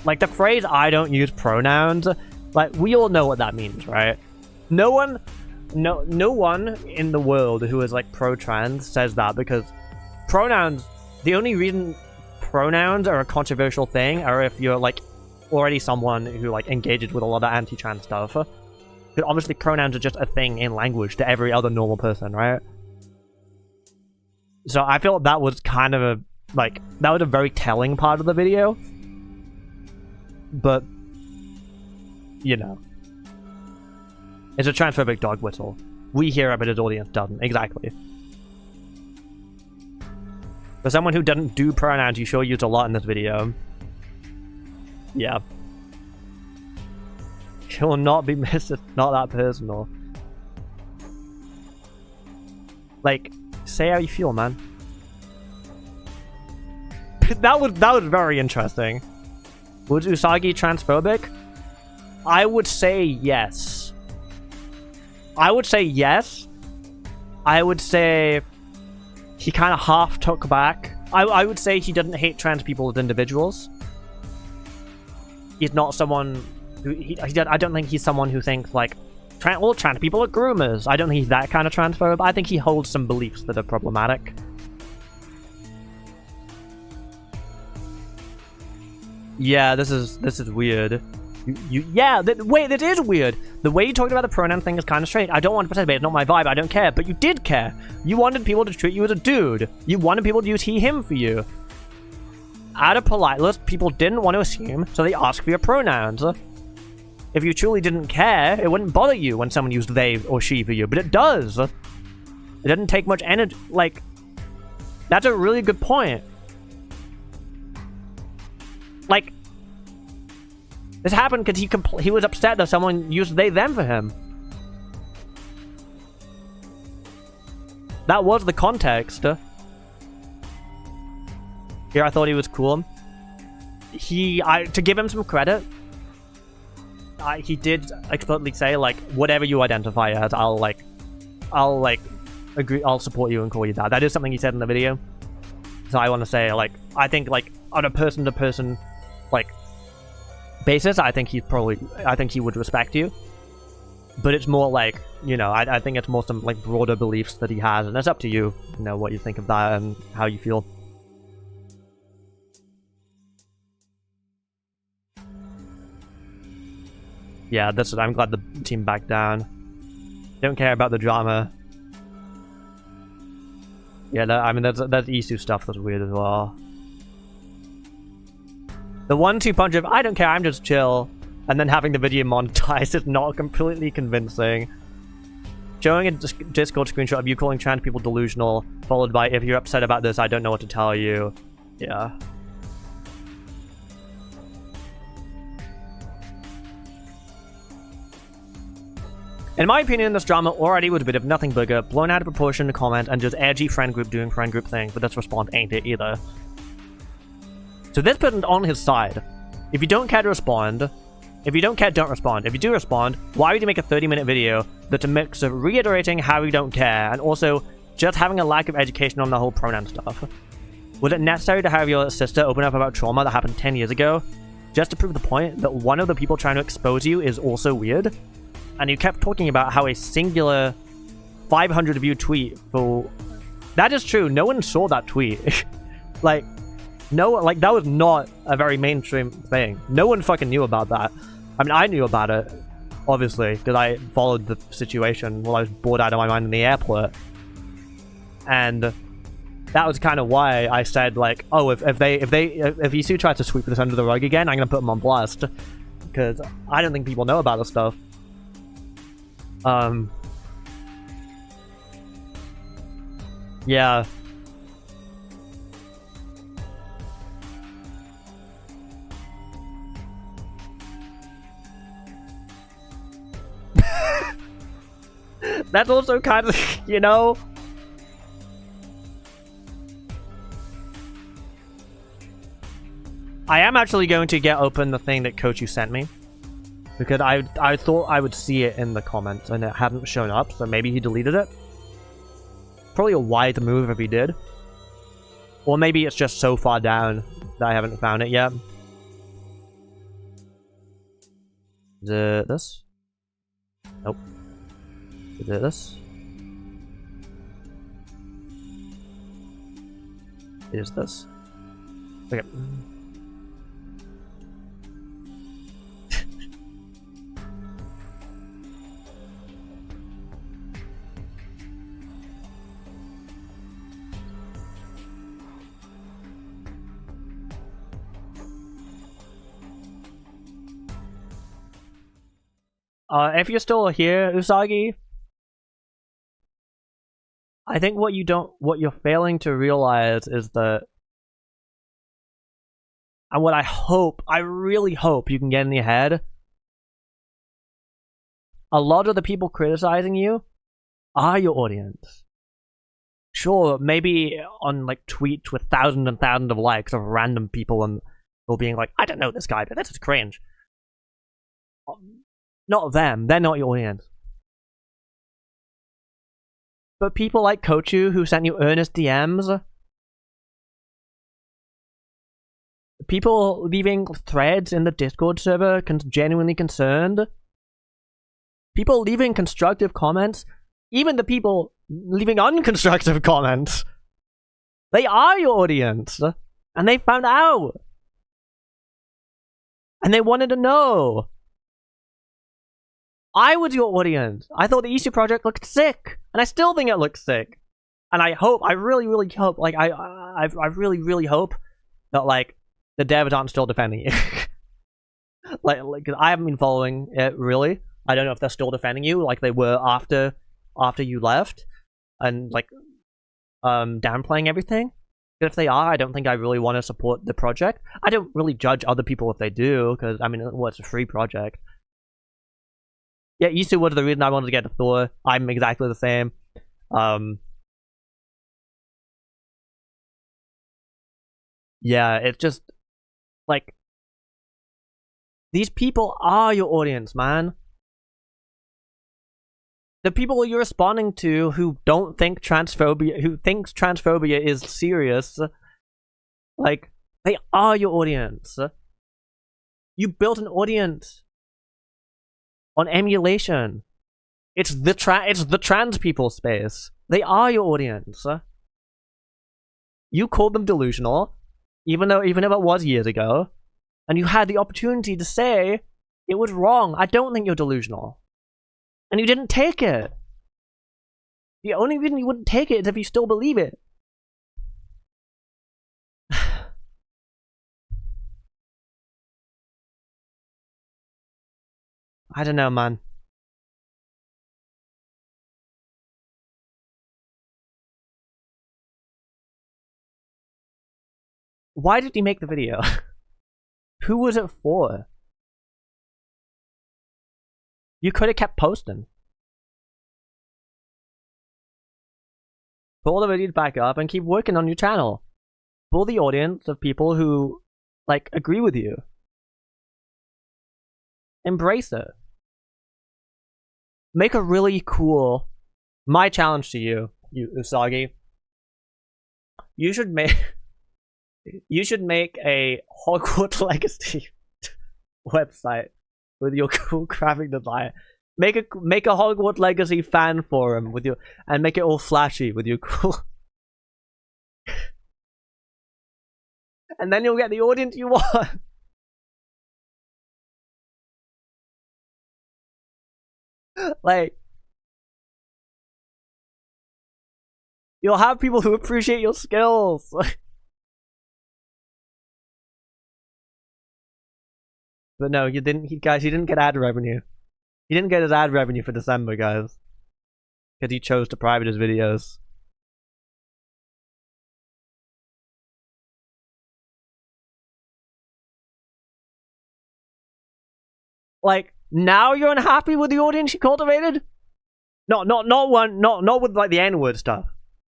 Like, the phrase, I don't use pronouns, like, we all know what that means, right? No one in the world who is, like, pro-trans says that, because pronouns, the only reason pronouns are a controversial thing are if you're, like, already someone who, like, engages with a lot of anti-trans stuff. Because obviously pronouns are just a thing in language to every other normal person, right? So I feel like that was kind of a, like, that was a very telling part of the video. But, you know. It's a transphobic dog whistle. We hear it, but his audience doesn't. Exactly. For someone who doesn't do pronouns, you sure used a lot in this video. Yeah. It will not be missed. It's not that personal. Like, say how you feel, man. that was very interesting. Was Usagi transphobic? I would say yes. I would say yes. I would say he kind of half took back. I would say he doesn't hate trans people as individuals. He's not someone who... I don't think he's someone who thinks, like, all trans people are groomers. I don't think he's that kind of transphobe. I think he holds some beliefs that are problematic. Yeah, this is weird. Wait, that is weird. The way you talked about the pronoun thing is kind of strange. I don't want to participate. It's not my vibe. I don't care. But you did care. You wanted people to treat you as a dude. You wanted people to use he, him for you. Out of politeness, people didn't want to assume, so they asked for your pronouns. If you truly didn't care, it wouldn't bother you when someone used they or she for you. But it does. It doesn't take much energy. Like, that's a really good point. Like, this happened because he was upset that someone used they them for him. That was the context. Here, I thought he was cool. To give him some credit, he did explicitly say, like, whatever you identify as, I'll agree, I'll support you and call you that. That is something he said in the video. So I want to say, like, I think, like, on a person-to-person, like, basis, I think he would respect you. But it's more like, you know, I think it's more some, like, broader beliefs that he has, and it's up to you, you know, what you think of that and how you feel. Yeah, that's what I'm glad the team backed down. Don't care about the drama. Yeah, I mean, that's iiSU stuff that's weird as well. The 1-2 punch of, I don't care, I'm just chill, and then having the video monetized is not completely convincing. Showing a Discord screenshot of you calling trans people delusional, followed by, if you're upset about this, I don't know what to tell you. Yeah. In my opinion, this drama already was a bit of nothing bigger, blown out of proportion comment, and just edgy friend group doing friend group things, but this response ain't it either. So this person's on his side. If you don't care to respond, if you don't care, don't respond. If you do respond, why would you make a 30-minute video that's a mix of reiterating how you don't care, and also just having a lack of education on the whole pronoun stuff? Was it necessary to have your sister open up about trauma that happened 10 years ago, just to prove the point that one of the people trying to expose you is also weird? And you kept talking about how a singular 500 view tweet for... That is true, no one saw that tweet. Like, no, like, that was not a very mainstream thing. No one fucking knew about that. I mean, I knew about it, obviously, because I followed the situation while I was bored out of my mind in the airport. And that was kind of why I said, like, oh, if iiSU tries to sweep this under the rug again, I'm gonna put them on blast. Because I don't think people know about this stuff. Yeah. That's also kind of, you know... I am actually going to get open the thing that Cochu sent me. Because I thought I would see it in the comments, and it hadn't shown up, so maybe he deleted it. Probably a wise move if he did. Or maybe it's just so far down that I haven't found it yet. Is it this? Nope. Is it this? Is this? Okay. If you're still here, Usagi, I think what you're failing to realize is that, and what I really hope you can get in your head, a lot of the people criticizing you are your audience. Sure, maybe on like tweets with thousands and thousands of likes of random people and people being like, I don't know this guy, but this is cringe. Not them, they're not your audience. But people like Cochu who sent you earnest DMs, people leaving threads in the Discord server genuinely concerned, people leaving constructive comments, even the people leaving unconstructive comments, they are your audience, and they found out, and they wanted to know. I was your audience. I thought the iiSU project looked sick, and I still think it looks sick. And I hope, I really, really hope, like, I really, really hope that, like, the devs aren't still defending you. like, cause I haven't been following it, really. I don't know if they're still defending you, like they were after you left, and, like, downplaying everything. But if they are, I don't think I really want to support the project. I don't really judge other people if they do, because, I mean, well, it's a free project. Yeah, iiSU was the reason I wanted to get to Thor. I'm exactly the same. Yeah, it's just, like, these people are your audience, man. The people you're responding to who don't think who thinks transphobia is serious, like, they are your audience. You built an audience on emulation. It's the trans people space. They are your audience. You called them delusional, even if it was years ago, and you had the opportunity to say it was wrong. I don't think you're delusional, and you didn't take it. The only reason you wouldn't take it is if you still believe it. I don't know, man. Why did he make the video? Who was it for? You could have kept posting. Pull the videos back up and keep working on your channel. Pull the audience of people who, like, agree with you. Embrace it. Make a really cool... My challenge to you, Usagi. You should make... You should make a Hogwarts Legacy website with your cool graphic design. Make a Hogwarts Legacy fan forum with your... And make it all flashy with your cool... And then you'll get the audience you want. Like, you'll have people who appreciate your skills. But no, you didn't, guys. He didn't get ad revenue. He didn't get his ad revenue for December, guys, because he chose to private his videos. Like, now you're unhappy with the audience you cultivated? Not with like the N-word stuff.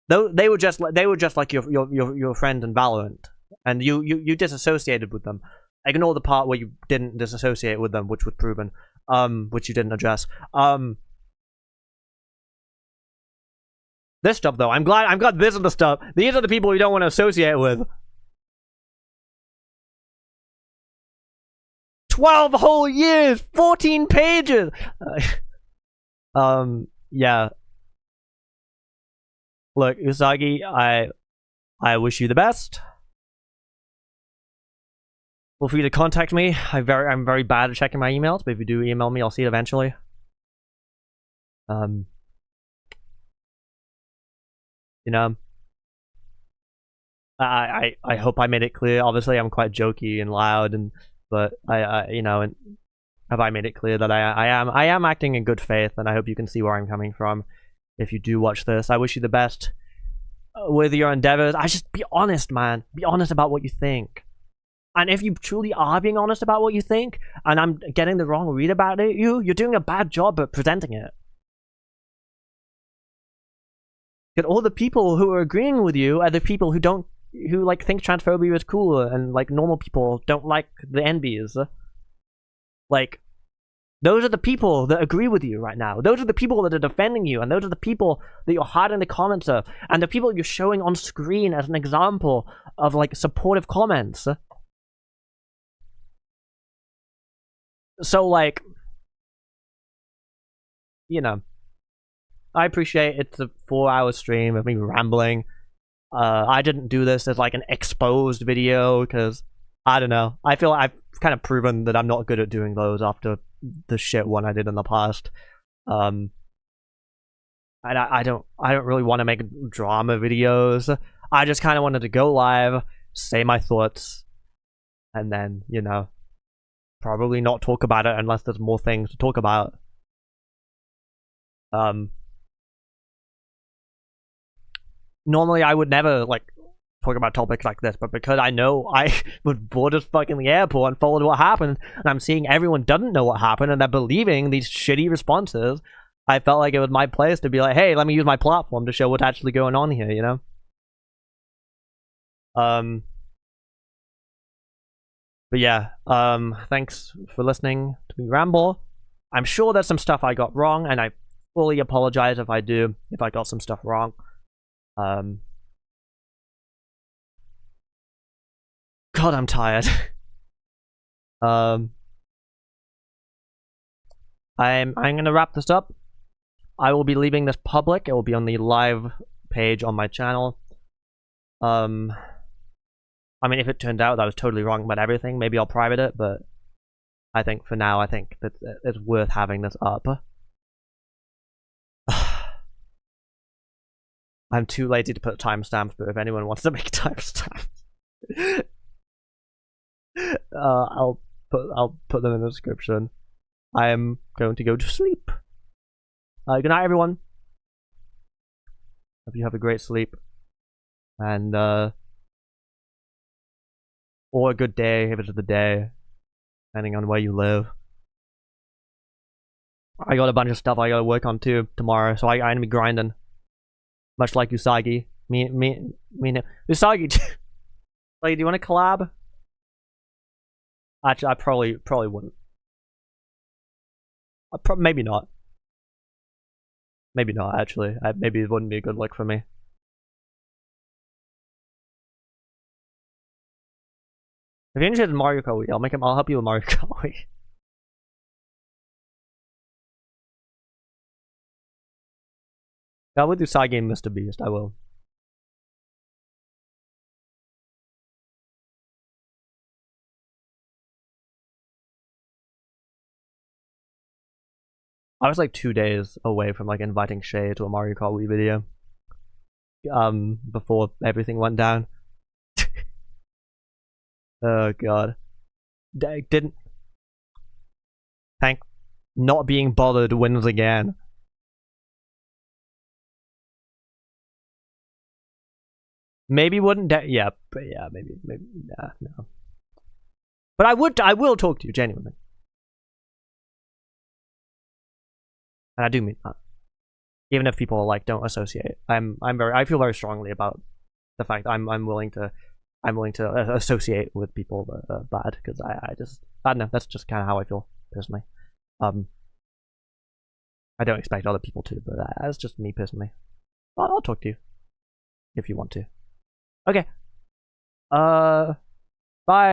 They were just like your friends in Valorant, and you disassociated with them. Ignore the part where you didn't disassociate with them, which was proven, which you didn't address. This stuff though, I'm glad this is the stuff. These are the people you don't want to associate with. 12 whole years, 14 pages. Yeah. Look, Usagi, I wish you the best. Feel free to contact me. I'm very bad at checking my emails, but if you do email me, I'll see it eventually. You know, I hope I made it clear. Obviously, I'm quite jokey and loud, but you know, and have I made it clear that I am acting in good faith, and I hope you can see where I'm coming from. If you do watch this, I wish you the best with your endeavors. I just be honest, man. Be honest about what you think. And if you truly are being honest about what you think, and I'm getting the wrong read about it, you're doing a bad job at presenting it. But all the people who are agreeing with you are the people who like think transphobia is cool, and like normal people don't like the NBs. Like, those are the people that agree with you right now. Those are the people that are defending you, and those are the people that you're hiding the comments of, and the people you're showing on screen as an example of like supportive comments. So like, you know, I appreciate it's a 4-hour stream of me rambling. I didn't do this as like an exposed video because I don't know. I feel like I've kind of proven that I'm not good at doing those after the shit one I did in the past. And I don't really want to make drama videos. I just kind of wanted to go live, say my thoughts, and then, you know, probably not talk about it unless there's more things to talk about. Normally I would never like talk about topics like this, but because I know I was bored as fuck in the airport and followed what happened, and I'm seeing everyone doesn't know what happened and they're believing these shitty responses, I felt like it was my place to be like, hey, let me use my platform to show what's actually going on here, you know? But yeah, thanks for listening to me ramble. I'm sure there's some stuff I got wrong, and I fully apologize if I got some stuff wrong. God, I'm tired. I'm gonna wrap this up. I will be leaving this public. It will be on the live page on my channel. I mean, if it turned out that I was totally wrong about everything, maybe I'll private it, but I think for now, I think that it's worth having this up. I'm too lazy to put timestamps, but if anyone wants to make timestamps, I'll put them in the description. I am going to go to sleep. Good night, everyone. Hope you have a great sleep. And, or a good day, if it's the day, depending on where you live. I got a bunch of stuff I gotta work on too tomorrow, so I'm gonna be grinding. Much like Usagi. Usagi. Like, do you want to collab? Actually, I probably wouldn't. Maybe not. Maybe not, actually. Maybe it wouldn't be a good look for me. If you're interested in MKWii, I'll help you with MKWii. I will do side game Mr. Beast, I will. I was like 2 days away from like inviting Shay to a Mario Kart Wii video. Before everything went down. Oh god. Didn't. Thank. Not being bothered wins again. Maybe wouldn't. Yeah, but yeah, maybe. Nah, no. But I will talk to you genuinely. And I do mean that. Even if people like don't associate, I feel very strongly about the fact I'm willing to associate with people that are bad, because I don't know, that's just kind of how I feel personally. I don't expect other people to, but that's just me personally. I'll talk to you if you want to. Okay. Bye.